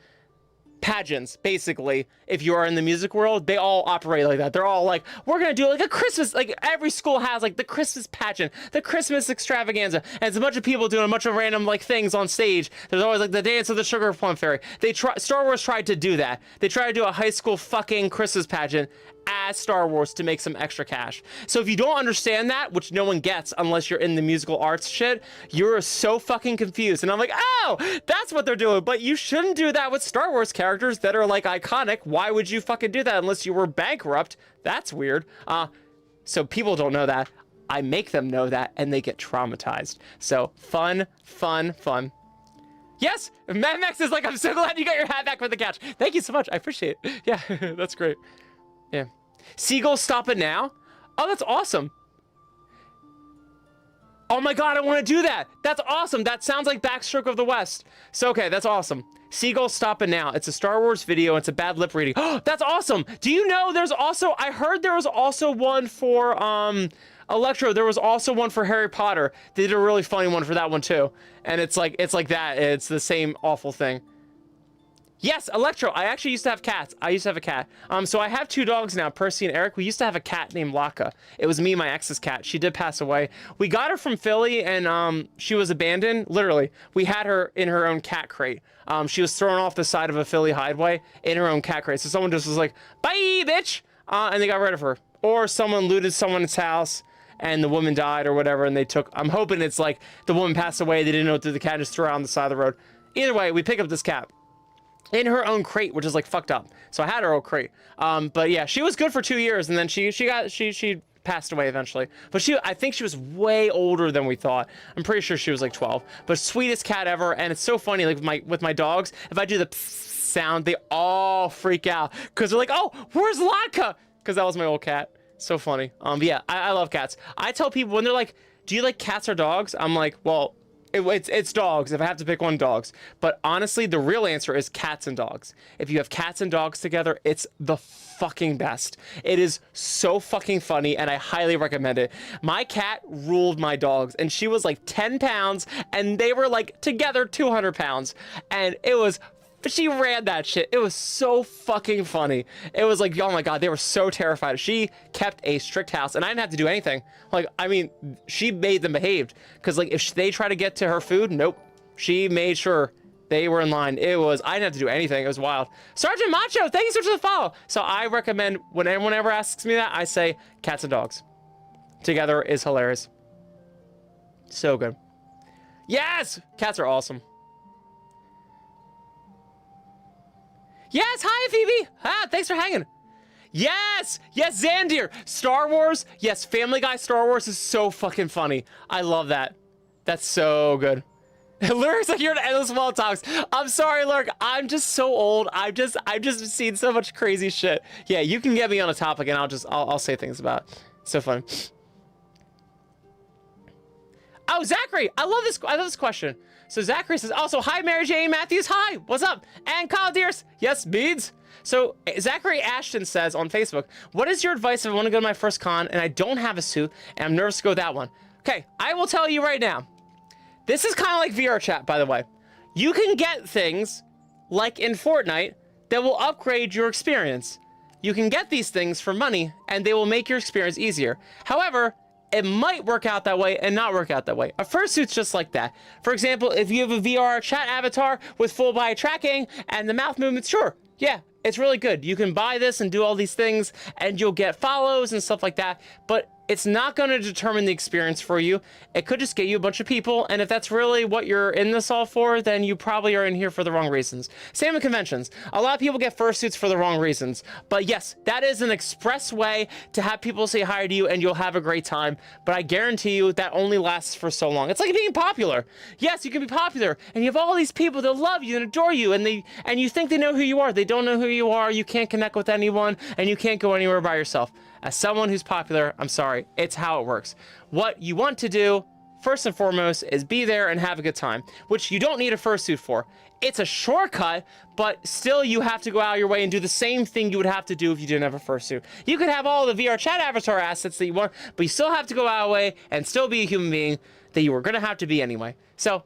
pageants, basically, if you are in the music world, they all operate like that. They're all like, we're gonna do like a Christmas, like every school has like the Christmas pageant, the Christmas extravaganza, and it's a bunch of people doing a bunch of random like things on stage. There's always like the dance of the sugar plum fairy. Star Wars tried to do that. They tried to do a high school fucking Christmas pageant as Star Wars to make some extra cash. So if you don't understand that, which no one gets unless you're in the musical arts shit, you're so fucking confused. And I'm like, oh, that's what they're doing. But you shouldn't do that with Star Wars characters that are like iconic. Why would you fucking do that unless you were bankrupt? That's weird. So people don't know that. I make them know that and they get traumatized. So fun. Yes, Mad Max is like, I'm so glad you got your hat back from the couch. Thank you so much. I appreciate it. Yeah, that's great. Yeah. Seagull, stop it now. Oh, that's awesome. Oh my god, I want to do that. That's awesome. That sounds like Backstroke of the West. So, okay, that's awesome. Seagull, stop it now. It's a Star Wars video. It's a bad lip reading. Oh, that's awesome. Do you know there's also, I heard there was also one for, Electro. There was also one for Harry Potter. They did a really funny one for that one too. And it's like that. It's the same awful thing. Yes, Electro. I actually used to have cats. I used to have a cat. So I have 2 dogs now, Percy and Eric. We used to have a cat named Laka. It was me, my ex's cat. She did pass away. We got her from Philly, and she was abandoned. Literally, we had her in her own cat crate. She was thrown off the side of a Philly highway in her own cat crate. So someone just was like, "Bye, bitch," and they got rid of her. Or someone looted someone's house, and the woman died or whatever, and they took. I'm hoping it's like the woman passed away. They didn't know what to do. The cat just threw her on the side of the road. Either way, we pick up this cat in her own crate, which is like fucked up. So I had her own crate. But yeah, she was good for 2 years, and then she passed away eventually. But I think she was way older than we thought. I'm pretty sure she was like 12. But sweetest cat ever, and it's so funny. Like with my dogs, if I do the sound, they all freak out because they're like, "Oh, where's Latka?" Because that was my old cat. So funny. But yeah, I love cats. I tell people when they're like, "Do you like cats or dogs?" I'm like, well, it's dogs. If I have to pick one, dogs. But honestly, the real answer is cats and dogs. If you have cats and dogs together, it's the fucking best. It is so fucking funny, and I highly recommend it. My cat ruled my dogs, and she was like 10 pounds, and they were like together 200 pounds. And it was, she ran that shit. It was so fucking funny. It was like, oh my God, they were so terrified. She kept a strict house, and I didn't have to do anything. Like, I mean, she made them behaved. Because, like, if they try to get to her food, nope. She made sure they were in line. I didn't have to do anything. It was wild. Sergeant Macho, thank you so much for the follow. So I recommend, when anyone ever asks me that, I say cats and dogs. Together is hilarious. So good. Yes! Cats are awesome. Yes, hi, Phoebe. Thanks for hanging. Yes, yes, Xandir. Star Wars. Yes, Family Guy Star Wars is so fucking funny. I love that. That's so good. Lurk's like, you're an endless well talks. I'm sorry, Lurk. I'm just so old. I've just seen so much crazy shit. Yeah, you can get me on a topic and I'll say things about it. So fun. Oh, Zachary, I love this question. So Zachary says, also, hi, Mary Jane Matthews. Hi, what's up? And Kyle Deers. Yes, beads. So Zachary Ashton says on Facebook, what is your advice if I want to go to my first con and I don't have a suit and I'm nervous to go that one? Okay, I will tell you right now. This is kind of like VR chat, by the way. You can get things like in Fortnite that will upgrade your experience. You can get these things for money and they will make your experience easier. However, it might work out that way and not work out that way. A fursuit's just like that. For example, if you have a VR chat avatar with full body tracking and the mouth movements, sure, yeah, it's really good. You can buy this and do all these things and you'll get follows and stuff like that, but it's not going to determine the experience for you. It could just get you a bunch of people, and if that's really what you're in this all for, then you probably are in here for the wrong reasons. Same with conventions. A lot of people get fursuits for the wrong reasons, but yes, that is an express way to have people say hi to you and you'll have a great time, but I guarantee you that only lasts for so long. It's like being popular. Yes, you can be popular, and you have all these people that love you and adore you, and you think they know who you are. They don't know who you are. You can't connect with anyone, and you can't go anywhere by yourself. As someone who's popular, I'm sorry, it's how it works. What you want to do, first and foremost, is be there and have a good time, which you don't need a fursuit for. It's a shortcut, but still you have to go out of your way and do the same thing you would have to do if you didn't have a fursuit. You could have all the VR chat avatar assets that you want, but you still have to go out of the way and still be a human being that you were going to have to be anyway. So,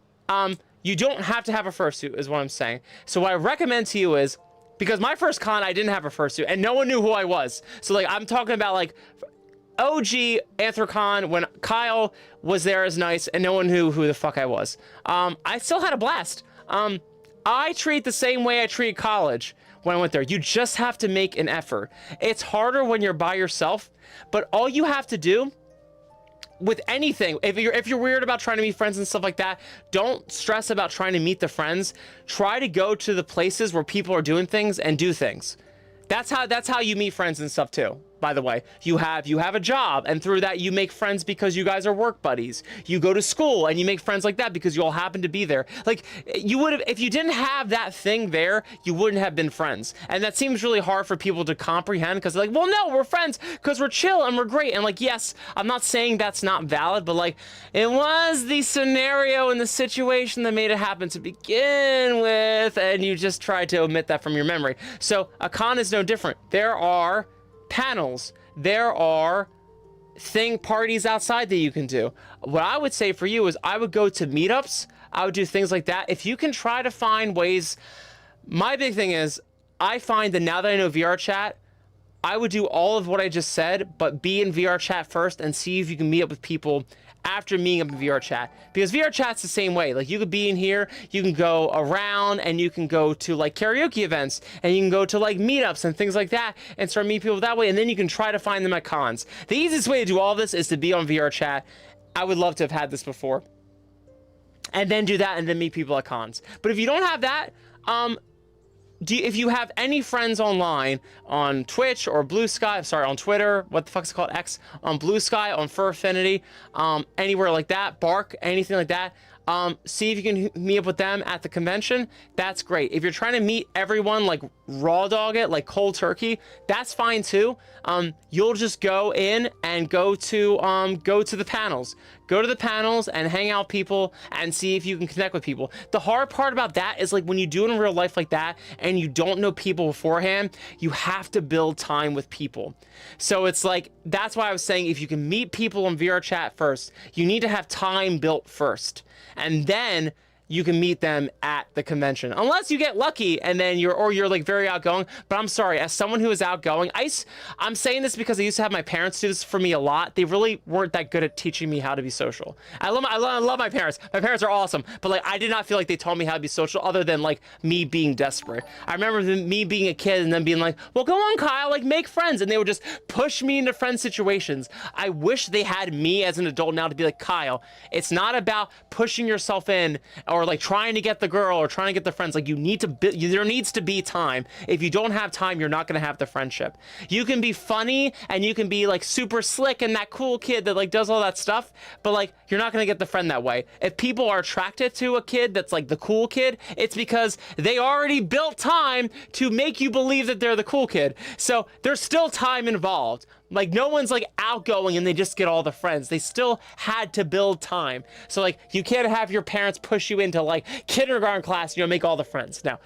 you don't have to have a fursuit is what I'm saying. So what I recommend to you is, because my first con, I didn't have a fursuit, and no one knew who I was. So, like, I'm talking about, like, OG Anthrocon, when Kyle was there as Nice, and no one knew who the fuck I was. I still had a blast. I treat the same way I treat college when I went there. You just have to make an effort. It's harder when you're by yourself, but all you have to do with anything, if you're weird about trying to meet friends and stuff like that, don't stress about trying to meet the friends. Try to go to the places where people are doing things and do things. That's how you meet friends and stuff too. By the way, you have a job, and through that you make friends because you guys are work buddies. You go to school and you make friends like that because you all happen to be there. Like, you would have, if you didn't have that thing there, you wouldn't have been friends. And that seems really hard for people to comprehend, because they're like, well, no, we're friends because we're chill and we're great. And like, yes, I'm not saying that's not valid, but like, it was the scenario and the situation that made it happen to begin with, and you just tried to omit that from your memory. So a con is no different. There are panels, there are parties outside that you can do. What I would say for you is I would go to meetups. I would do things like that. If you can try to find ways, My big thing is, I find that now that I know VR chat, I would do all of what I just said, but be in VR chat first and see if you can meet up with people after meeting up in VR chat. Because VR chat's the same way. Like, you could be in here, you can go around, and you can go to like karaoke events, and you can go to like meetups and things like that, and start meeting people that way, and then you can try to find them at cons. The easiest way to do all this is to be on VR chat. I would love to have had this before. And then do that, and then meet people at cons. But if you don't have that, if you have any friends online on Twitch or Blue Sky, sorry, on Twitter, what the fuck's it called, X, on Blue Sky, on Fur Affinity, anywhere like that, Bark, anything like that, see if you can meet up with them at the convention. That's great. If you're trying to meet everyone, like raw dog it, like cold turkey, that's fine too. You'll just go in and go to the panels. Go to the panels and hang out with people and see if you can connect with people. The hard part about that is, like, when you do it in real life like that and you don't know people beforehand, you have to build time with people. So it's like, that's why I was saying, if you can meet people on VR chat first, you need to have time built first. And then you can meet them at the convention, unless you get lucky and then you're like very outgoing. But I'm sorry, as someone who is outgoing, I'm saying this because I used to have my parents do this for me a lot. They really weren't that good at teaching me how to be social. I love my parents. My parents are awesome, but like, I did not feel like they taught me how to be social, other than like me being desperate. I remember me being a kid and then being like, well, go on, Kyle, like, make friends, and they would just push me into friend situations. I wish they had me as an adult now to be like, Kyle, it's not about pushing yourself in or like trying to get the girl or trying to get the friends. Like, you need to there needs to be time. If you don't have time, you're not going to have the friendship. You can be funny and you can be like super slick and that cool kid that like does all that stuff, but like, you're not going to get the friend that way. If people are attracted to a kid that's like the cool kid, it's because they already built time to make you believe that they're the cool kid. So there's still time involved. Like, no one's like outgoing and they just get all the friends. They still had to build time. So like, you can't have your parents push you into like kindergarten class, you know, make all the friends. No,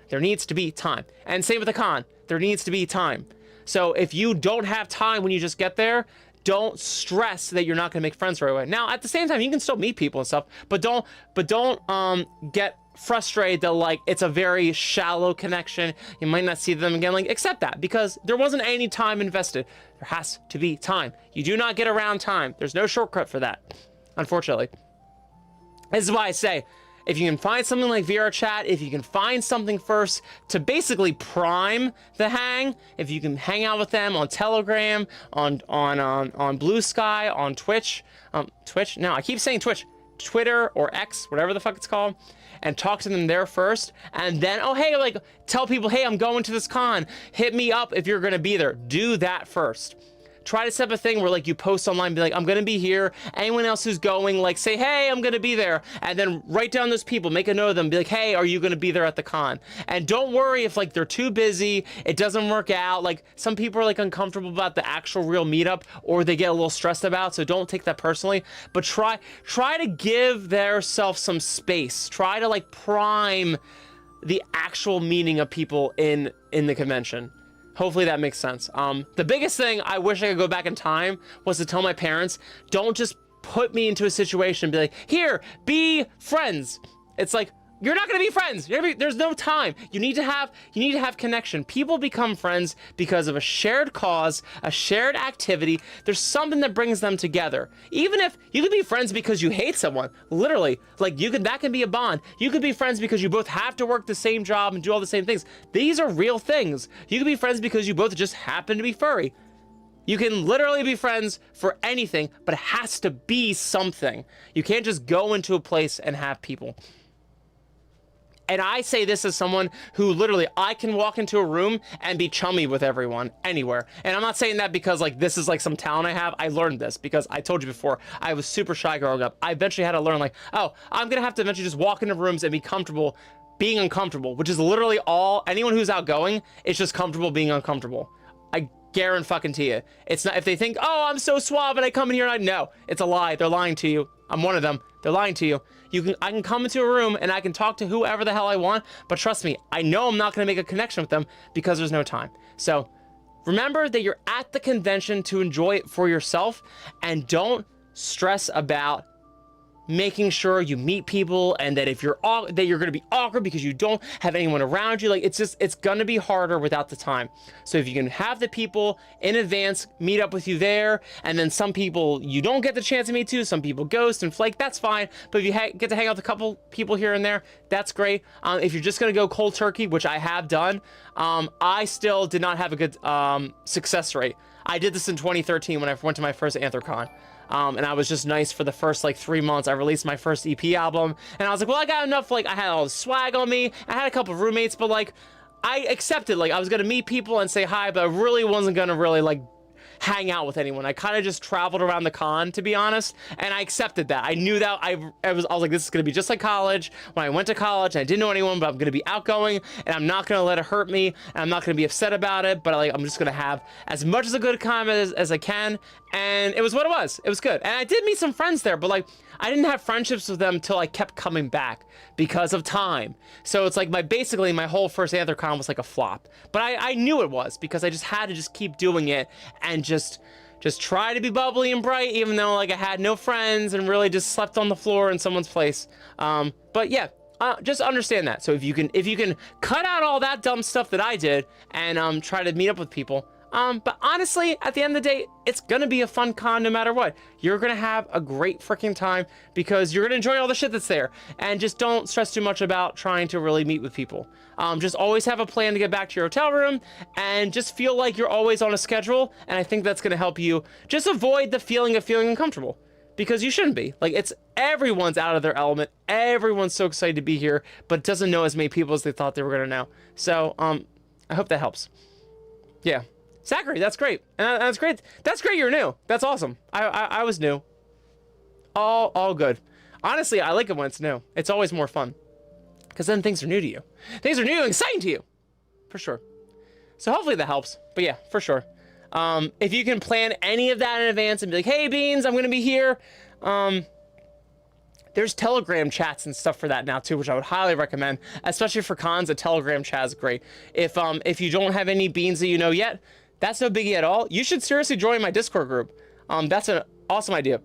there needs to be time. And same with the con, there needs to be time. So if you don't have time when you just get there, don't stress that you're not gonna make friends right away. Now, at the same time, you can still meet people and stuff, but don't get frustrated that like it's a very shallow connection. You might not see them again. Like, accept that, because there wasn't any time invested. There has to be time. You do not get around time. There's no shortcut for that, unfortunately. This is why I say, if you can find something like VR chat, if you can find something first to basically prime the hang, if you can hang out with them on Telegram, on Blue Sky, on Twitch, no, I keep saying Twitch, Twitter or X, whatever the fuck it's called, and talk to them there first, and then, oh, hey, like, tell people, hey, I'm going to this con, hit me up if you're gonna be there. Do that first. Try to set up a thing where like you post online, be like, I'm gonna be here, anyone else who's going, like, say, hey, I'm gonna be there, and then write down those people, make a note of them, be like, hey, are you gonna be there at the con? And don't worry if like they're too busy, it doesn't work out. Like, some people are like uncomfortable about the actual real meetup, or they get a little stressed about, so don't take that personally, but try to give theirself some space. Try to like prime the actual meaning of people in the convention. Hopefully that makes sense. The biggest thing I wish I could go back in time was to tell my parents, don't just put me into a situation and be like, here, be friends. It's like, you're not gonna be friends. There's no time. You need to have connection. People become friends because of a shared cause, a shared activity. There's something that brings them together. Even if you could be friends because you hate someone, literally, like that can be a bond. You could be friends because you both have to work the same job and do all the same things. These are real things. You could be friends because you both just happen to be furry. You can literally be friends for anything, but it has to be something. You can't just go into a place and have people. And I say this as someone who literally, I can walk into a room and be chummy with everyone anywhere. And I'm not saying that because like this is like some talent I have. I learned this because I told you before, I was super shy growing up. I eventually had to learn like, oh, I'm gonna have to eventually just walk into rooms and be comfortable being uncomfortable, which is literally all, anyone who's outgoing is just comfortable being uncomfortable. I guarantee you. It's not, if they think, oh, I'm so suave and I come in here and no, it's a lie. They're lying to you. I'm one of them. They're lying to you. I can come into a room and I can talk to whoever the hell I want, but trust me, I know I'm not going to make a connection with them because there's no time. So remember that you're at the convention to enjoy it for yourself, and don't stress about making sure you meet people, and that if you're that you're going to be awkward because you don't have anyone around you. Like, it's going to be harder without the time. So if you can have the people in advance meet up with you there, and then some people you don't get the chance to meet to, some people ghost and flake, that's fine. But if you get to hang out with a couple people here and there, that's great. If you're just going to go cold turkey, which I have done, I still did not have a good success rate. I did this in 2013 when I went to my first Anthrocon. And I was just nice for the first like 3 months. I released my first EP album, and I was like, well, I got enough, like, I had all the swag on me, I had a couple of roommates, but like, I accepted, like, I was gonna meet people and say hi, but I really wasn't gonna really like hang out with anyone. I kind of just traveled around the con, to be honest, and I accepted that. I knew that I was like, this is gonna be just like college. When I went to college, I didn't know anyone, but I'm gonna be outgoing, and I'm not gonna let it hurt me, and I'm not gonna be upset about it, but like, I'm just gonna have as much as a good time as I can. And it was what it was. It was good. And I did meet some friends there, but like, I didn't have friendships with them until I kept coming back because of time. So it's like basically my whole first Anthrocon was like a flop. But I knew it was, because I just had to just keep doing it and just try to be bubbly and bright, even though like I had no friends and really just slept on the floor in someone's place. But yeah, just understand that. So if you can cut out all that dumb stuff that I did and try to meet up with people. But honestly, at the end of the day, it's gonna be a fun con no matter what. You're gonna have a great freaking time because you're gonna enjoy all the shit that's there. And just don't stress too much about trying to really meet with people. Just always have a plan to get back to your hotel room, and just feel like you're always on a schedule. And I think that's gonna help you just avoid the feeling of feeling uncomfortable, because you shouldn't be. Like, everyone's out of their element. Everyone's so excited to be here, but doesn't know as many people as they thought they were gonna know. So, I hope that helps. Yeah. Zachary, that's great. And that's great. That's great you're new. That's awesome. I was new. All good. Honestly, I like it when it's new. It's always more fun, because then things are new to you. Things are new and exciting to you. For sure. So hopefully that helps. But yeah, for sure. If you can plan any of that in advance and be like, hey, Beans, I'm going to be here. There's Telegram chats and stuff for that now too, which I would highly recommend, especially for cons. A Telegram chat is great. If you don't have any Beans that you know yet, that's no biggie at all. You should seriously join my Discord group. That's an awesome idea.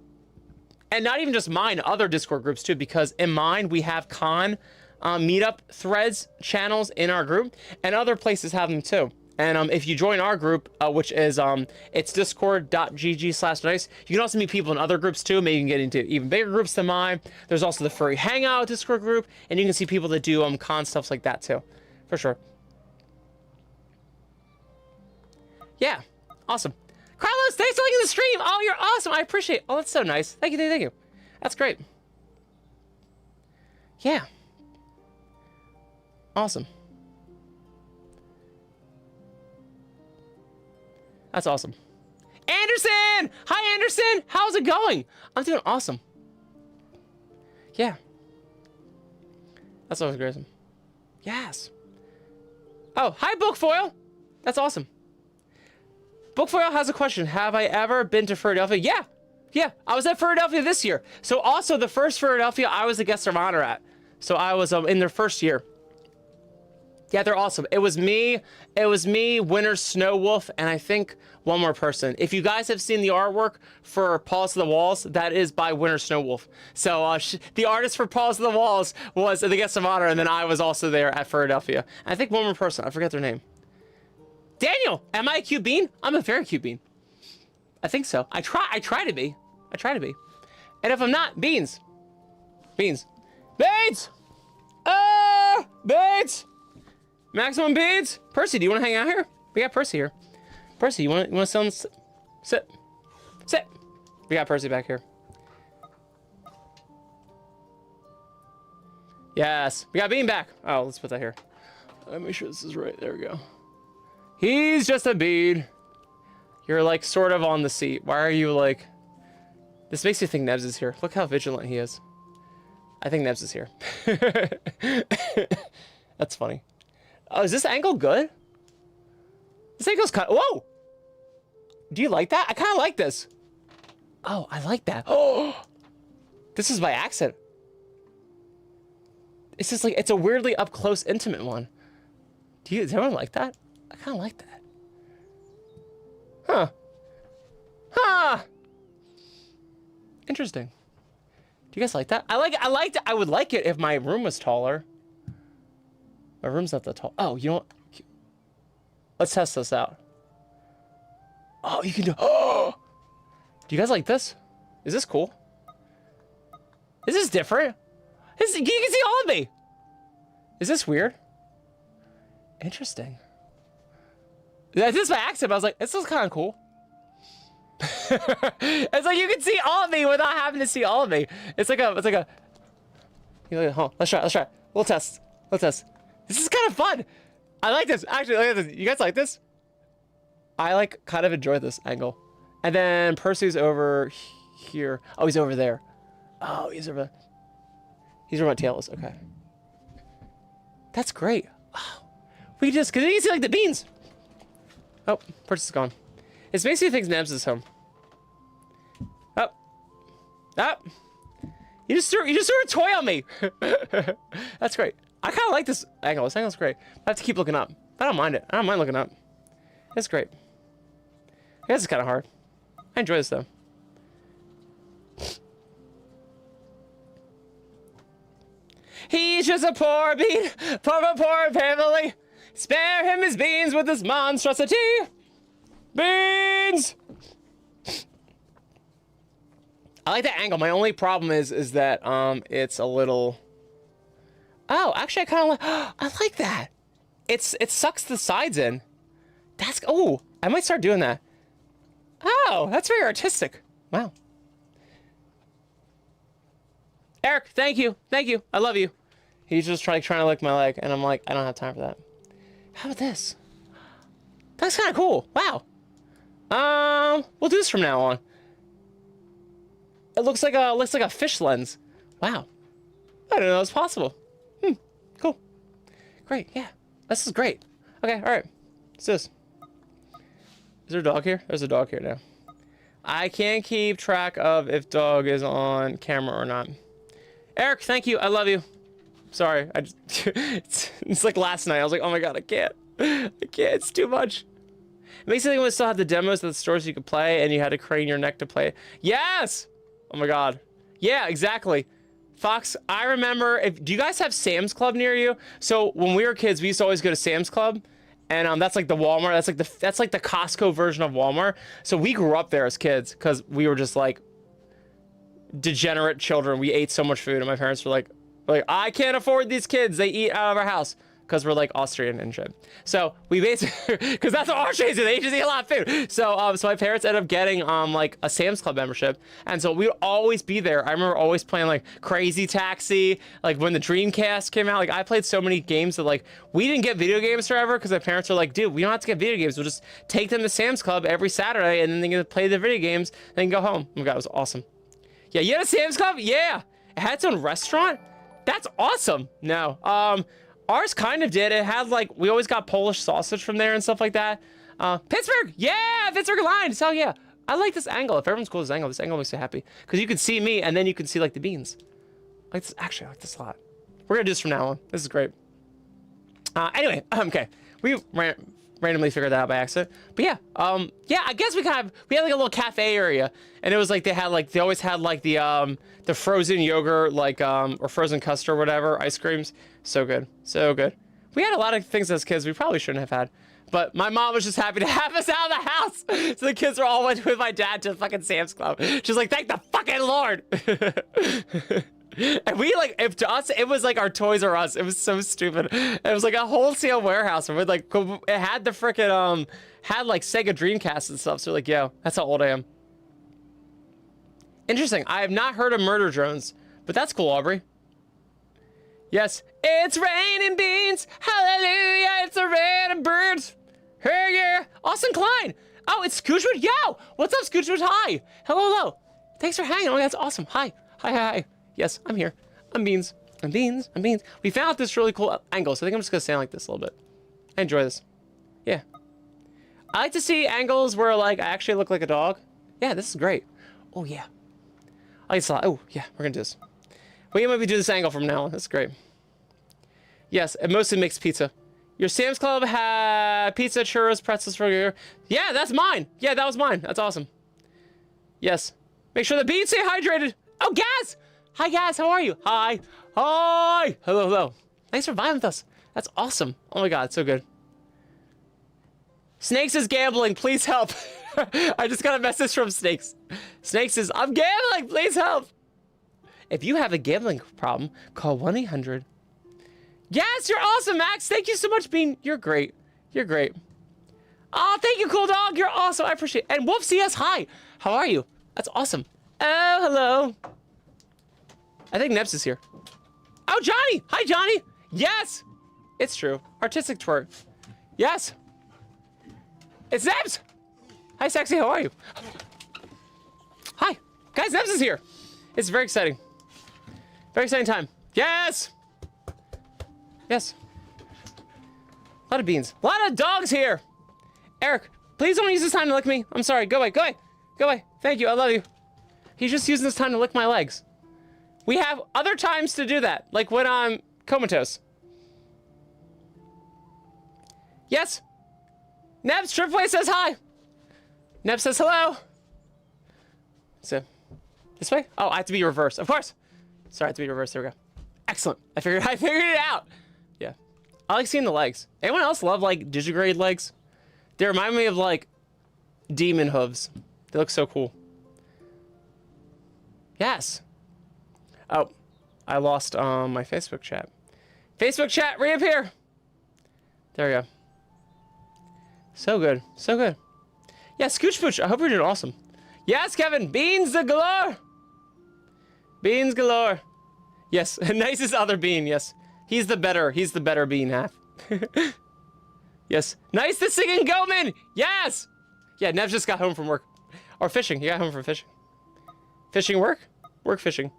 And not even just mine, other Discord groups too, because in mine we have con meetup threads channels in our group, and other places have them too. And if you join our group, which is it's discord.gg/nice, you can also meet people in other groups too. Maybe you can get into even bigger groups than mine. There's also the Furry Hangout Discord group, and you can see people that do con stuff like that too, for sure. Yeah, awesome. Carlos, thanks for liking the stream. Oh, you're awesome. I appreciate it. Oh, that's so nice. Thank you, thank you. That's great. Yeah. Awesome. That's awesome. Anderson! Hi, Anderson! How's it going? I'm doing awesome. Yeah. That's always great. Yes. Oh, hi, Bookfoil. That's awesome. Bookfoil has a question. Have I ever been to Philadelphia? Yeah. Yeah, I was at Philadelphia this year. So also the first Philadelphia I was a guest of honor at. So I was in their first year. Yeah, they're awesome. It was me, Winter Snow Wolf, and I think one more person. If you guys have seen the artwork for Paws to the Walls, that is by Winter Snow Wolf. So the artist for Paws to the Walls was the guest of honor, and then I was also there at Philadelphia. And I think one more person. I forget their name. Daniel, am I a cute bean? I'm a very cute bean. I think so. I try to be. I try to be. And if I'm not, beans. Beans. Beans! Beans! Maximum beans? Percy, do you want to hang out here? We got Percy here. Percy, you want to sit? Sit. We got Percy back here. Yes. We got Bean back. Oh, let's put that here. Let me make sure this is right. There we go. He's just a bean. You're like sort of on the seat. Why are you like... This makes you think Nebs is here. Look how vigilant he is. I think Nebs is here. That's funny. Oh, is this angle good? This angle's kind of... Whoa! Do you like that? I kind of like this. Oh, I like that. Oh! This is by accident. It's just like... It's a weirdly up-close, intimate one. Does everyone like that? I kind of like that. Huh. Huh! Interesting. Do you guys like that? I liked it. I would like it if my room was taller. My room's not that tall. Oh, you know what? Let's test this out. Oh, you can do... Oh! Do you guys like this? Is this cool? Is this different? You can see all of me. Is this weird? Interesting. This is by accident. I was like, this is kind of cool. It's like you can see all of me without having to see all of me. It's like a. You know, hold on, let's try. We'll test. This is kind of fun. I like this. Actually, look at this. You guys like this? I like kind of enjoy this angle. And then Percy's over here. Oh, he's over there. Oh, he's over there. He's where my tail is. Okay. That's great. Oh. We can just, cause you can see like the beans. Oh, Percy's gone. It's basically thinks Nebs is home. Up. Up. You just threw a toy on me. That's great. I kind of like this angle. This angle's great. I have to keep looking up. I don't mind it. I don't mind looking up. It's great. I guess it's kind of hard. I enjoy this though. He's just a poor bean from a poor family. Spare him his beans with this monstrosity. Beans! I like that angle. My only problem is that it's a little... Oh, actually I kind of like... I like that. It sucks the sides in. That's... Oh, I might start doing that. Oh, that's very artistic. Wow. Eric, thank you. Thank you. I love you. He's just trying to lick my leg, and I'm like, I don't have time for that. How about this? That's kind of cool. Wow. We'll do this from now on. It looks like a fish lens. Wow. I didn't know it was possible. Cool. Great. Yeah. This is great. Okay. All right. What's this? Is there a dog here? There's a dog here now. I can't keep track of if dog is on camera or not. Eric, thank you. I love you. Sorry. I just it's like last night. I was like, oh my god, I can't. It's too much. It makes me think we still have the demos at the stores you could play and you had to crane your neck to play it. Yes! Oh my god. Yeah, exactly. Fox, I remember, do you guys have Sam's Club near you? So when we were kids, we used to always go to Sam's Club. And that's like the Walmart, that's like the Costco version of Walmart. So we grew up there as kids because we were just like degenerate children. We ate so much food and my parents were like, I can't afford these kids. They eat out of our house. Because we're like Austrian and shit. So we basically, because that's what Austrians do, they just eat a lot of food. So so my parents ended up getting like a Sam's Club membership. And so we would always be there. I remember always playing like Crazy Taxi, like when the Dreamcast came out. Like I played so many games that like, we didn't get video games forever because my parents were like, dude, we don't have to get video games. We'll just take them to Sam's Club every Saturday and then they get to play the video games and then go home. Oh my god, it was awesome. Yeah, you had a Sam's Club? Yeah. It had its own restaurant? That's awesome. No. Ours kind of did. It had like, we always got Polish sausage from there and stuff like that. Pittsburgh! Yeah! Pittsburgh Lions! Hell yeah. I like this angle. If everyone's cool with this angle makes me happy. Because you can see me and then you can see like the beans. Like this, actually, I like this a lot. We're gonna do this from now on. This is great. Anyway, okay. We randomly figured that out by accident. But yeah, yeah, I guess we had like a little cafe area. And it was like, they always had like the frozen yogurt, like, or frozen custard or whatever, ice creams. So good. So good. We had a lot of things as kids we probably shouldn't have had. But my mom was just happy to have us out of the house. So the kids were all went with my dad to fucking Sam's Club. She's like, thank the fucking Lord. And we like, if to us, it was like our Toys R Us. It was so stupid. It was like a wholesale warehouse. And we'd like, it had the frickin', had like Sega Dreamcast and stuff. So like, yo, that's how old I am. Interesting. I have not heard of murder drones, but that's cool, Aubrey. Yes, it's raining beans. Hallelujah, it's a raining birds. Hey, yeah. Austin Klein. Oh, it's Scoochwood. Yo, what's up, Scoochwood? Hi. Hello, hello. Thanks for hanging. Oh, that's awesome. Hi. Hi, hi, hi. Yes, I'm here. I'm Beans. I'm Beans. I'm Beans. We found this really cool angle, so I think I'm just going to stand like this a little bit. I enjoy this. Yeah. I like to see angles where, like, I actually look like a dog. Yeah, this is great. Oh, yeah. I saw. Oh, yeah, we're going to do this. We might be doing this angle from now on. That's great. Yes, it mostly makes pizza. Your Sam's Club had pizza, churros, pretzels for your... Yeah, that's mine. Yeah, that was mine. That's awesome. Yes. Make sure the beans stay hydrated. Oh, Gaz! Hi guys, how are you? Hi. Hi. Hello, hello. Thanks for vibing with us. That's awesome. Oh my god, it's so good. Snakes is gambling, please help. I just got a message from Snakes. Snakes is, I'm gambling, please help. If you have a gambling problem, call 1-800. Yes, you're awesome, Max. Thank you so much, Bean. You're great. You're great. Oh, thank you, Cool Dog. You're awesome. I appreciate it. And Wolf CS, hi. How are you? That's awesome. Oh, hello. I think Nebs is here. Oh, Johnny. Hi, Johnny. Yes. It's true. Artistic twerk. Yes. It's Nebs. Hi, sexy. How are you? Hi. Guys, Nebs is here. It's very exciting. Very exciting time. Yes. Yes. A lot of beans. A lot of dogs here. Eric, please don't use this time to lick me. I'm sorry. Go away. Go away. Go away. Thank you. I love you. He's just using this time to lick my legs. We have other times to do that, like when I'm comatose. Yes. Nebs, Tripway says hi. Neb says hello. So, this way? Oh, I have to be reversed. Of course. Sorry, I have to be reversed. There we go. Excellent. I figured it out. Yeah. I like seeing the legs. Anyone else love like digigrade legs? They remind me of like demon hooves. They look so cool. Yes. Oh, I lost my Facebook chat. Facebook chat, reappear. There we go. So good. So good. Yeah, Scooch Pooch, I hope you're doing awesome. Yes, Kevin, beans galore. Beans galore. Yes, nicest other bean, yes. He's the better bean half. Yes. Nice to sing in Goman! Yes! Yeah, Nev just got home from work. Or fishing, he got home from fishing. Fishing work? Work fishing.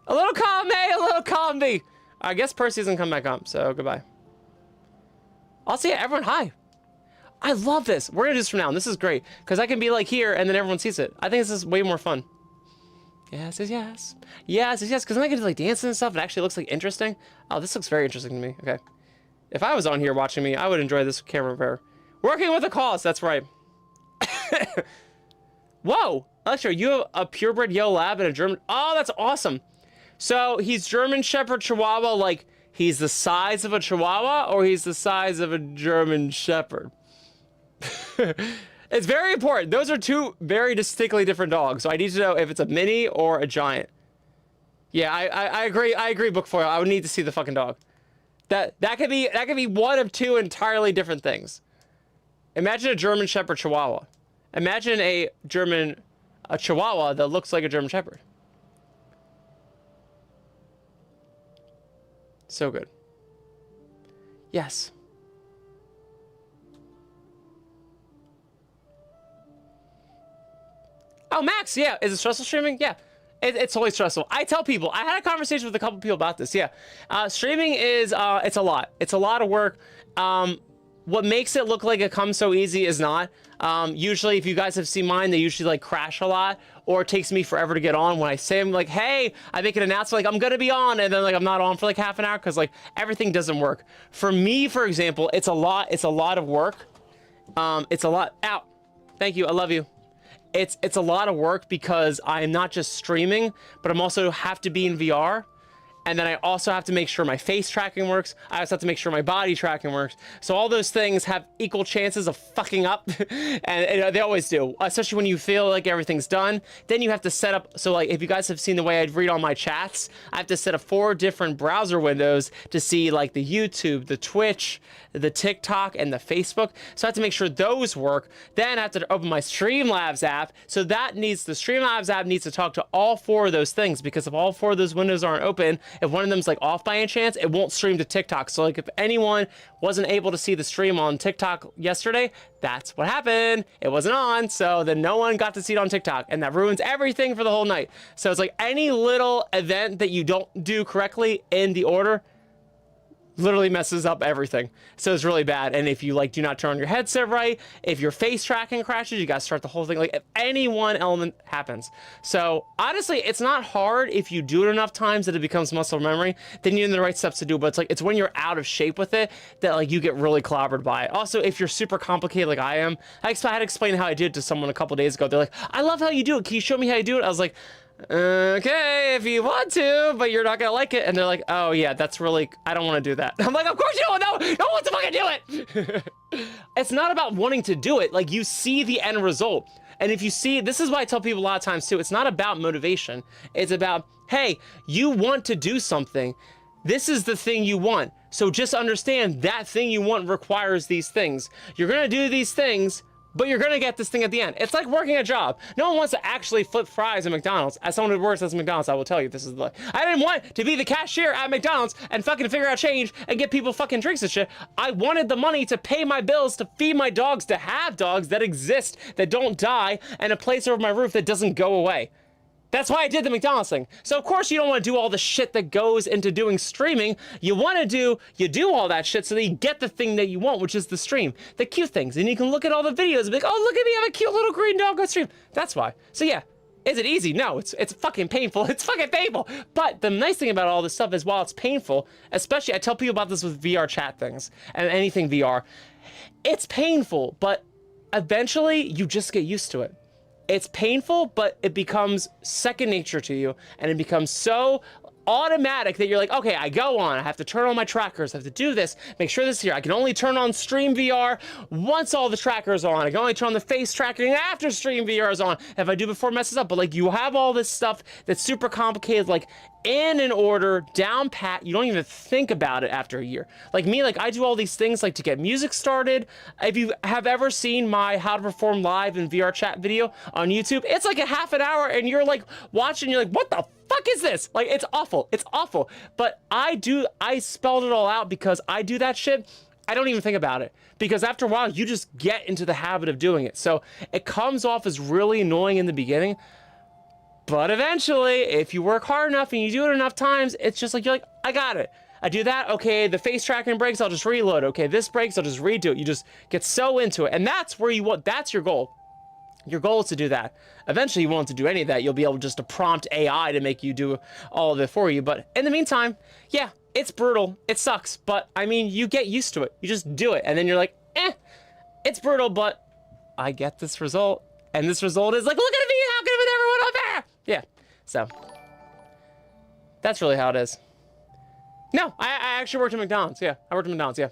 A little column A, a little column B. I guess Percy doesn't come back up, so goodbye. I'll see you, everyone, hi. I love this. We're gonna do this from now on. This is great. Because I can be like here and then everyone sees it. I think this is way more fun. Yes, yes, yes. Yes, yes, yes. Because then I get to like dance and stuff. It actually looks like interesting. Oh, this looks very interesting to me. Okay. If I was on here watching me, I would enjoy this camera repair. Working with a cause, that's right. Whoa! Electro, you have a purebred yellow lab and a German. Oh, that's awesome. So he's German Shepherd Chihuahua, like he's the size of a Chihuahua, or he's the size of a German Shepherd? It's very important. Those are two very distinctly different dogs. So I need to know if it's a mini or a giant. Yeah, I agree. I agree, Bookfoil. I would need to see the fucking dog. That could be one of two entirely different things. Imagine a German Shepherd Chihuahua. Imagine a Chihuahua that looks like a German Shepherd. So good. Yes. Oh, Max, yeah. Is it stressful streaming? Yeah. It's always stressful. I tell people, I had a conversation with a couple people about this. Yeah. Streaming is, it's a lot. It's a lot of work. What makes it look like it comes so easy is not. Usually, if you guys have seen mine, they usually like crash a lot, or it takes me forever to get on. When I say I'm like, hey, I make an announcement like I'm gonna be on, and then like I'm not on for like half an hour because like everything doesn't work. For me, for example, it's a lot. It's a lot of work. It's a lot. Ow. Thank you. I love you. It's a lot of work because I'm not just streaming, but I'm also have to be in VR. And then I also have to make sure my face tracking works. I also have to make sure my body tracking works. So all those things have equal chances of fucking up. and they always do, especially when you feel like everything's done. Then you have to set up, so like if you guys have seen the way I read all my chats, I have to set up 4 different browser windows to see like the YouTube, the Twitch, the TikTok, and the Facebook. So I have to make sure those work. Then I have to open my Streamlabs app. So that needs, the Streamlabs app needs to talk to all 4 of those things, because if all 4 of those windows aren't open, if one of them's like off by any chance, it won't stream to TikTok. So like if anyone wasn't able to see the stream on TikTok yesterday, that's what happened. It wasn't on, so then no one got to see it on TikTok, and that ruins everything for the whole night. So it's like any little event that you don't do correctly in the order literally messes up everything. So it's really bad. And if you like do not turn on your headset right, if your face tracking crashes, you gotta start the whole thing. Like if any one element happens. So honestly, it's not hard if you do it enough times that it becomes muscle memory. Then you know the right steps to do. But it's like it's when you're out of shape with it that like you get really clobbered by it. Also, if you're super complicated like I am, I had to explain how I did to someone a couple days ago. They're like, I love how you do it. Can you show me how you do it? I was like, Okay, if you want to, but you're not gonna like it. And they're like, oh yeah, that's really, I don't want to do that. I'm like, of course you don't. No one wants to fucking do it. It's not about wanting to do it. Like, you see the end result. And if you see, this is why I tell people a lot of times too, it's not about motivation. It's about, hey, you want to do something. This is the thing you want. So just understand that thing you want requires these things. You're gonna do these things, but you're gonna get this thing at the end. It's like working a job. No one wants to actually flip fries at McDonald's. As someone who works at McDonald's, I will tell you, this is the, I didn't want to be the cashier at McDonald's and fucking figure out change and get people fucking drinks and shit. I wanted the money to pay my bills, to feed my dogs, to have dogs that exist, that don't die, and a place over my roof that doesn't go away. That's why I did the McDonald's thing. So of course you don't want to do all the shit that goes into doing streaming. You do all that shit so that you get the thing that you want, which is the stream, the cute things. And you can look at all the videos and be like, oh, look at me, I have a cute little green dog on stream. That's why. So yeah, is it easy? No, it's fucking painful. It's fucking painful. But the nice thing about all this stuff is while it's painful, especially I tell people about this with VR chat things and anything VR, it's painful, but eventually you just get used to it. It's painful, but it becomes second nature to you, and it becomes so automatic that you're like, okay, I go on, I have to turn on my trackers, I have to do this, make sure this is here. I can only turn on Stream VR once all the trackers are on. I can only turn on the face tracking after Stream VR is on. If I do before it messes up, but like you have all this stuff that's super complicated, like in an order, down pat, you don't even think about it after a year. Like me, like I do all these things like to get music started. If you have ever seen my how to perform live in VR chat video on YouTube, it's like a half an hour and you're like watching, you're like, what the fuck is this? Like, it's awful. It's awful. But I spelled it all out because I do that shit. I don't even think about it because after a while, you just get into the habit of doing it. So it comes off as really annoying in the beginning, but eventually, if you work hard enough and you do it enough times, it's just like, you're like, I got it. I do that. Okay, the face tracking breaks, I'll just reload. Okay, this breaks, I'll just redo it. You just get so into it. And that's where you want, that's your goal. Your goal is to do that. Eventually, you won't have to do any of that. You'll be able just to prompt AI to make you do all of it for you. But in the meantime, yeah, it's brutal. It sucks. But I mean, you get used to it. You just do it. And then you're like, it's brutal, but I get this result. And this result is like, look at me, how good with everyone up there. Yeah, so that's really how it is. No, I actually worked at McDonald's. Yeah, I worked at McDonald's. Yeah,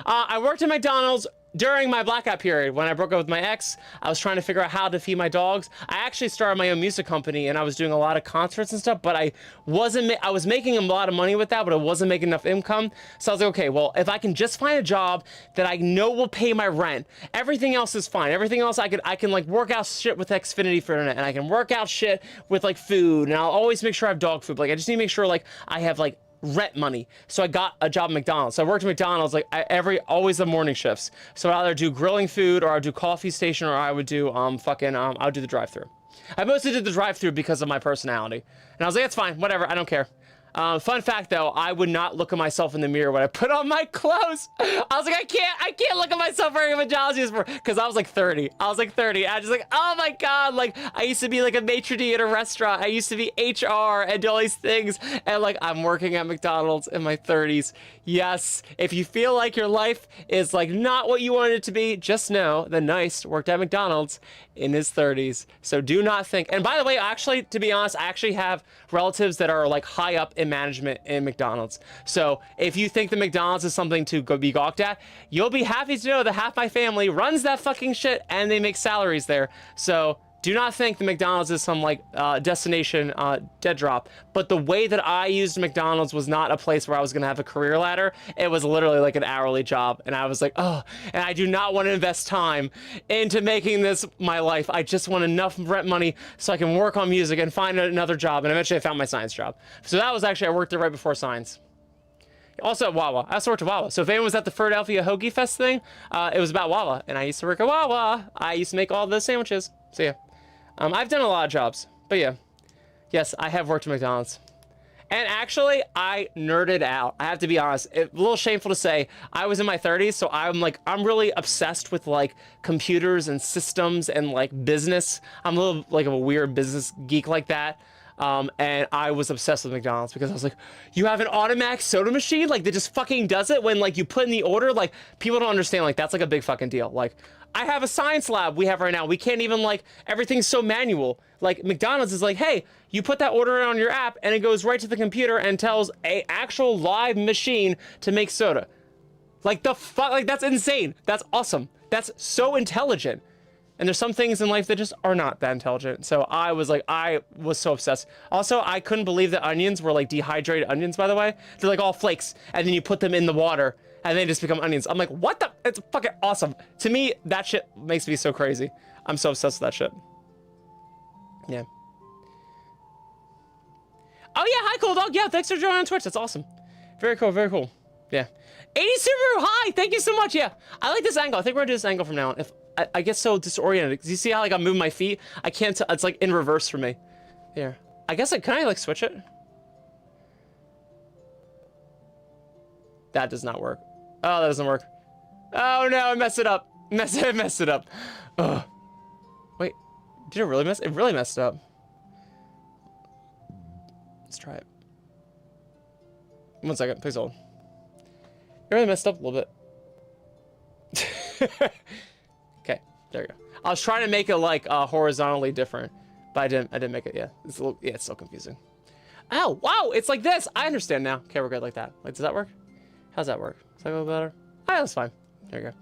I worked at McDonald's during my blackout period when I broke up with my ex. I was trying to figure out how to feed my dogs. I actually started my own music company and I was doing a lot of concerts and stuff, but I was making a lot of money with that, but I wasn't making enough income. So I was like, okay, well, if I can just find a job that I know will pay my rent, everything else is fine. Everything else I can like work out shit with Xfinity for internet, and I can work out shit with like food, and I'll always make sure I have dog food. But, like, I just need to make sure like I have like rent money. So I got a job at McDonald's. So I worked at McDonald's like always the morning shifts. So I'd either do grilling food or I'd do coffee station, or I would do I would do the drive-through. I mostly did the drive-through because of my personality. And I was like, it's fine, whatever, I don't care. Fun fact though, I would not look at myself in the mirror when I put on my clothes. I was like, I can't look at myself wearing a pajamas because I was like 30. I was like 30. I was just like, oh my God, like I used to be like a maitre d' at a restaurant. I used to be HR and do all these things. And like, I'm working at McDonald's in my 30s. Yes, if you feel like your life is like not what you wanted it to be, just know the NIIC worked at McDonald's in his 30s. So do not think, and by the way, actually, to be honest, I actually have relatives that are like high up in management in McDonald's. So if you think the McDonald's is something to go be gawked at, you'll be happy to know that half my family runs that fucking shit and they make salaries there. So do not think the McDonald's is some like destination dead drop. But the way that I used McDonald's was not a place where I was gonna have a career ladder. It was literally like an hourly job. And I was like, oh, and I do not want to invest time into making this my life. I just want enough rent money so I can work on music and find another job. And eventually I found my science job. So that was actually, I worked there right before science. Also at Wawa. I also worked at Wawa. So if anyone was at the Philadelphia Hoagie Fest thing, it was about Wawa. And I used to work at Wawa. I used to make all those sandwiches. So yeah. I've done a lot of jobs, but yeah. Yes, I have worked at McDonald's. And actually, I nerded out. I have to be honest. It's a little shameful to say. I was in my 30s, so I'm really obsessed with like computers and systems and like business. I'm a little like a weird business geek like that. And I was obsessed with McDonald's because I was like, you have an automatic soda machine? Like, that just fucking does it when, like, you put in the order? Like, people don't understand, like, that's, like, a big fucking deal. Like, I have a science lab we have right now. We can't even, like, everything's so manual. Like, McDonald's is like, hey, you put that order in on your app, and it goes right to the computer and tells a actual live machine to make soda. Like, the fuck? Like, that's insane. That's awesome. That's so intelligent. And there's some things in life that just are not that intelligent. So I was so obsessed. Also, I couldn't believe that onions were like dehydrated onions, by the way. They're like all flakes, and then you put them in the water, and they just become onions. I'm like, what the? It's fucking awesome. To me, that shit makes me so crazy. I'm so obsessed with that shit. Yeah. Oh yeah, hi, Cool Dog. Yeah, thanks for joining on Twitch. That's awesome. Very cool, very cool. Yeah. 80 Subaru, hi, thank you so much. Yeah, I like this angle. I think we're gonna do this angle from now on. If I get so disoriented. Do you see how like I'm moving my feet? I can't. It's like in reverse for me. Here. I guess can I like switch it? That does not work. Oh, that doesn't work. Oh no, I messed it up. I messed it up. Ugh. Wait, did it really mess? It really messed it up. Let's try it. 1 second, please hold. It really messed up a little bit. Okay, there we go. I was trying to make it like horizontally different, but I didn't make it. Yeah, it's a little, yeah, it's still confusing. Oh, wow, it's like this. I understand now. Okay, we're good like that. Like, does that work? How's that work? Is that a little better? Oh, yeah, that's fine. There you go.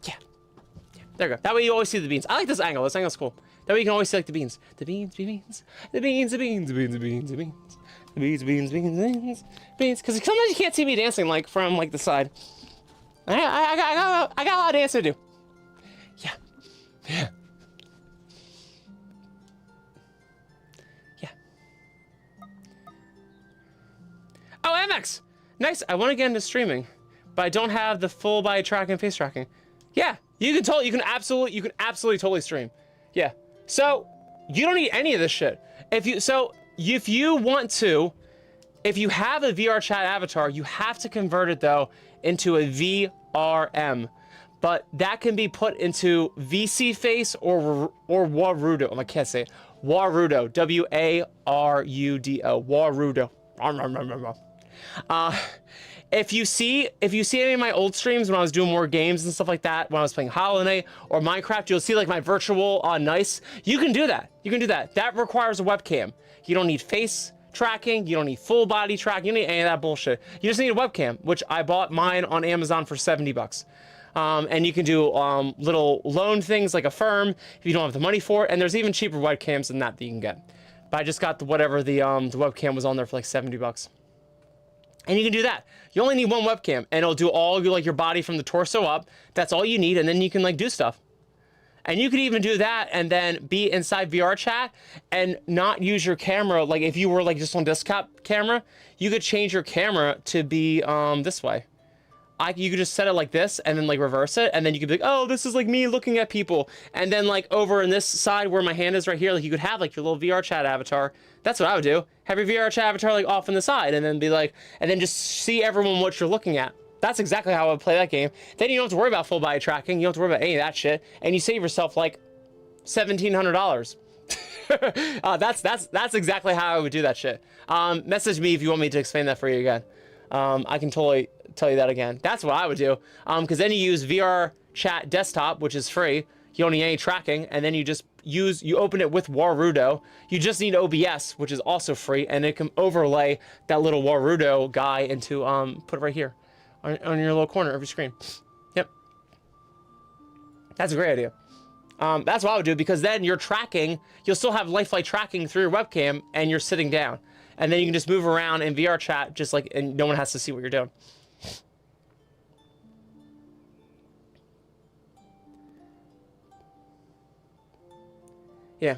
Yeah. There you go. That way you always see the beans. I like this angle. This angle's cool. That way you can always see like the beans. The beans. Because sometimes you can't see me dancing like from like the side. I got a lot of dancing to do. Yeah. Oh, MX! Nice. I want to get into streaming, but I don't have the full body tracking, face tracking. Yeah, you can absolutely totally stream. Yeah. So you don't need any of this shit. If you want to, if you have a VR chat avatar, you have to convert it though into a VRM. But that can be put into VC Face or Warudo. I can't say it. Warudo. W-A-R-U-D-O. Warudo. If you see any of my old streams when I was doing more games and stuff like that, when I was playing Hollow Knight or Minecraft, you'll see like my virtual nice. You can do that. That requires a webcam. You don't need face tracking. You don't need full body tracking. You don't need any of that bullshit. You just need a webcam, which I bought mine on Amazon for 70 bucks. And you can do little loan things like Affirm if you don't have the money for it. And there's even cheaper webcams than that you can get. But I just got the webcam was on there for like 70 bucks. And you can do that. You only need one webcam, and it'll do all your body from the torso up. That's all you need, and then you can like do stuff. And you could even do that and then be inside VR chat and not use your camera. Like if you were like just on desktop camera, you could change your camera to be this way. You could just set it like this and then like reverse it, and then you could be like, oh, this is like me looking at people. And then like over in this side where my hand is right here, like you could have like your little VR chat avatar. That's what I would do. Have your VR chat avatar like off on the side, and then be like, and then just see everyone what you're looking at. That's exactly how I would play that game. Then you don't have to worry about full body tracking. You don't have to worry about any of that shit, and you save yourself like $1,700. That's exactly how I would do that shit. Message me if you want me to explain that for you again. I can totally tell you that again. That's what I would do. Because then you use VR chat desktop, which is free. You don't need any tracking, and then you just you open it with Warudo. You just need OBS, which is also free, and it can overlay that little Warudo guy into put it right here on your little corner of your screen. Yep. That's a great idea. That's what I would do, because then you're tracking, you'll still have lifelike tracking through your webcam, and you're sitting down. And then you can just move around in VR chat, just like, and no one has to see what you're doing. Yeah.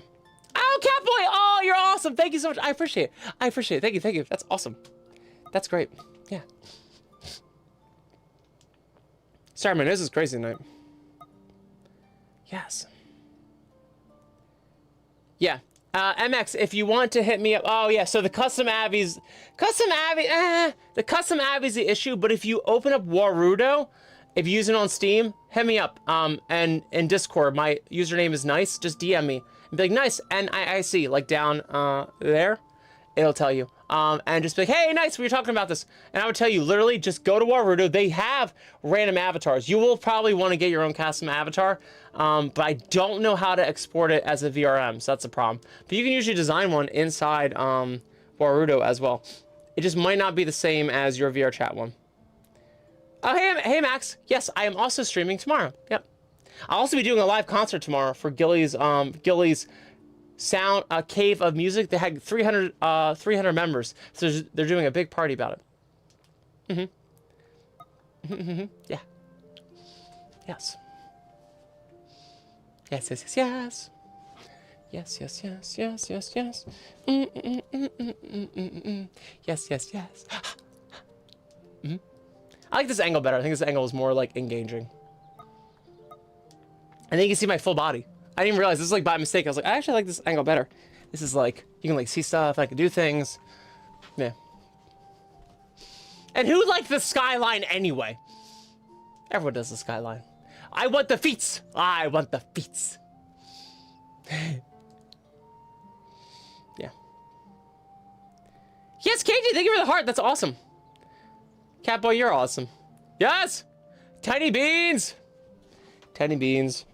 Oh, Catboy! Oh, you're awesome! Thank you so much. I appreciate it. I appreciate it. Thank you. That's awesome. That's great. Yeah. Sorry, my nose is crazy tonight. Yes. Yeah. MX, if you want to hit me up, oh yeah, so the custom Abby's the issue, but if you open up Warudo, If you use it on Steam, hit me up. And in Discord, my username is nice. Just DM me and be like, nice, NIIC, like down there. It'll tell you. And just be like, hey, nice, we were talking about this. And I would tell you, literally, just go to Warudo. They have random avatars. You will probably want to get your own custom avatar, but I don't know how to export it as a VRM, so that's a problem. But you can usually design one inside Warudo as well. It just might not be the same as your VR chat one. Oh, hey, Max. Yes, I am also streaming tomorrow. Yep. I'll also be doing a live concert tomorrow for Gilly's sound cave of music. They had 300 members, so they're doing a big party about it. Yeah. Yes. Yes, yes, yes, yes. Yes, yes, yes, yes, yes, yes. Yes, yes, yes. I like this angle better. I think this angle is more like engaging. And then you can see my full body. I didn't even realize this is like by mistake. I was like, I actually like this angle better. This is like, you can like see stuff, I can do things. Yeah. And who liked the skyline anyway? Everyone does the skyline. I want the feats. I want the feats. Yeah. Yes, KJ, thank you for the heart. That's awesome. Catboy, you're awesome. Yes! Tiny beans! Tiny beans.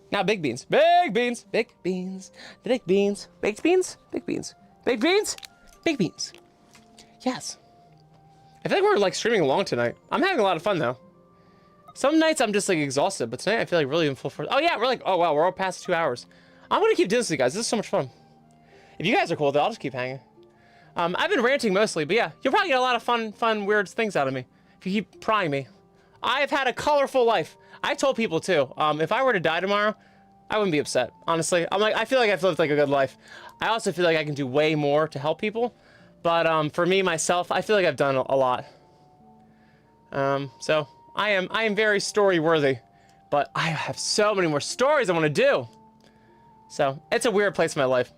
Not big beans. Big beans. Big beans. The big beans. Baked beans? Big beans. Big beans? Big beans. Yes. I feel like we're like streaming along tonight. I'm having a lot of fun though. Some nights I'm just like exhausted, but tonight I feel like really in full force. Oh yeah, we're like, oh wow, we're all past 2 hours. I'm gonna keep doing this with you guys. This is so much fun. If you guys are cool with it, I'll just keep hanging. I've been ranting mostly, but yeah, you'll probably get a lot of fun, weird things out of me if you keep prying me. I've had a colorful life. I told people too, if I were to die tomorrow, I wouldn't be upset, honestly. I feel like I've lived like a good life. I also feel like I can do way more to help people, but for me, myself, I feel like I've done a lot. So I am very story worthy, but I have so many more stories I want to do. So it's a weird place in my life.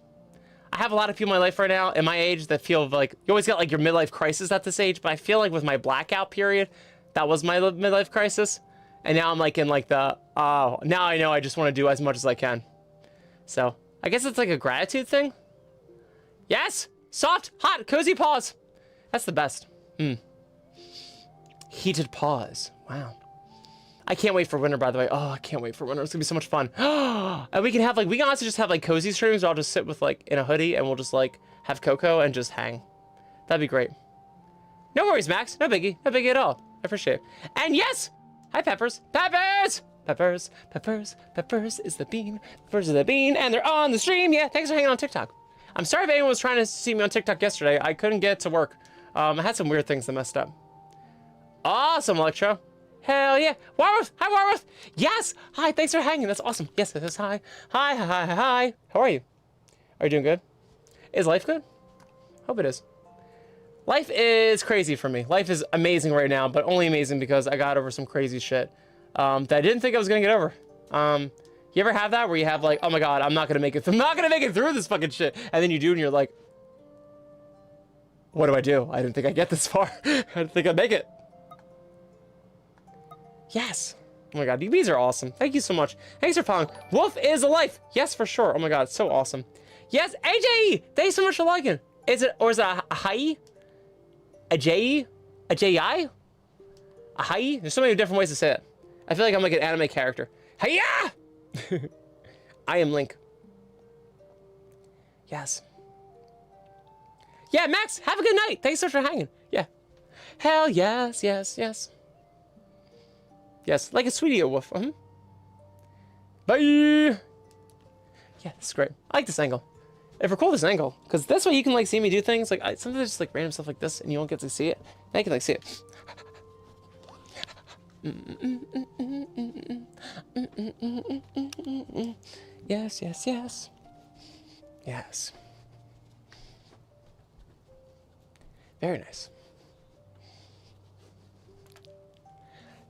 I have a lot of people in my life right now, in my age, that feel like, you always get like your midlife crisis at this age, but I feel like with my blackout period, that was my midlife crisis. And now I'm like in like the, oh, now I know I just want to do as much as I can. So I guess it's like a gratitude thing. Yes, soft, hot, cozy paws. That's the best. Heated paws. Wow. I can't wait for winter, by the way. Oh, I can't wait for winter. It's gonna be so much fun. And we can have like, we can also just have like cozy streams where I'll just sit with like in a hoodie and we'll just like have cocoa and just hang. That'd be great. No worries, Max. No biggie. No biggie at all. I appreciate it. And yes, hi, Peppers. Peppers! Peppers, Peppers, Peppers is the bean. Peppers is the bean, and they're on the stream. Yeah, thanks for hanging on TikTok. I'm sorry if anyone was trying to see me on TikTok yesterday. I couldn't get to work. I had some weird things that messed up. Awesome, Electro. Hell yeah. Warworth! Hi, Warworth! Yes! Hi, thanks for hanging. That's awesome. Yes, yes, hi. Hi, hi, hi, hi. How are you? Are you doing good? Is life good? Hope it is. Life is crazy for me. Life is amazing right now, but only amazing because I got over some crazy shit that I didn't think I was gonna get over. You ever have that where you have like, oh my god, I'm not gonna make it. I'm not gonna make it through this fucking shit, and then you do, and you're like, what do I do? I didn't think I'd get this far. I didn't think I'd make it. Yes. Oh my god, these are awesome. Thank you so much. Thanks for following. Wolf is alive. Yes, for sure. Oh my god, it's so awesome. Yes, AJ! Thanks so much for liking. Is it, or is it a hi? A J? A J-I? A hi? There's so many different ways to say it. I feel like I'm like an anime character. Hiya! I am Link. Yes. Yeah, Max, have a good night. Thanks so much for hanging. Yeah. Hell yes, yes, yes. Yes, like a sweetie, a wolf. Bye! Yeah, this is great. I like this angle. If record this angle, because this way you can like see me do things. Like sometimes just like random stuff like this, and you won't get to see it. Now you can like see it. Yes, yes, yes. Yes. Very nice.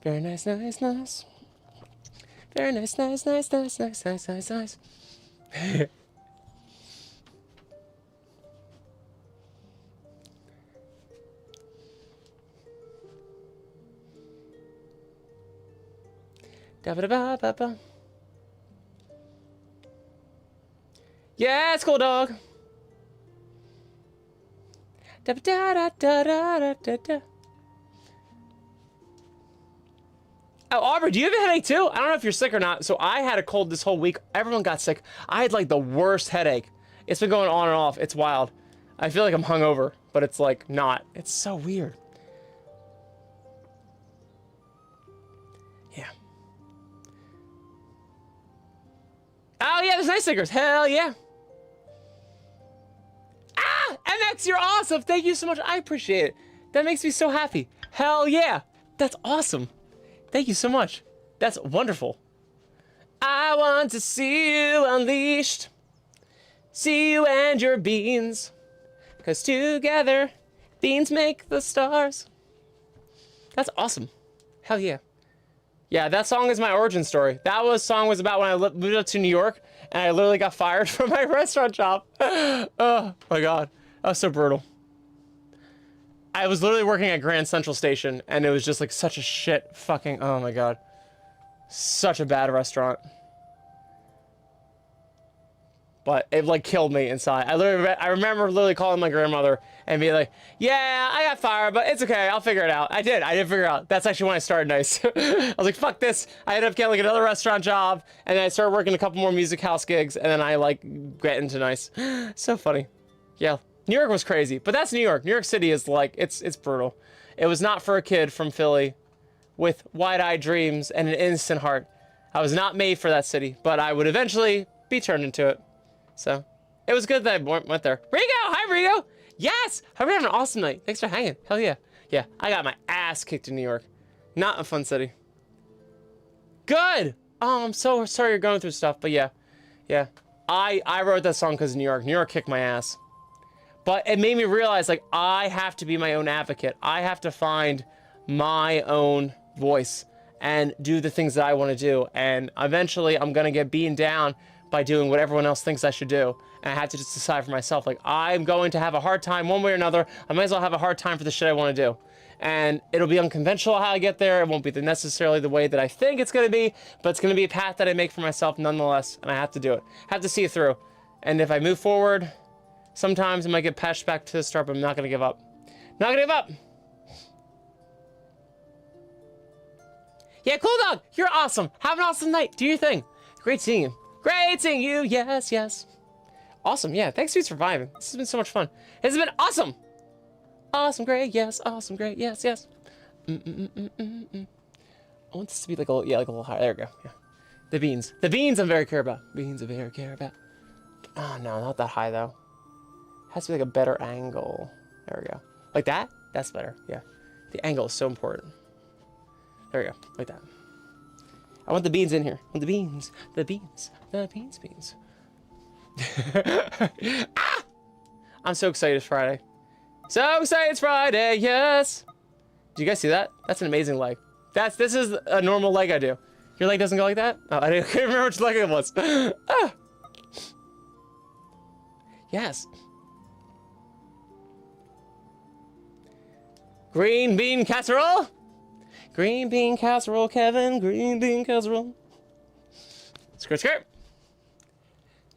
Very nice, nice, nice. Very nice, nice, nice, nice, nice, nice, nice, nice. Da ba da ba ba ba. Yeah, it's cool, dog. Da ba da da da da da da. Oh, Aubrey, do you have a headache too? I don't know if you're sick or not. So I had a cold this whole week. Everyone got sick. I had like the worst headache. It's been going on and off. It's wild. I feel like I'm hungover, but it's like not. It's so weird. Yeah. Oh yeah, there's nice stickers. Hell yeah. Ah, MX, you're awesome. Thank you so much. I appreciate it. That makes me so happy. Hell yeah. That's awesome. Thank you so much. That's wonderful. I want to see you unleashed. See you and your beans. 'Cause together, beans make the stars. That's awesome. Hell yeah. Yeah, that song is my origin story. That song was about when I moved up to New York and I literally got fired from my restaurant job. Oh my God. That was so brutal. I was literally working at Grand Central Station and it was just like such a shit fucking, oh my God. Such a bad restaurant. But it like killed me inside. I remember literally calling my grandmother and being like, yeah, I got fired, but it's okay, I'll figure it out. I did figure it out. That's actually when I started NIIC. I was like, fuck this. I ended up getting like another restaurant job and then I started working a couple more music house gigs and then I like get into NIIC. So funny. Yeah. New York was crazy, but that's New York. New York City is like, it's brutal. It was not for a kid from Philly with wide-eyed dreams and an innocent heart. I was not made for that city, but I would eventually be turned into it. So it was good that I went there. Rigo, hi Rigo. Yes, hope you're having an awesome night. Thanks for hanging. Hell yeah. Yeah, I got my ass kicked in New York. Not a fun city. Good. Oh, I'm so sorry you're going through stuff, but yeah. Yeah, I wrote that song because of New York. New York kicked my ass. But it made me realize, like, I have to be my own advocate. I have to find my own voice and do the things that I want to do. And eventually, I'm going to get beaten down by doing what everyone else thinks I should do. And I have to just decide for myself, like, I'm going to have a hard time one way or another. I might as well have a hard time for the shit I want to do. And it'll be unconventional how I get there. It won't be necessarily the way that I think it's going to be, but it's going to be a path that I make for myself nonetheless. And I have to do it. I have to see it through. And if I move forward, sometimes I might get patched back to the start, but I'm not going to give up. Not going to give up. Yeah, cool dog. You're awesome. Have an awesome night. Do your thing. Great seeing you. Great seeing you. Yes, yes. Awesome. Yeah, thanks for surviving. This has been so much fun. This has been awesome. Awesome, great, yes. Awesome, great, yes, yes. I want this to be like a little, yeah, like a little higher. There we go. Yeah. The beans. The beans I'm very care about. Beans I very care about. Oh, no, not that high, though. Has to be like a better angle. There we go. Like that? That's better. Yeah. The angle is so important. There we go. Like that. I want the beans in here. I want the beans. The beans. The beans. Beans. Ah! I'm so excited it's Friday. So excited it's Friday. Yes. Do you guys see that? That's an amazing leg. This is a normal leg I do. Your leg doesn't go like that? Oh, I can't remember which leg it was. Ah. Yes. Green bean casserole. Green bean casserole, Kevin. Green bean casserole. Skirt, skirt.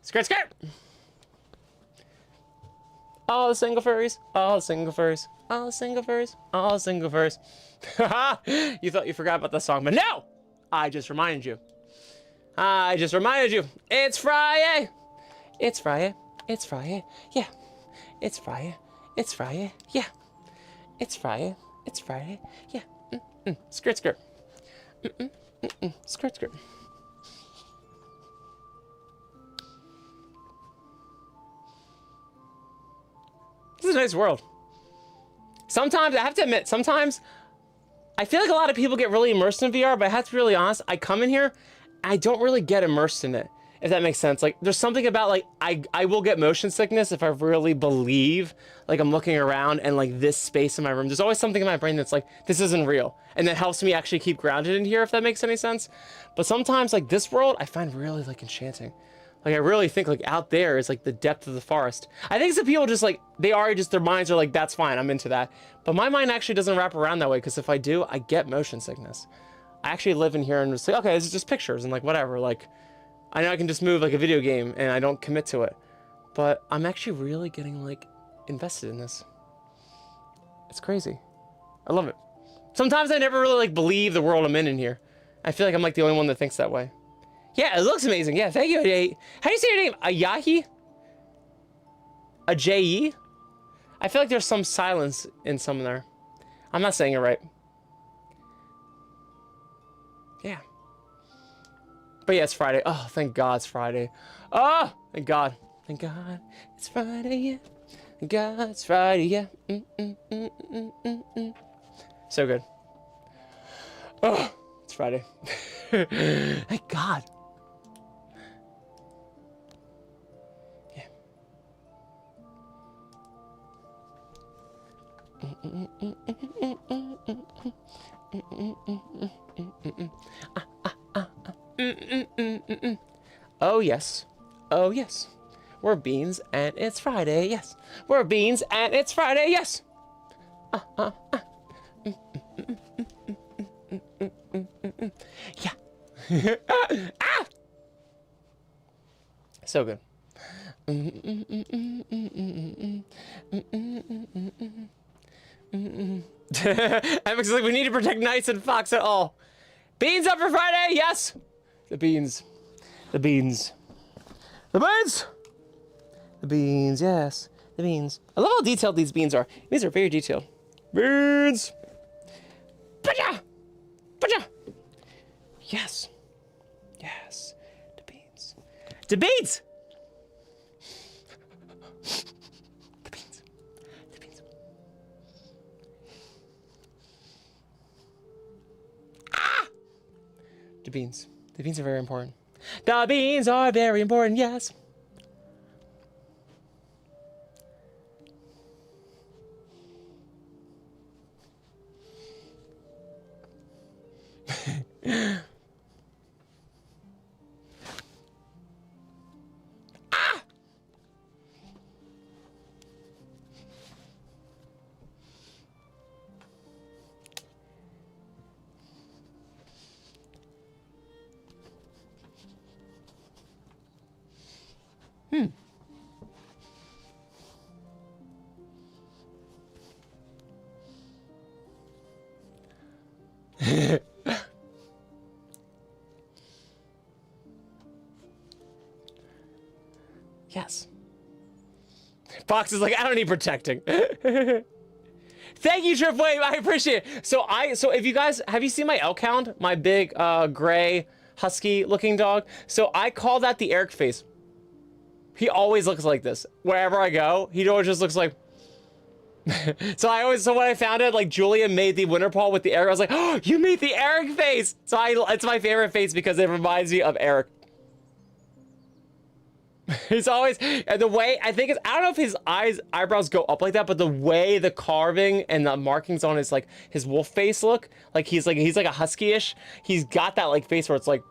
Skirt, skirt. All the single furries. All the single furries. All the single furries. All the single furries. Haha. You thought you forgot about the song, but no! I just reminded you. I just reminded you. It's Friday. It's Friday. It's Friday. Yeah. It's Friday. It's Friday. Yeah. It's Friday. It's Friday. Yeah. Skirt, skirt. Skirt, skirt. This is a nice world. Sometimes, I have to admit, sometimes I feel like a lot of people get really immersed in VR, but I have to be really honest, I come in here, and I don't really get immersed in it, if that makes sense. Like, there's something about, like, I will get motion sickness if I really believe, like, I'm looking around and, like, this space in my room. There's always something in my brain that's like, this isn't real. And that helps me actually keep grounded in here, if that makes any sense. But sometimes, like, this world, I find really, like, enchanting. Like, I really think, like, out there is, like, the depth of the forest. I think some people just, like, they already just, their minds are like, that's fine, I'm into that. But my mind actually doesn't wrap around that way, because if I do, I get motion sickness. I actually live in here and just like, okay, this is just pictures and like whatever. Like, I know I can just move like a video game and I don't commit to it. But I'm actually really getting like invested in this. It's crazy. I love it. Sometimes I never really like believe the world I'm in here. I feel like I'm like the only one that thinks that way. Yeah, it looks amazing. Yeah, thank you. How do you say your name? Ayahi? Ajayi? I feel like there's some silence in some there. I'm not saying it right. Yeah. But yeah, it's Friday. Oh, thank God it's Friday. Oh, thank God. Thank God it's Friday, yeah. Thank God it's Friday, yeah. So good. Oh, it's Friday. Thank God. Yeah. Oh, yes. Oh, yes. We're Beans, and it's Friday, yes. We're Beans, and it's Friday, yes. Yeah. Ah! So good. Epic's like, we need to protect Knights and Fox at all. Beans up for Friday, yes. The beans. The beans. The beans! The beans, yes. The beans. I love how detailed these beans are. These are very detailed. Beans! Baja! Baja! Yes. Yes. The beans. The beans! The beans. The beans. Ah! The beans. The beans are very important. The beans are very important, yes. Ah! Yes. Fox is like, I don't need protecting. Thank you, Tripwave. I appreciate it. So if you guys, have you seen my elk hound? My big gray husky looking dog. So I call that the Eric face. He always looks like this. Wherever I go, he always just looks like. So when I found it, like Julia made the winter paw with the Eric. I was like, oh, you made the Eric face. So it's my favorite face because it reminds me of Eric. He's always, and the way, I think it's, I don't know if his eyebrows go up like that, but the way the carving and the markings on his, like, his wolf face look, like he's like a husky-ish. He's got that, like, face where it's like,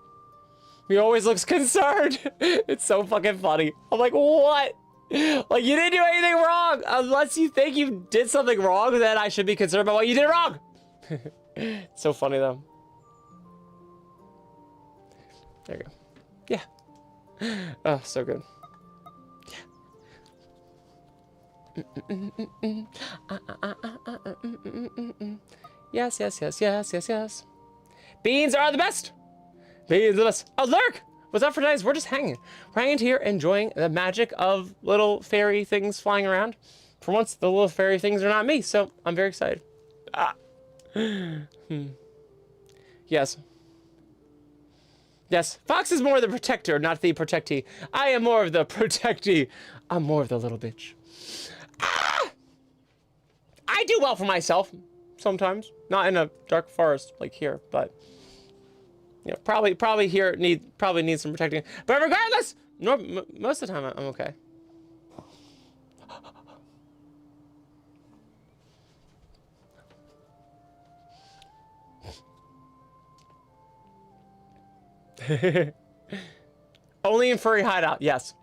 he always looks concerned. It's so fucking funny. I'm like, what? Like, you didn't do anything wrong. Unless you think you did something wrong, then I should be concerned about what you did wrong. It's so funny, though. There you go. Yeah. Oh, so good. Yes, yes, yes, yes, yes, yes. Beans are the best. Beans are the best. Oh, Lurk! What's up for guys? We're just hanging. We're hanging here, enjoying the magic of little fairy things flying around. For once, the little fairy things are not me, so I'm very excited. Ah. Yes. Yes, Fox is more the protector, not the protectee. I am more of the protectee. I'm more of the little bitch. Ah! I do well for myself, sometimes. Not in a dark forest like here, but you know, probably here need some protecting. But regardless, most of the time I'm okay. Only in furry hideout, yes.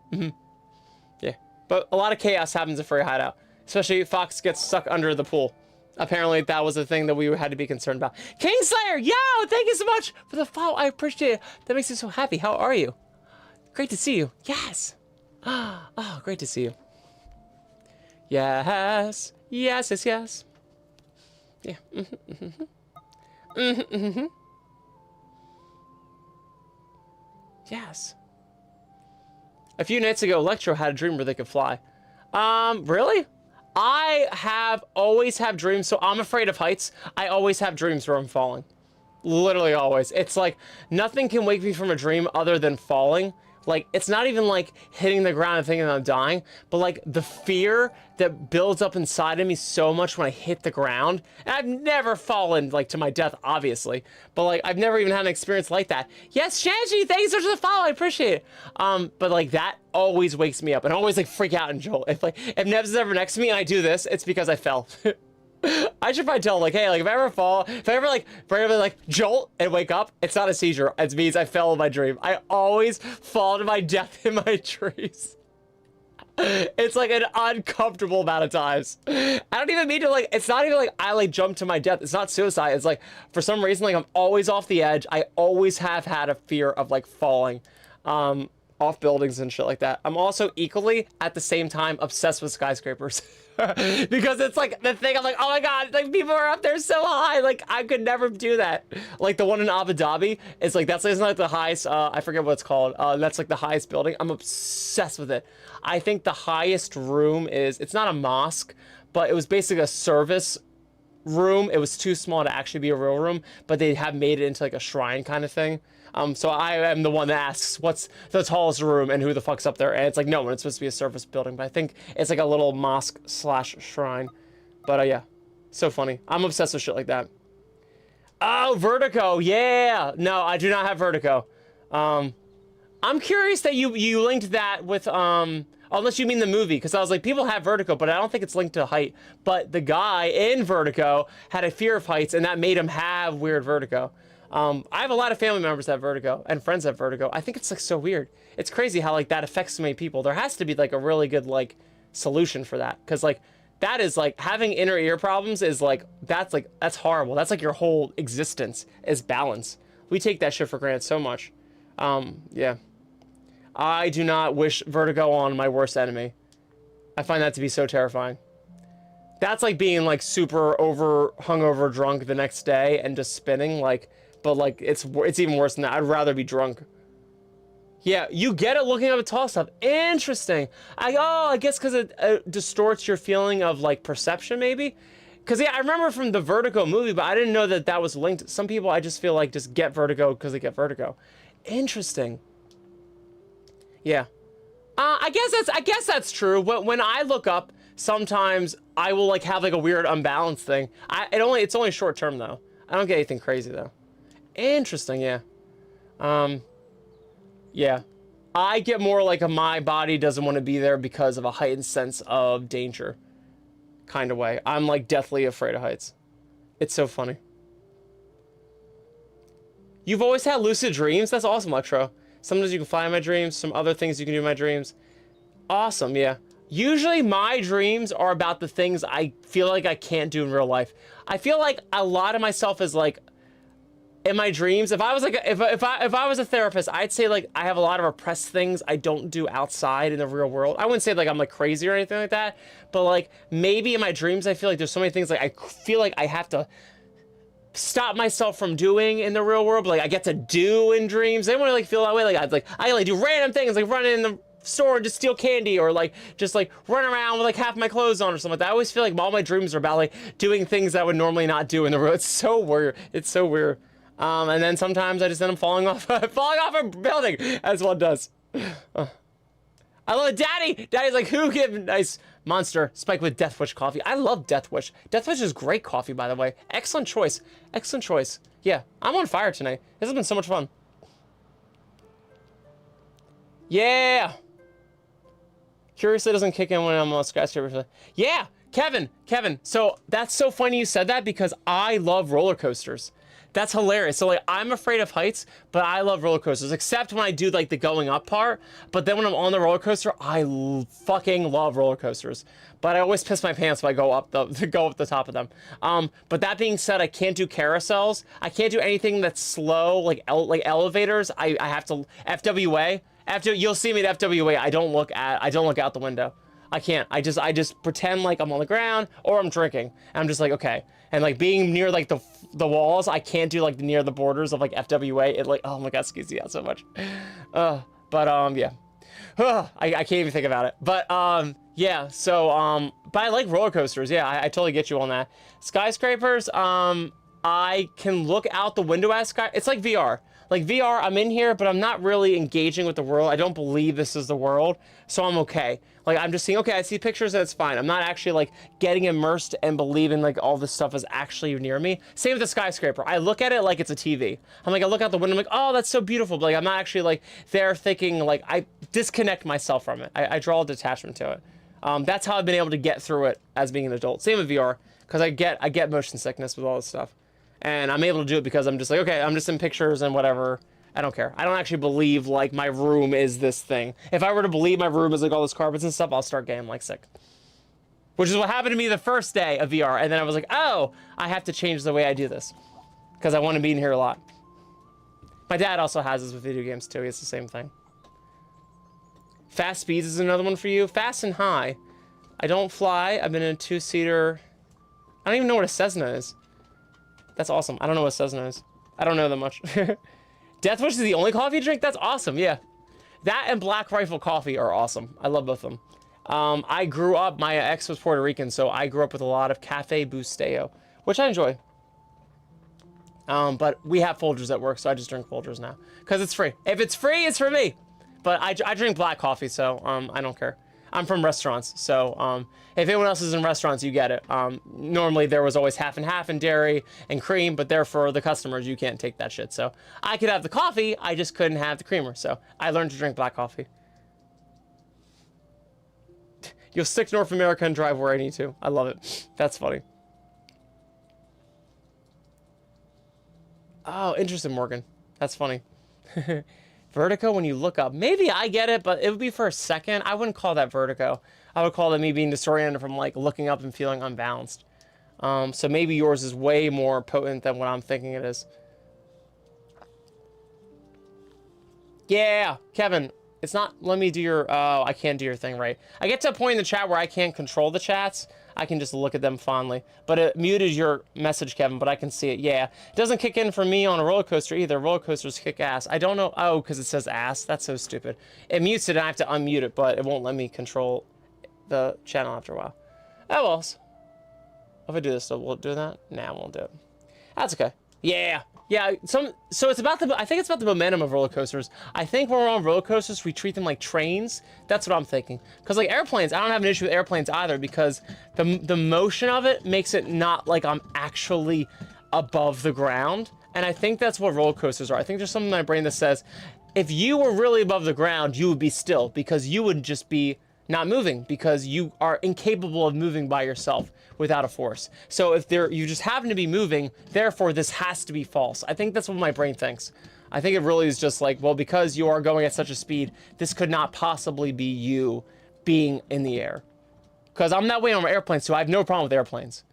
Yeah, but a lot of chaos happens in furry hideout, especially if Fox gets stuck under the pool. Apparently that was a thing that we had to be concerned about. Kingslayer, yo, thank you so much for the follow. I appreciate it. That makes me so happy. How are you? Great to see you. Yes. Oh, great to see you. Yes. Yes, yes, yes. Yeah. Yes. A few nights ago, Electro had a dream where they could fly. Really? I always have dreams, so I'm afraid of heights. I always have dreams where I'm falling. Literally always. It's like, nothing can wake me from a dream other than falling. Like, it's not even like hitting the ground and thinking I'm dying, but like the fear that builds up inside of me so much when I hit the ground. And I've never fallen like to my death, obviously, but like I've never even had an experience like that. Yes, Shanji, thank you so much for the follow. I appreciate it. But like that always wakes me up and I always like freak out and jolt. If Nevs is ever next to me and I do this, it's because I fell. I should probably tell, like, hey, like, if I ever fall, if I ever, like, randomly, like, jolt and wake up, it's not a seizure. It means I fell in my dream. I always fall to my death in my dreams. It's, like, an uncomfortable amount of times. I don't even mean to, like, it's not even, like, I, like, jump to my death. It's not suicide. It's, like, for some reason, like, I'm always off the edge. I always have had a fear of, like, falling off buildings and shit like that. I'm also equally, at the same time, obsessed with skyscrapers. Because it's like the thing, I'm like, oh my god, like people are up there so high, like I could never do that. Like the one in Abu Dhabi, it's like that's like the highest, I forget what it's called, that's like the highest building. I'm obsessed with it. I think the highest room is, it's not a mosque, but it was basically a service room. It was too small to actually be a real room, but they have made it into like a shrine kind of thing. So I am the one that asks what's the tallest room and who the fuck's up there, and it's like no one. It's supposed to be a service building, but I think it's like a little mosque slash shrine. But yeah, so funny. I'm obsessed with shit like that. Oh, vertigo, yeah. No, I do not have vertigo. I'm curious that you linked that with unless you mean the movie, because I was like, people have vertigo, but I don't think it's linked to height. But the guy in Vertigo had a fear of heights, and that made him have weird vertigo. I have a lot of family members that have vertigo and friends that have vertigo. I think it's like so weird. It's crazy how like that affects so many people. There has to be like a really good like solution for that, because like that is like having inner ear problems is like that's horrible. That's like your whole existence is balance. We take that shit for granted so much. Yeah. I do not wish vertigo on my worst enemy. I find that to be so terrifying. That's like being like super hungover drunk the next day and just spinning like. But like it's even worse than that. I'd rather be drunk. Yeah, you get it looking up at tall stuff. Interesting. I guess because it distorts your feeling of like perception maybe. Because yeah, I remember from the Vertigo movie, but I didn't know that that was linked. Some people I just feel like just get vertigo because they get vertigo. Interesting. Yeah. I guess that's true. When I look up, sometimes I will like have like a weird unbalanced thing. It's only short term though. I don't get anything crazy though. Interesting, yeah. Yeah. I get more like my body doesn't want to be there because of a heightened sense of danger kind of way. I'm like deathly afraid of heights. It's so funny. You've always had lucid dreams? That's awesome, Electro. Sometimes you can fly in my dreams, some other things you can do in my dreams. Awesome, yeah. Usually my dreams are about the things I feel like I can't do in real life. I feel like a lot of myself is like in my dreams. If I was like if I was a therapist, I'd say like I have a lot of repressed things I don't do outside in the real world. I wouldn't say like I'm like crazy or anything like that, but like maybe in my dreams I feel like there's so many things like I feel like I have to stop myself from doing in the real world, but like I get to do in dreams. Anyone like feel that way? Like I like do random things like running in the store and just steal candy, or like just like run around with like half my clothes on or something like that. I always feel like all my dreams are about like doing things I would normally not do in the real. It's so weird. It's so weird. And then sometimes I just end up falling off a building, as one does. I love it. Daddy's like, who give nice monster spike with Death Wish coffee? I love Death Wish. Death Wish is great coffee, by the way. Excellent choice. Excellent choice. Yeah, I'm on fire tonight. This has been so much fun. Yeah. Curiously doesn't kick in when I'm on skyscraper. Yeah, Kevin. So that's so funny you said that, because I love roller coasters. That's hilarious. So like, I'm afraid of heights, but I love roller coasters, except when I do like the going up part. But then when I'm on the roller coaster, I fucking love roller coasters. But I always piss my pants if I go up the top of them. But that being said, I can't do carousels. I can't do anything that's slow, like elevators. I have to FWA. You'll see me at FWA. I don't look out the window. I can't. I just pretend like I'm on the ground or I'm drinking. And I'm just like, okay. And like being near like the walls, I can't do like near the borders of like FWA. It like, oh my god, skews me out so much. Yeah. I can't even think about it. But yeah. So but I like roller coasters. Yeah, I totally get you on that. Skyscrapers. I can look out the window at sky. It's like VR. Like VR, I'm in here, but I'm not really engaging with the world. I don't believe this is the world, so I'm okay. Like, I'm just seeing, okay, I see pictures and it's fine. I'm not actually, like, getting immersed and believing, like, all this stuff is actually near me. Same with the skyscraper. I look at it like it's a TV. I'm like, I look out the window, I'm like, oh, that's so beautiful. But, like, I'm not actually, like, there thinking, like, I disconnect myself from it. I draw a detachment to it. That's how I've been able to get through it as being an adult. Same with VR, because I get motion sickness with all this stuff. And I'm able to do it because I'm just like, okay, I'm just in pictures and whatever. I don't care. I don't actually believe, like, my room is this thing. If I were to believe my room is, like, all this carpets and stuff, I'll start getting, like, sick. Which is what happened to me the first day of VR. And then I was like, oh, I have to change the way I do this. Because I want to be in here a lot. My dad also has this with video games, too. He has the same thing. Fast speeds is another one for you. Fast and high. I don't fly. I've been in a two-seater. I don't even know what a Cessna is. That's awesome. I don't know what Cessna is. I don't know that much. Death Wish is the only coffee you drink? That's awesome, yeah. That and Black Rifle coffee are awesome. I love both of them. I grew up, my ex was Puerto Rican, so I grew up with a lot of Cafe Bustelo, which I enjoy. But we have Folgers at work, so I just drink Folgers now. Because it's free. If it's free, it's for me. But I drink black coffee, so I don't care. I'm from restaurants, so if anyone else is in restaurants, you get it. Normally, there was always half and half in dairy and cream, but therefore, the customers, you can't take that shit. So I could have the coffee, I just couldn't have the creamer. So I learned to drink black coffee. You'll stick to North America and drive where I need to. I love it. That's funny. Oh, interesting, Morgan. That's funny. Vertigo when you look up. Maybe I get it, but it would be for a second. I wouldn't call that vertigo. I would call that me being disoriented from like looking up and feeling unbalanced. So maybe yours is way more potent than what I'm thinking it is. Yeah, Kevin, it's not, let me do your, oh, I can't do your thing right. I get to a point in the chat where I can't control the chats. I can just look at them fondly. But it muted your message, Kevin, but I can see it. Yeah, it doesn't kick in for me on a roller coaster either. Roller coasters kick ass. I don't know. Oh, because it says ass. That's so stupid. It mutes it and I have to unmute it, but it won't let me control the channel after a while. Oh, well. If I do this, so we'll do that? Nah, we won't do it. That's okay. Yeah. Yeah, so it's about I think it's about the momentum of roller coasters. I think when we're on roller coasters, we treat them like trains. That's what I'm thinking. Because like airplanes, I don't have an issue with airplanes either because the motion of it makes it not like I'm actually above the ground. And I think that's what roller coasters are. I think there's something in my brain that says, if you were really above the ground, you would be still because you would just be not moving because you are incapable of moving by yourself without a force. So if you just happen to be moving, therefore this has to be false. I think that's what my brain thinks. I think it really is just like, well, because you are going at such a speed, this could not possibly be you being in the air. Because I'm that way on airplanes too. I have no problem with airplanes.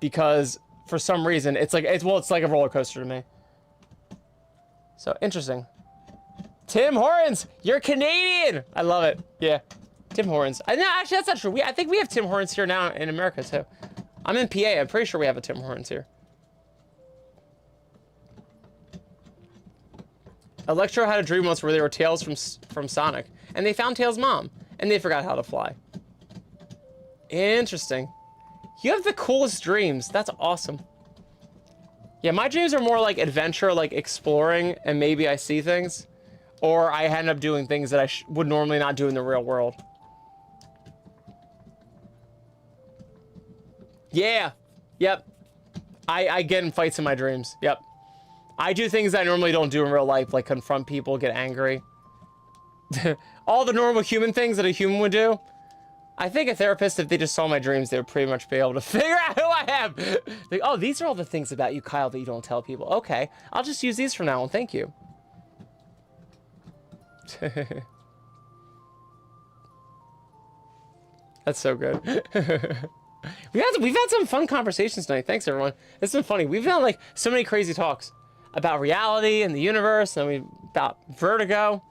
Because for some reason, it's like a roller coaster to me. So interesting. Tim Hortons, you're Canadian. I love it. Yeah. Tim Hortons. No, actually, that's not true. I think we have Tim Hortons here now in America, too. I'm in PA. I'm pretty sure we have a Tim Hortons here. Electro had a dream once where there were Tails from Sonic, and they found Tails' mom, and they forgot how to fly. Interesting. You have the coolest dreams. That's awesome. Yeah, my dreams are more like adventure, like exploring, and maybe I see things. Or I end up doing things that I would normally not do in the real world. Yeah. Yep. I get in fights in my dreams. Yep. I do things that I normally don't do in real life, like confront people, get angry. All the normal human things that a human would do. I think a therapist, if they just saw my dreams, they would pretty much be able to figure out who I am. Like, oh, these are all the things about you, Kyle, that you don't tell people. Okay, I'll just use these from now on. Thank you. That's so good. We've had some fun conversations tonight. Thanks, everyone. It's been funny. We've had like so many crazy talks about reality and the universe, and about vertigo.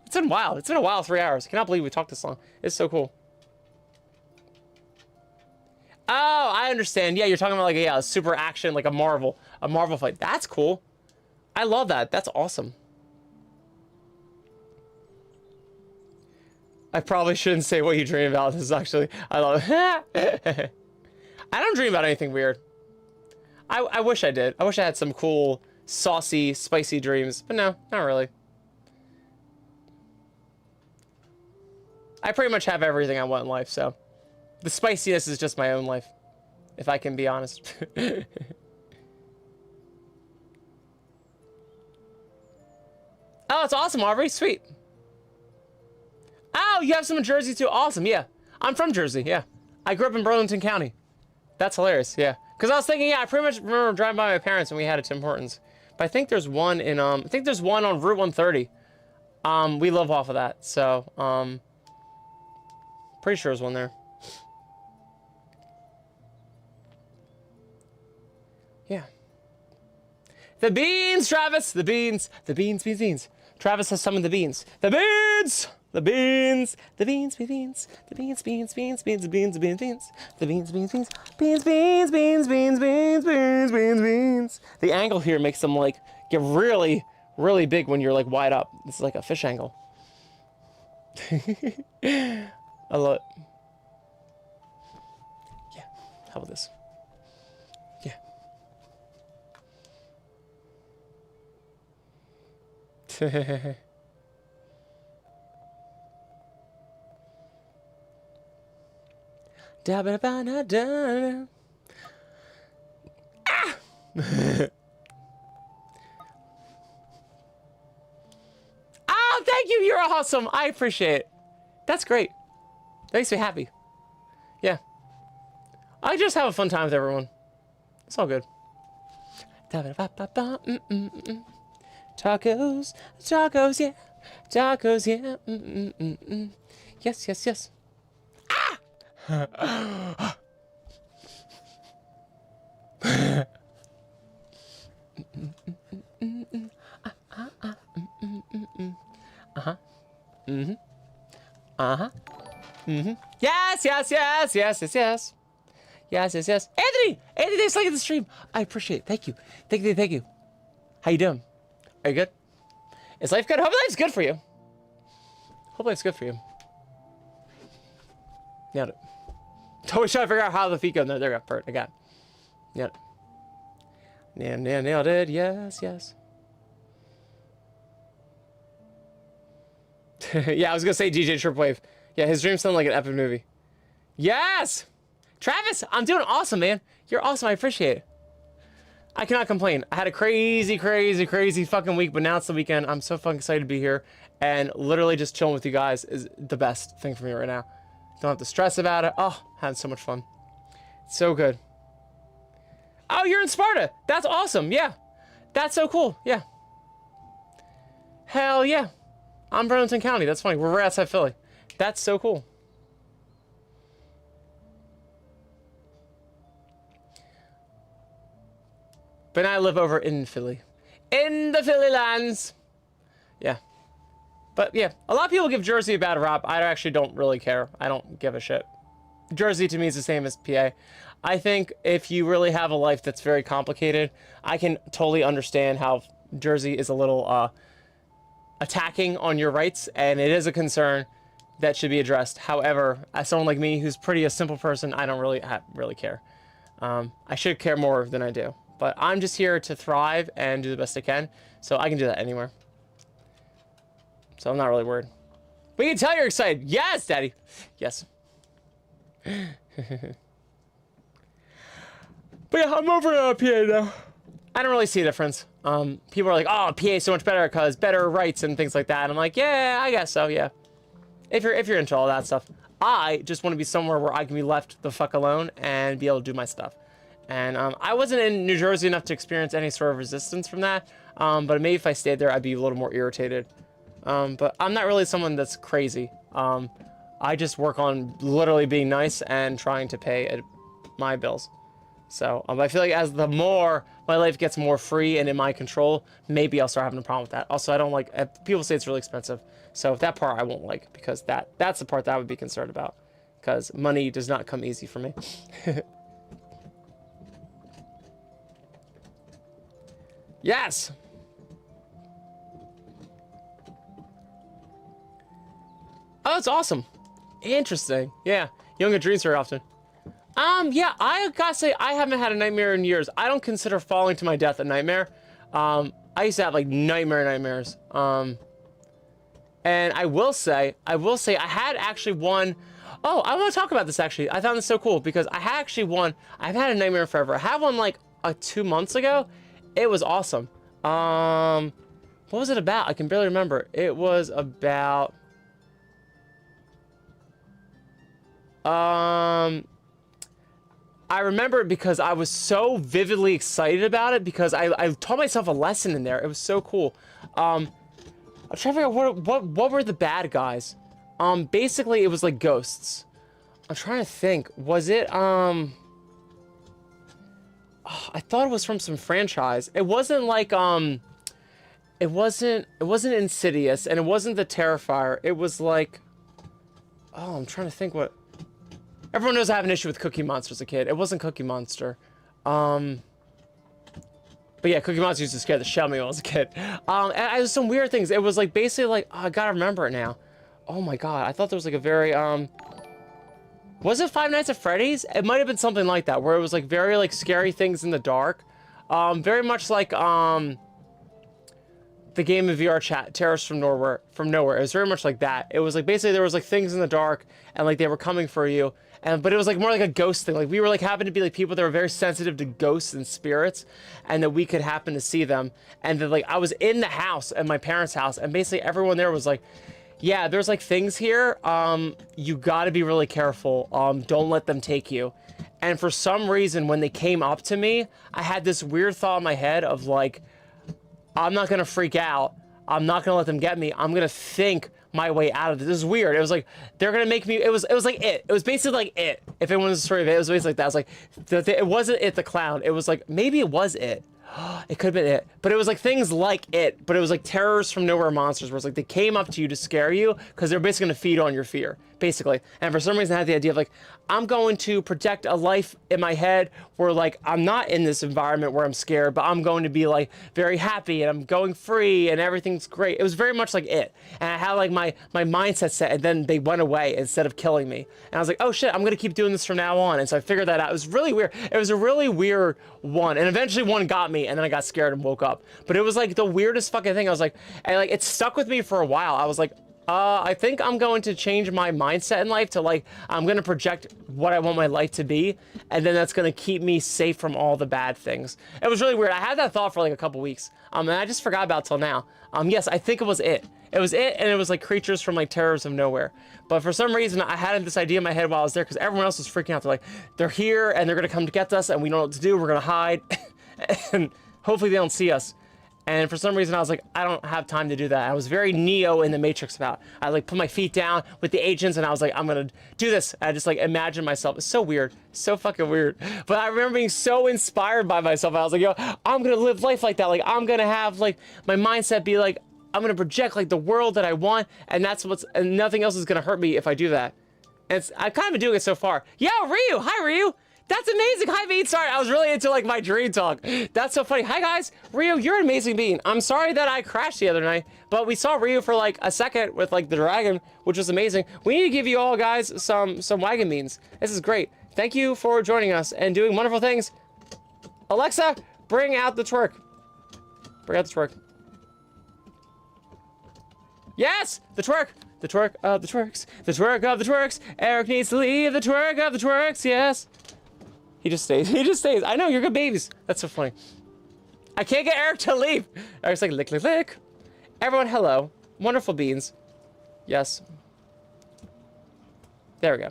It's been wild. It's been a wild 3 hours. I cannot believe we talked this long. It's so cool. Oh, I understand. Yeah, you're talking about like a super action, like a Marvel fight. That's cool. I love that. That's awesome. I probably shouldn't say what you dream about. This is actually, I love it. I don't dream about anything weird. I wish I did. I wish I had some cool, saucy, spicy dreams, but no, not really. I pretty much have everything I want in life, so the spiciness is just my own life, if I can be honest. Oh, it's awesome, Aubrey. Sweet. Oh, you have some in Jersey too. Awesome, yeah. I'm from Jersey, yeah. I grew up in Burlington County. That's hilarious, yeah. Because I was thinking, yeah, I pretty much remember driving by my parents when we had a Tim Hortons. But I think there's one in, I think there's one on Route 130. We live off of that, so, pretty sure there's one there. Yeah. The beans, Travis! The beans. The beans, beans, beans. Travis has summoned the beans. The beans! The beans, the beans, beans, the beans, beans, beans, beans, the beans, beans, beans, the beans, beans, beans, beans, beans, beans, beans, beans, beans, beans, beans. The angle here makes them like get really, really big when you're like wide up. This is like a fish angle. I love it. Yeah, how about this? Yeah. Da ba ba da da. Ah! Oh, thank you. You're awesome. I appreciate it. That's great. That makes me happy. Yeah. I just have a fun time with everyone. It's all good. Da ba ba ba ba. Tacos, tacos, yeah. Tacos, yeah. Yes, yes, yes. Uh-huh. Mm-hmm. Uh-huh. Mm-hmm. Yes, yes, yes, yes, yes, yes. Yes, yes, yes. Anthony! Anthony, thanks for liking the stream. I appreciate it. Thank you. Thank you, thank you. How you doing? Are you good? Is life good? Hope life's good for you. Hope life's good for you. Nailed it. Always trying to figure out how the feet go. No, there we go. Perfect. I got it. Nailed it. Yes, yes. Yeah, I was gonna say DJ Tripwave. Yeah, his dreams sound like an epic movie. Yes! Travis, I'm doing awesome, man. You're awesome. I appreciate it. I cannot complain. I had a crazy, crazy, crazy fucking week, but now it's the weekend. I'm so fucking excited to be here. And literally just chilling with you guys is the best thing for me right now. Don't have to stress about it. Oh, had so much fun. So good. Oh, you're in Sparta. That's awesome. Yeah. That's so cool. Yeah. Hell yeah. I'm Burlington County. That's funny. We're right outside Philly. That's so cool. But I live over in Philly. In the Philly lands. Yeah. But yeah, a lot of people give Jersey a bad rap. I actually don't really care. I don't give a shit. Jersey to me is the same as PA. I think if you really have a life that's very complicated, I can totally understand how Jersey is a little attacking on your rights, and it is a concern that should be addressed. However, as someone like me who's pretty a simple person, I don't really care. I should care more than I do. But I'm just here to thrive and do the best I can, so I can do that anywhere. So I'm not really worried. But you can tell you're excited. Yes, Daddy. Yes. But yeah, I'm over PA now. I don't really see a difference. People are like, oh, PA is so much better because better rights and things like that. And I'm like, yeah, I guess so, yeah. If you're into all that stuff. I just want to be somewhere where I can be left the fuck alone and be able to do my stuff. And I wasn't in New Jersey enough to experience any sort of resistance from that. But maybe if I stayed there, I'd be a little more irritated. But I'm not really someone that's crazy. I just work on literally being nice and trying to pay my bills. So I feel like as the more my life gets more free and in my control, maybe I'll start having a problem with that. Also, I don't like, people say it's really expensive. So that part I won't like, because that's the part that I would be concerned about. Because money does not come easy for me. Yes! Oh, that's awesome. Interesting. Yeah. You don't get dreams very often. Yeah, I gotta say, I haven't had a nightmare in years. I don't consider falling to my death a nightmare. I used to have, like, nightmares. And I will say, I had actually one. Oh, I want to talk about this, actually. I found this so cool, because I had actually one. I've had a nightmare forever. I had one, like, 2 months ago. It was awesome. What was it about? I can barely remember. It was about... I remember it because I was so vividly excited about it, because I taught myself a lesson in there. It was so cool. I'm trying to figure out what were the bad guys. Basically it was like ghosts. I'm trying to think. Was it I thought it was from some franchise. It wasn't like it wasn't Insidious, and it wasn't the Terrifier. It was like, oh, I'm trying to think what. Everyone knows I have an issue with Cookie Monster as a kid. It wasn't Cookie Monster. But yeah, Cookie Monster used to scare the shit out of me when I was a kid. And it was some weird things. It was like basically like, oh, I gotta remember it now. Oh my god, I thought there was like a very was it Five Nights at Freddy's? It might have been something like that, where it was like very like scary things in the dark. Very much like the game of VR chat, Terrorists from Nowhere. It was very much like that. It was like basically there was like things in the dark and like they were coming for you. But it was like more like a ghost thing. Like we were like happened to be like people that were very sensitive to ghosts and spirits, and that we could happen to see them. And then like I was in the house, at my parents' house, and basically everyone there was like, yeah, there's like things here. You gotta be really careful. Don't let them take you. And for some reason, when they came up to me, I had this weird thought in my head of like, I'm not gonna freak out. I'm not gonna let them get me. I'm gonna think my way out of this. This is weird. It was like, they're gonna make me, it was like It. It was basically like It. If it was a story of It, it was basically like that. It was like, it wasn't It the clown. It was like, maybe it was It. It could have been It. But it was like things like It, but it was like terrors from nowhere monsters, where it's like they came up to you to scare you, because they're basically gonna feed on your fear, basically. And for some reason I had the idea of like, I'm going to project a life in my head where like, I'm not in this environment where I'm scared, but I'm going to be like very happy and I'm going free and everything's great. It was very much like It. And I had like my mindset set, and then they went away instead of killing me. And I was like, oh shit, I'm gonna keep doing this from now on. And so I figured that out. It was really weird. It was a really weird one. And eventually one got me, and then I got scared and woke up. But it was like the weirdest fucking thing. I was like, and like it stuck with me for a while. I was like, I think I'm going to change my mindset in life to like, I'm going to project what I want my life to be, and then that's going to keep me safe from all the bad things. It was really weird. I had that thought for like a couple weeks, and I just forgot about it till now. Yes, I think it was It. It was It, and it was like creatures from like Terrors of Nowhere. But for some reason, I had this idea in my head while I was there, because everyone else was freaking out. They're like, they're here, and they're going to come to get us, and we don't know what to do. We're going to hide, and hopefully they don't see us. And for some reason, I was like, I don't have time to do that. I was very Neo in the Matrix about it. I like put my feet down with the agents, and I was like, I'm gonna do this. I just like imagined myself. It's so weird, so fucking weird. But I remember being so inspired by myself. I was like, yo, I'm gonna live life like that. Like I'm gonna have like my mindset be like, I'm gonna project like the world that I want, and and nothing else is gonna hurt me if I do that. And I've kind of been doing it so far. Yo, Ryu, hi Ryu. That's amazing. Hi, Bean. Sorry, I was really into like my dream talk. That's so funny. Hi, guys. Ryu, you're an amazing bean. I'm sorry that I crashed the other night, but we saw Ryu for like a second with like the dragon, which was amazing. We need to give you all guys some wagon beans. This is great. Thank you for joining us and doing wonderful things. Alexa, bring out the twerk. Bring out the twerk. Yes, the twerk. The twerk of the twerks. The twerk of the twerks. Eric needs to leave the twerk of the twerks. Yes. He just stays. He just stays. I know, you're good babies. That's so funny. I can't get Eric to leave. Eric's like, lick, lick, lick. Everyone, hello. Wonderful beans. Yes. There we go.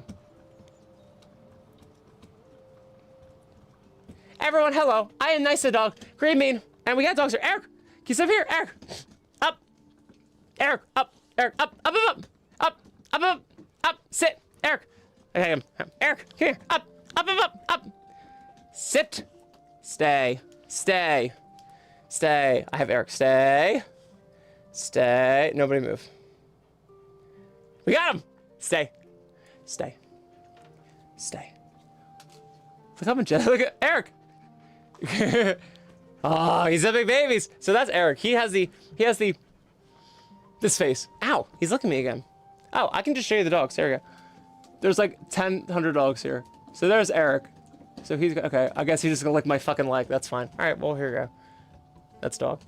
Everyone, hello. I am Nice Dog. Green Mean. And we got dogs here. Eric, can you sit up here? Eric. Up. Eric, up. Eric, up. Up, up, up. Up, up, up. Up. Sit. Eric. Okay, Eric, come here. Up. Up, up, up. Up. Sit. Stay. Stay. Stay. I have Eric. Stay. Stay. Nobody move. We got him. Stay. Stay. Stay. Look how much. Look at Eric. Oh, he's a big babies. So that's Eric. He has this face. Ow, he's looking at me again. Oh, I can just show you the dogs. There we go. There's like 100 dogs here. So there's Eric. So he's, okay, I guess he's just gonna lick my fucking leg. That's fine. All right, well, here we go. That's dog.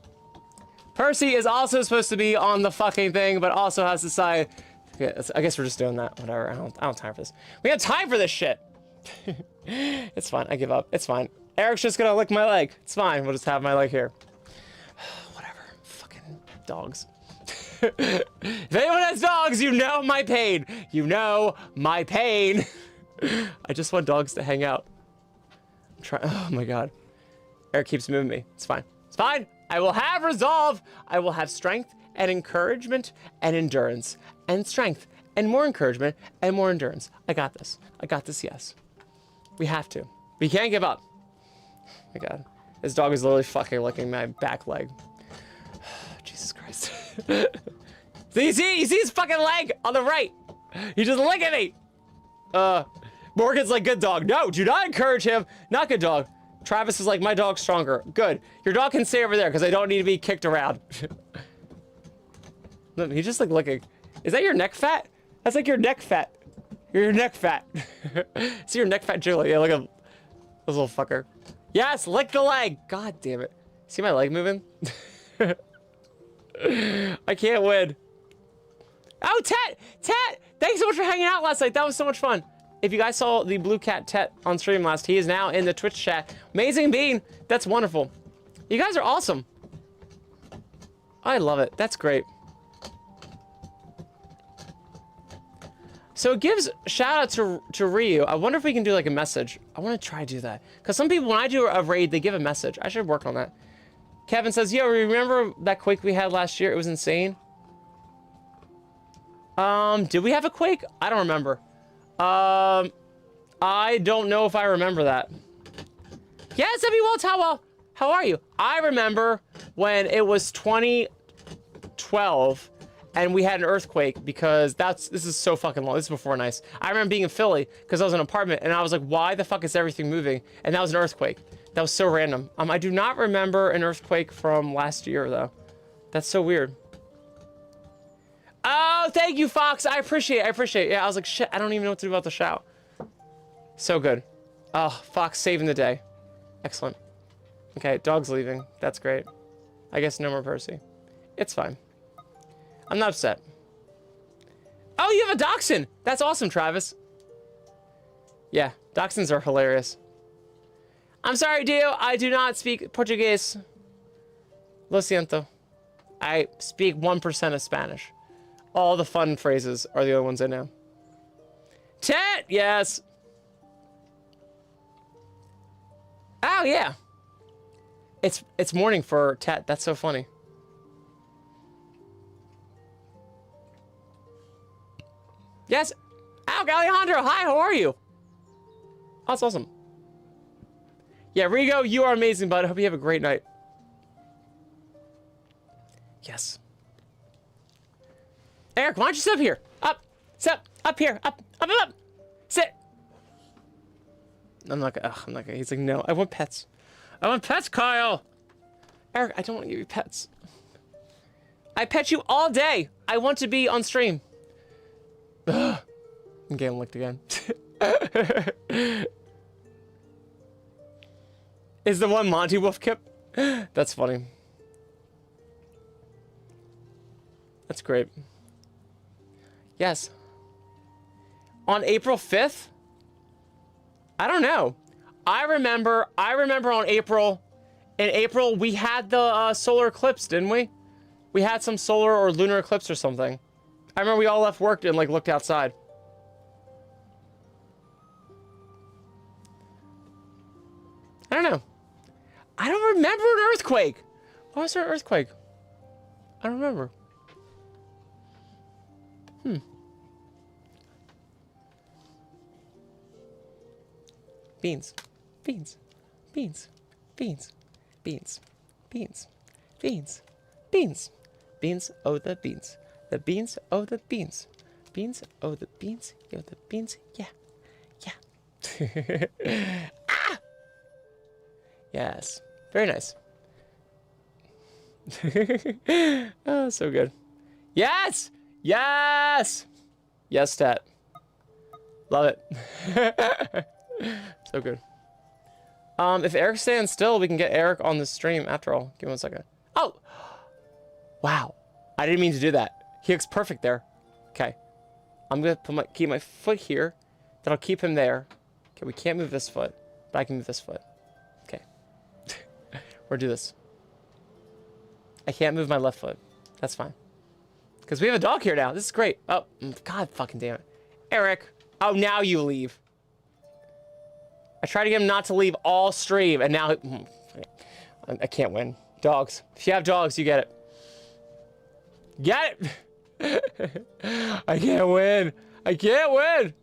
Percy is also supposed to be on the fucking thing, but also has to decide. Okay, I guess we're just doing that. Whatever, I don't have time for this. We have time for this shit. It's fine, I give up. It's fine. Eric's just gonna lick my leg. It's fine, we'll just have my leg here. Whatever, fucking dogs. If anyone has dogs, you know my pain. You know my pain. I just want dogs to hang out. I'm trying, oh my God. Eric keeps moving me. It's fine. It's fine. I will have resolve. I will have strength and encouragement and endurance and strength and more encouragement and more endurance. I got this. I got this, yes. We have to. We can't give up. Oh my God. This dog is literally fucking licking my back leg. Jesus Christ. So you see his fucking leg on the right. He just lick at me. Morgan's like, good dog. No, do not encourage him. Not good dog. Travis is like, my dog's stronger. Good. Your dog can stay over there because I don't need to be kicked around. Look, he's just like looking. Is that your neck fat? That's like your neck fat. Your neck fat. See your neck fat jiggle. Yeah, look at this little fucker. Yes, lick the leg. God damn it. See my leg moving? I can't win. Oh, Tet! Tet! Thanks so much for hanging out last night. That was so much fun. If you guys saw the blue cat Tet on stream last, he is now in the Twitch chat. Amazing bean. That's wonderful. You guys are awesome. I love it. That's great. So it gives shout out to Ryu. I wonder if we can do like a message. I want to try to do that. Because some people, when I do a raid, they give a message. I should work on that. Kevin says, yo, remember that quake we had last year? It was insane. Did we have a quake? I don't remember. I don't know if I remember that. Yes, Walt, how are you? I remember when it was 2012 and we had an earthquake because this is so fucking long. This is before NIIC. I remember being in Philly because I was in an apartment and I was like, why the fuck is everything moving? And that was an earthquake. That was so random. I do not remember an earthquake from last year though. That's so weird. Oh, thank you, Fox. I appreciate it. Yeah, I was like, shit, I don't even know what to do about the shout. So good. Oh, Fox saving the day. Excellent. Okay, dog's leaving. That's great. I guess no more Percy. It's fine. I'm not upset. Oh, you have a dachshund. That's awesome, Travis. Yeah, dachshunds are hilarious. I'm sorry, Dio. I do not speak Portuguese. Lo siento. I speak 1% of Spanish. All the fun phrases are the only ones I know. Tet, yes. Oh yeah. It's morning for Tet. That's so funny. Yes. Ow, Alejandro. Hi, how are you? Oh, that's awesome. Yeah, Rigo, you are amazing, bud. I hope you have a great night. Yes. Eric, why don't you sit up here? Sit up here, up. Sit. I'm not gonna, he's like, no, I want pets. I want pets, Kyle. Eric, I don't want to give you pets. I pet you all day. I want to be on stream. Ugh. I'm getting licked again. Is the one Monty Wolf Kip? That's funny. That's great. Yes. On April 5th? I don't know. I remember on April, in April, we had the solar eclipse, didn't we? We had some solar or lunar eclipse or something. I remember we all left work and like looked outside. don't know. I don't remember an earthquake. Why was there an earthquake? I don't remember. Beans. Beans. Beans. Beans. Beans. Beans. Beans. Beans. Beans. Oh, the beans. The beans. Oh, the beans. Beans. Oh, the beans. Yo, the beans. Yeah. Yeah. Ah! Yes. Very nice. Oh, so good. Yes! Yes! Yes, Stat. Love it. So good. If Eric stands still, we can get Eric on the stream after all. Give me 1 second. Oh! Wow. I didn't mean to do that. He looks perfect there. Okay. I'm gonna keep my foot here. Then I'll keep him there. Okay, we can't move this foot, but I can move this foot. Okay. We're gonna do this. I can't move my left foot. That's fine. Because we have a dog here now. This is great. Oh, God fucking damn it. Eric. Oh, now you leave. I tried to get him not to leave all stream, and now... I can't win. Dogs. If you have dogs, you get it. Get it! I can't win. I can't win!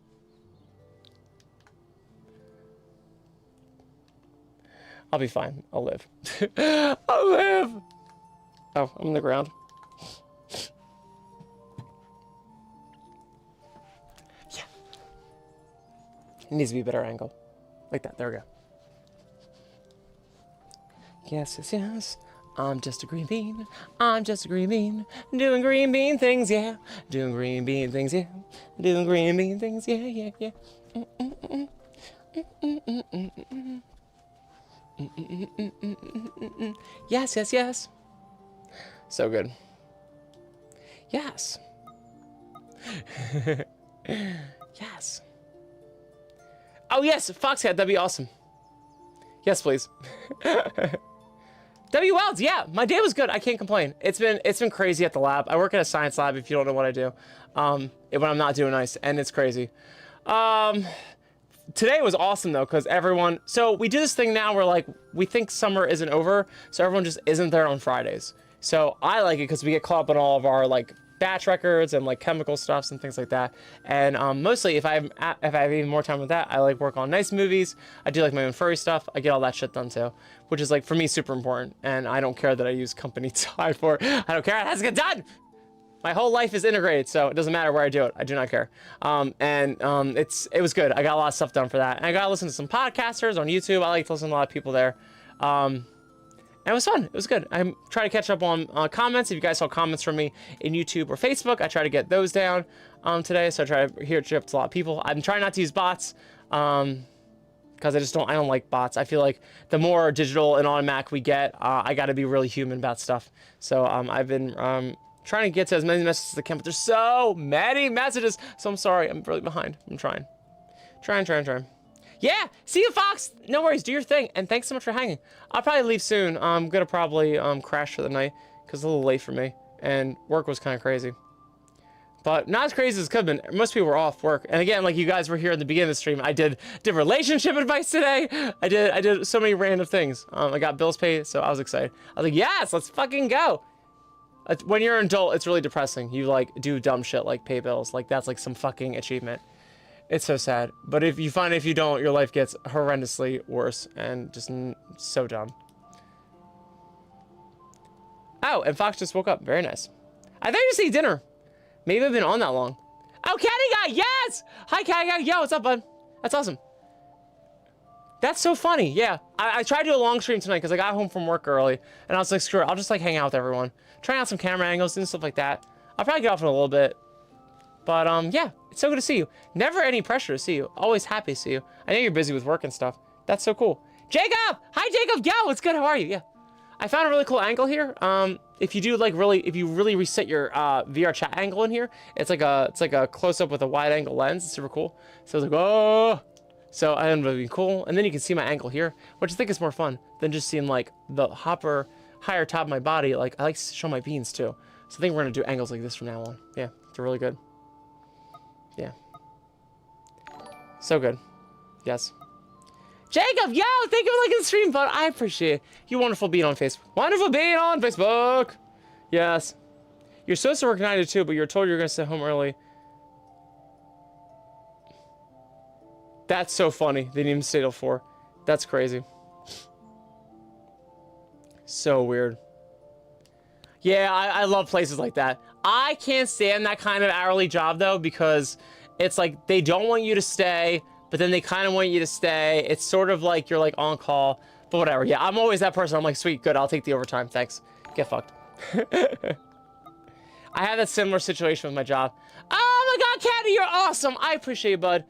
I'll be fine. I'll live. I'll live! Oh, I'm on the ground. Yeah. It needs to be a better angle. Like that. There we go. Yes, yes, yes. I'm just a green bean. I'm just a green bean. Doing green bean things, yeah. Doing green bean things, yeah. Doing green bean things, yeah, yeah, yeah. Yes, yes, yes. So good. Yes. Yes. Oh yes, Foxhead, that'd be awesome. Yes, please. W Welds, yeah, my day was good. I can't complain. It's been crazy at the lab. I work at a science lab. If you don't know what I do, when I'm not doing nice, and it's crazy. Today was awesome though, because everyone. So we do this thing now where like we think summer isn't over, so everyone just isn't there on Fridays. So I like it because we get caught up on all of our like batch records and like chemical stuffs and things like that. And mostly if I have even more time with that, I like work on nice movies. I do like my own furry stuff. I get all that shit done too, which is like for me super important. And I don't care that I use company time for it. I don't care. It has to get done. My whole life is integrated, so it doesn't matter where I do it. I do not care. It was good. I got a lot of stuff done for that. And I got to listen to some podcasters on YouTube. I like to listen to a lot of people there. And it was fun. It was good. I'm trying to catch up on comments. If you guys saw comments from me in YouTube or Facebook, I try to get those down today. So I try to hear up to a lot of people. I'm trying not to use bots because I don't like bots. I feel like the more digital and automatic we get, I got to be really human about stuff. So I've been trying to get to as many messages as I can, but there's so many messages. So I'm sorry. I'm really behind. I'm trying. Trying. Yeah, see you, Fox. No worries, do your thing, and thanks so much for hanging. I'll probably leave soon. I'm gonna probably crash for the night because it's a little late for me, and work was kind of crazy, but not as crazy as it could have been. Most people were off work, and again, like you guys were here at the beginning of the stream, I did relationship advice today. I did so many random things. I got bills paid, so I was excited. I was like, yes, let's fucking go. When you're an adult, it's really depressing. You like do dumb shit like pay bills. Like that's like some fucking achievement. It's so sad, but if you don't, your life gets horrendously worse and just so dumb. Oh, and Fox just woke up. Very nice. I thought you said dinner. Maybe I've been on that long. Oh, Catty Guy, yes! Hi, Catty Guy. Yo, what's up, bud? That's awesome. That's so funny. Yeah, I tried to do a long stream tonight because I got home from work early, and I was like, screw it, I'll just like hang out with everyone, trying out some camera angles and stuff like that. I'll probably get off in a little bit. But, yeah, it's so good to see you. Never any pressure to see you. Always happy to see you. I know you're busy with work and stuff. That's so cool. Jacob! Hi, Jacob! Yo, what's good? How are you? Yeah. I found a really cool angle here. If you do, like, if you really reset your, VR chat angle in here, it's like a close-up with a wide-angle lens. It's super cool. So I was like, oh! So I ended up being cool. And then you can see my angle here, which I think is more fun than just seeing, like, the higher top of my body. Like, I like to show my beans, too. So I think we're gonna do angles like this from now on. Yeah, they're really good. Yeah. So good. Yes. Jacob, yo, thank you for liking the stream, bud. I appreciate it. You wonderful being on Facebook. Wonderful being on Facebook. Yes. You're supposed to work 9 to 2, but you're told you're going to stay home early. That's so funny. They didn't even stay till 4. That's crazy. So weird. Yeah, I love places like that. I can't stand that kind of hourly job, though, because it's like they don't want you to stay, but then they kind of want you to stay. It's sort of like you're like on call, but whatever. Yeah, I'm always that person. I'm like, sweet, good, I'll take the overtime. Thanks. Get fucked. I had that similar situation with my job. Oh my God, Caddy, you're awesome. I appreciate you, bud.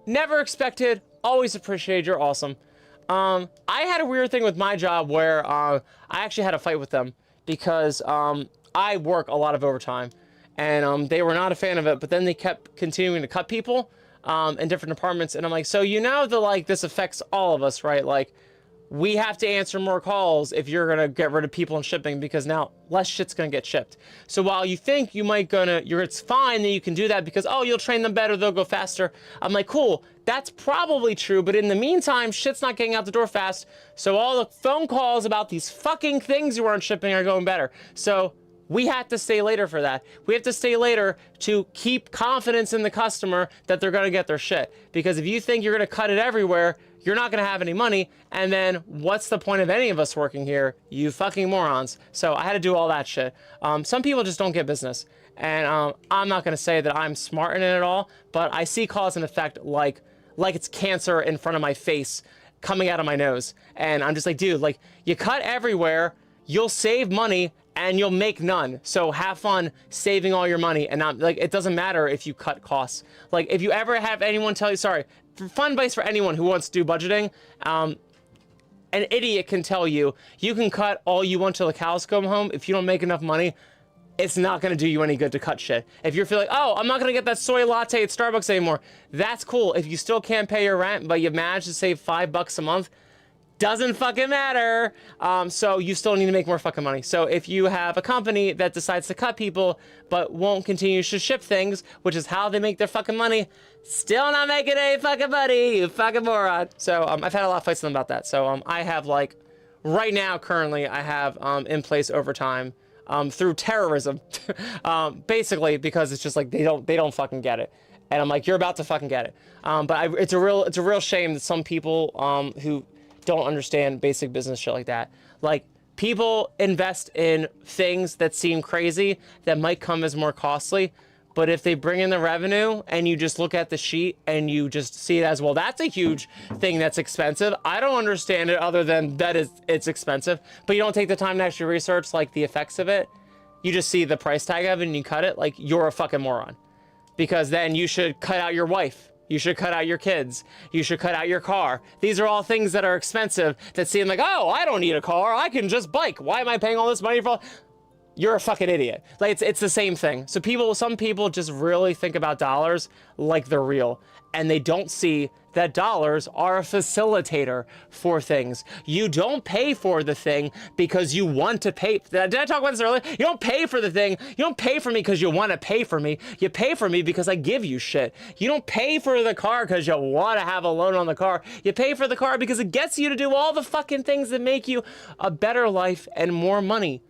Never expected, always appreciate. You're awesome. I had a weird thing with my job where I actually had a fight with them because I work a lot of overtime, and they were not a fan of it. But then they kept continuing to cut people in different departments, and I'm like, so you know that like this affects all of us, right? Like, we have to answer more calls if you're gonna get rid of people in shipping, because now less shit's gonna get shipped. So while you think you might it's fine that you can do that because, oh, you'll train them better, they'll go faster. I'm like, cool, that's probably true, but in the meantime, shit's not getting out the door fast. So all the phone calls about these fucking things you weren't shipping are going better. So we have to stay later for that. We have to stay later to keep confidence in the customer that they're gonna get their shit. Because if you think you're gonna cut it everywhere, you're not gonna have any money, and then what's the point of any of us working here? You fucking morons. So I had to do all that shit. Some people just don't get business. And I'm not gonna say that I'm smart in it at all, but I see cause and effect like it's cancer in front of my face coming out of my nose. And I'm just like, dude, like, you cut everywhere, you'll save money, and you'll make none. So have fun saving all your money, and not, like, it doesn't matter if you cut costs. Like, if you ever have anyone tell you, sorry, fun advice for anyone who wants to do budgeting, an idiot can tell you, you can cut all you want till the cows come home. If you don't make enough money, it's not gonna do you any good to cut shit. If you're feeling, oh, I'm not gonna get that soy latte at Starbucks anymore, that's cool. If you still can't pay your rent, but you manage to save $5 a month, doesn't fucking matter. So you still need to make more fucking money. So if you have a company that decides to cut people but won't continue to ship things, which is how they make their fucking money, still not making any fucking money, you fucking moron. So I've had a lot of fights with them about that. So I have, like, right now, currently, I have in place overtime through terrorism, basically because it's just like they don't fucking get it. And I'm like, you're about to fucking get it. But it's a real shame that some people who don't understand basic business shit like that. Like, people invest in things that seem crazy that might come as more costly, but if they bring in the revenue and you just look at the sheet and you just see it as, well, that's a huge thing that's expensive. I don't understand it other than it's expensive, but you don't take the time to actually research like the effects of it. You just see the price tag of it and you cut it. Like, you're a fucking moron, because then you should cut out your wife. You should cut out your kids. You should cut out your car. These are all things that are expensive that seem like, oh, I don't need a car. I can just bike. Why am I paying all this money for? You're a fucking idiot. Like, it's the same thing. So some people just really think about dollars like they're real, and they don't see that dollars are a facilitator for things. You don't pay for the thing because you want to pay. Did I talk about this earlier? You don't pay for the thing. You don't pay for me because you want to pay for me. You pay for me because I give you shit. You don't pay for the car because you want to have a loan on the car. You pay for the car because it gets you to do all the fucking things that make you a better life and more money.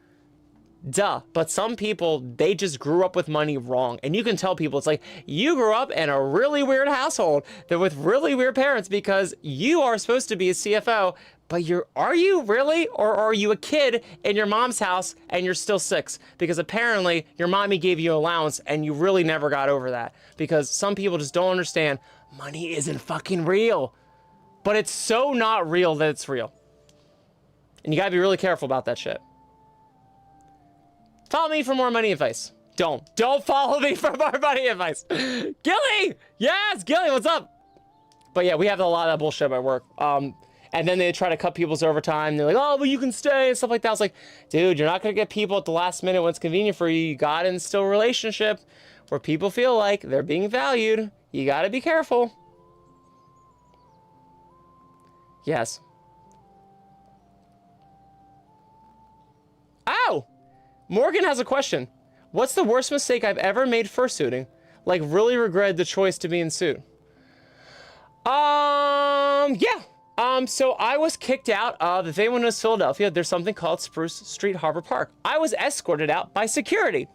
Duh. But some people, they just grew up with money wrong. And you can tell people, it's like, you grew up in a really weird household with really weird parents, because you are supposed to be a CFO, but are you really? Or are you a kid in your mom's house and you're still 6? Because apparently your mommy gave you allowance and you really never got over that. Because some people just don't understand money isn't fucking real. But it's so not real that it's real. And you gotta be really careful about that shit. Follow me for more money advice. Don't follow me for more money advice. Gilly! Yes, Gilly, what's up? But yeah, we have a lot of that bullshit at my work. And then they try to cut people's overtime. They're like, oh, well, you can stay and stuff like that. I was like, dude, you're not gonna get people at the last minute when it's convenient for you. You gotta instill a relationship where people feel like they're being valued. You gotta be careful. Yes. Ow! Morgan has a question. What's the worst mistake I've ever made fursuiting? Like, really regret the choice to be in suit? Yeah. So I was kicked out of, if anyone knows Philadelphia, there's something called Spruce Street Harbor Park. I was escorted out by security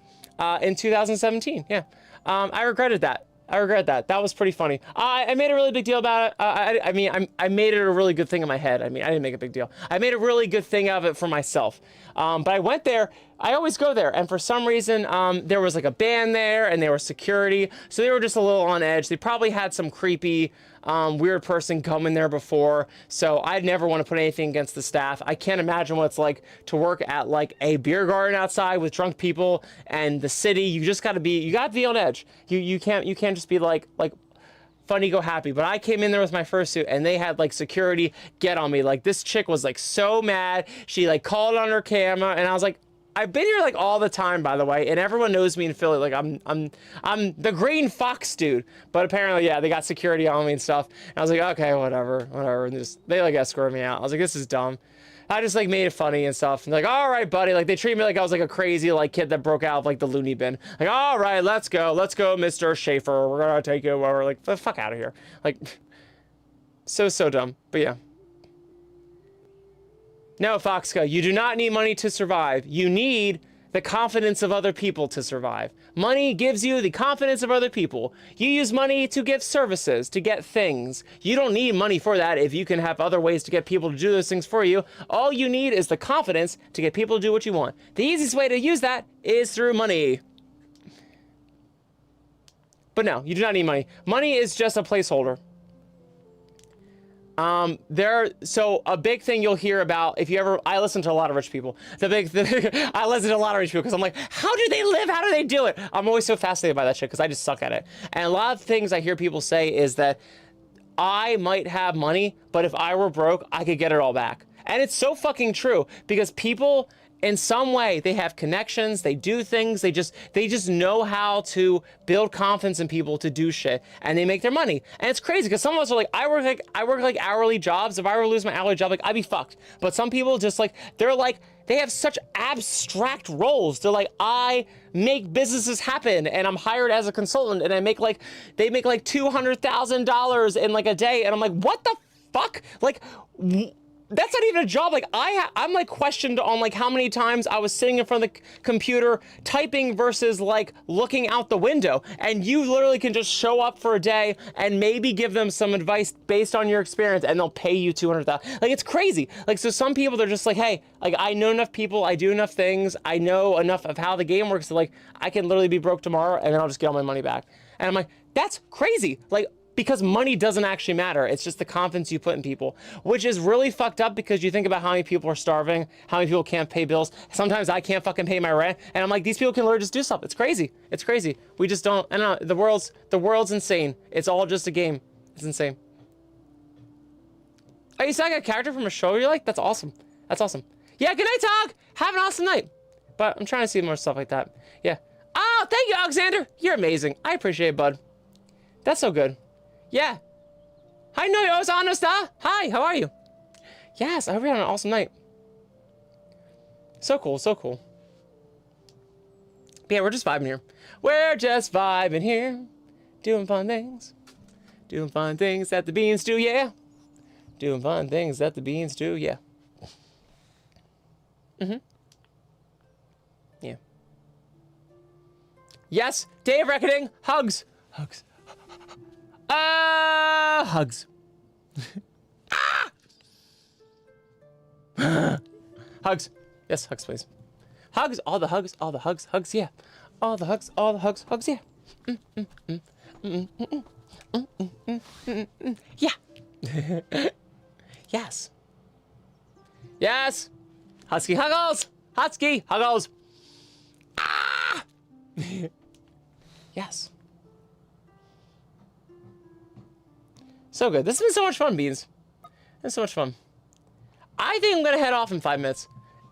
in 2017. Yeah. I regretted that. I regret that. That was pretty funny. I made a really big deal about it. I mean, I made it a really good thing in my head. I mean, I didn't make a big deal. I made a really good thing of it for myself. But I went there. I always go there. And for some reason, there was like a band there and there was security. So they were just a little on edge. They probably had some creepy, weird person come in there before. So I'd never want to put anything against the staff. I can't imagine what it's like to work at like a beer garden outside with drunk people and the city. You just gotta be, on edge. You can't just be like funny go happy. But I came in there with my fursuit and they had like security get on me. Like this chick was like so mad. She like called on her camera and I was like, I've been here like all the time, by the way, and everyone knows me in Philly. Like I'm the green fox dude. But apparently, yeah, they got security on me and stuff. And I was like, okay, whatever. And they like escorted me out. I was like, this is dumb. I just like made it funny and stuff. And like, all right, buddy. Like they treat me like I was like a crazy like kid that broke out of like the loony bin. Like, all right, let's go, Mr. Schaefer. We're gonna take you over. Like, the fuck out of here. Like, so dumb. But yeah. No, Foxca, you do not need money to survive. You need the confidence of other people to survive. Money gives you the confidence of other people. You use money to give services, to get things. You don't need money for that if you can have other ways to get people to do those things for you. All you need is the confidence to get people to do what you want. The easiest way to use that is through money. But no, you do not need money. Money is just a placeholder. So a big thing you'll hear about if you ever, I listen to a lot of rich people. I listen to a lot of rich people because I'm like, how do they live? How do they do it? I'm always so fascinated by that shit because I just suck at it. And a lot of things I hear people say is that I might have money, but if I were broke, I could get it all back. And it's so fucking true because people, in some way, they have connections, they do things, they just know how to build confidence in people to do shit, and they make their money. And it's crazy because some of us are like, I work like hourly jobs. If I were to lose my hourly job, like I'd be fucked. But some people just like, they have such abstract roles. They're like, I make businesses happen, and I'm hired as a consultant, and they make like $200,000 in like a day, and I'm like, what the fuck? Like, that's not even a job. Like I'm like questioned on like how many times I was sitting in front of the computer typing versus like looking out the window. And you literally can just show up for a day and maybe give them some advice based on your experience and they'll pay you $200,000. Like it's crazy. Like, so some people, they're just like, hey, like I know enough people, I do enough things, I know enough of how the game works. So like I can literally be broke tomorrow and then I'll just get all my money back. And I'm like, that's crazy. Like, because money doesn't actually matter. It's just the confidence you put in people, which is really fucked up because you think about how many people are starving, how many people can't pay bills. Sometimes I can't fucking pay my rent. And I'm like, these people can literally just do stuff. It's crazy. It's crazy. We just don't, I don't know. The world's insane. It's all just a game. It's insane. Oh, you saw like a character from a show you like? That's awesome. That's awesome. Yeah, good night, Tog. Have an awesome night. But I'm trying to see more stuff like that. Yeah. Oh, thank you, Alexander. You're amazing. I appreciate it, bud. That's so good. Yeah. Hi, Noyos Honesta. Hi, how are you? Yes, I hope you're having an awesome night. So cool, so cool. But yeah, we're just vibing here. We're just vibing here. Doing fun things. Doing fun things that the beans do, yeah. Doing fun things that the beans do, yeah. Mm-hmm. Yeah. Yes, Day of Reckoning. Hugs. Hugs. Hugs. Hugs. Yes, hugs, please. Hugs, all the hugs, hugs, yeah. All the hugs, hugs, yeah. Yeah. Yes. Yes. Husky huggles. Husky huggles. Ah! Yes. So good. This has been so much fun, Beans. It's so much fun. I think I'm gonna head off in 5 minutes.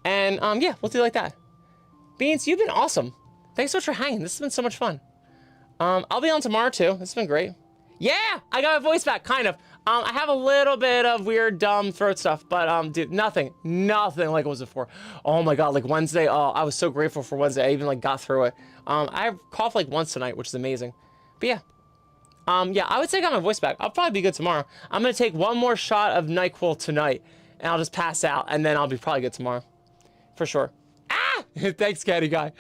And yeah, we'll do like that. Beans, you've been awesome. Thanks so much for hanging. This has been so much fun. I'll be on tomorrow too. This has been great. Yeah, I got my voice back, kind of. I have a little bit of weird, dumb throat stuff, but dude, nothing like it was before. Oh my God, like Wednesday, oh, I was so grateful for Wednesday. I even like got through it. I coughed like once tonight, which is amazing. But yeah, Yeah, I would say I got my voice back. I'll probably be good tomorrow. I'm gonna take one more shot of NyQuil tonight, and I'll just pass out, and then I'll be probably good tomorrow. For sure. Ah! Thanks, Caddy Guy.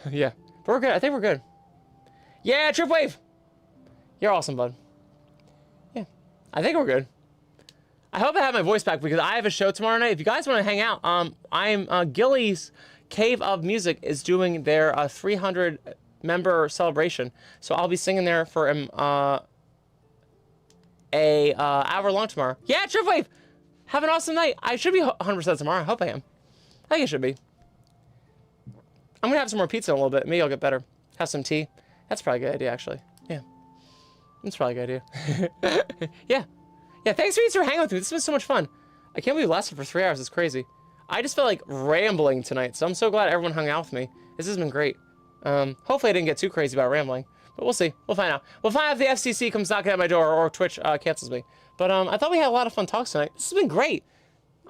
Yeah. But we're good. I think we're good. Yeah, Trip Wave! You're awesome, bud. Yeah. I think we're good. I hope I have my voice back because I have a show tomorrow night. If you guys want to hang out, Gilly's Cave of Music is doing their 300 member celebration. So I'll be singing there for a hour long tomorrow. Yeah, Trip Wave! Have an awesome night. I should be 100% tomorrow. I hope I am. I think I should be. I'm gonna have some more pizza in a little bit. Maybe I'll get better. Have some tea. That's probably a good idea, actually. Yeah. That's probably a good idea. Yeah. Yeah, thanks for hanging with me. This has been so much fun. I can't believe it lasted for 3 hours. It's crazy. I just felt like rambling tonight, so I'm so glad everyone hung out with me. This has been great. Hopefully I didn't get too crazy about rambling, but we'll see. We'll find out. We'll find out if the FCC comes knocking at my door or Twitch cancels me. But I thought we had a lot of fun talks tonight. This has been great.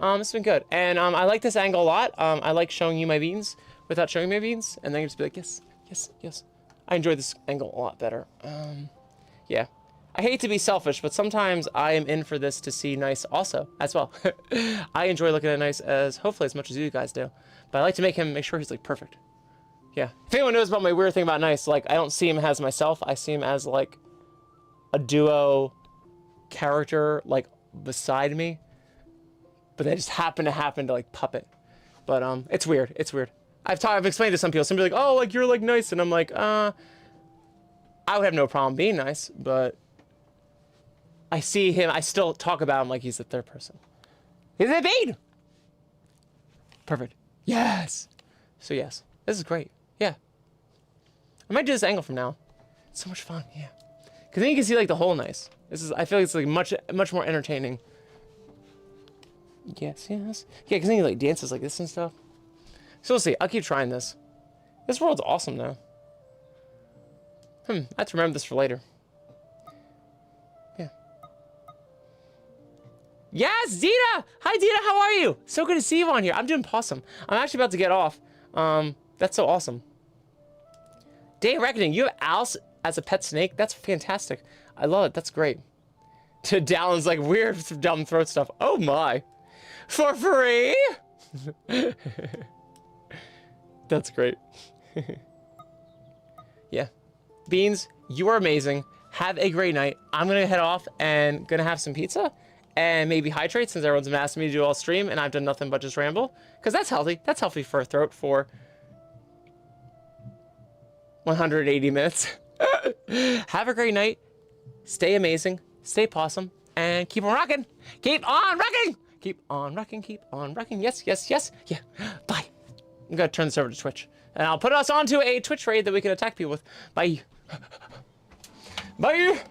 It's been good. And I like this angle a lot. I like showing you my beans without showing my beans, and then you just be like, yes, yes, yes. I enjoy this angle a lot better. Yeah. I hate to be selfish, but sometimes I am in for this to see nice also, as well. I enjoy looking at nice hopefully as much as you guys do. But I like to make sure he's like perfect. Yeah. If anyone knows about my weird thing about nice, like I don't see him as myself. I see him as like a duo character like beside me. But they just happen to like puppet. But it's weird. It's weird. I've explained to some people. Some people are like, oh, like you're like nice, and I'm like, I would have no problem being nice, but I see him. I still talk about him like he's the third person. Is it Bean? Perfect. Yes. So yes, this is great. Yeah. I might do this angle from now. It's so much fun. Yeah. Because then you can see like the whole nice. This is. I feel like it's like much more entertaining. Yes, yes. Yeah, because then he like dances like this and stuff. So we'll see. I'll keep trying this. This world's awesome now. I have to remember this for later. Yeah. Yes, Dina! Hi, Dina, how are you? So good to see you on here. I'm doing possum. I'm actually about to get off. That's so awesome. Day of Reckoning, you have Alice as a pet snake? That's fantastic. I love it. That's great. To Dallon's like weird dumb throat stuff. Oh my. For free? That's great. Yeah. Beans, you are amazing. Have a great night. I'm gonna head off and gonna have some pizza and maybe hydrate since everyone's been asking me to do all stream and I've done nothing but just ramble. Because that's healthy. That's healthy for a throat for 180 minutes. Have a great night. Stay amazing. Stay possum. And keep on rocking. Keep on rocking. Keep on rocking. Keep on rocking. Yes, yes, yes. Yeah. Bye. I'm gonna turn this over to Twitch. And I'll put us onto a Twitch raid that we can attack people with. Bye. Bye.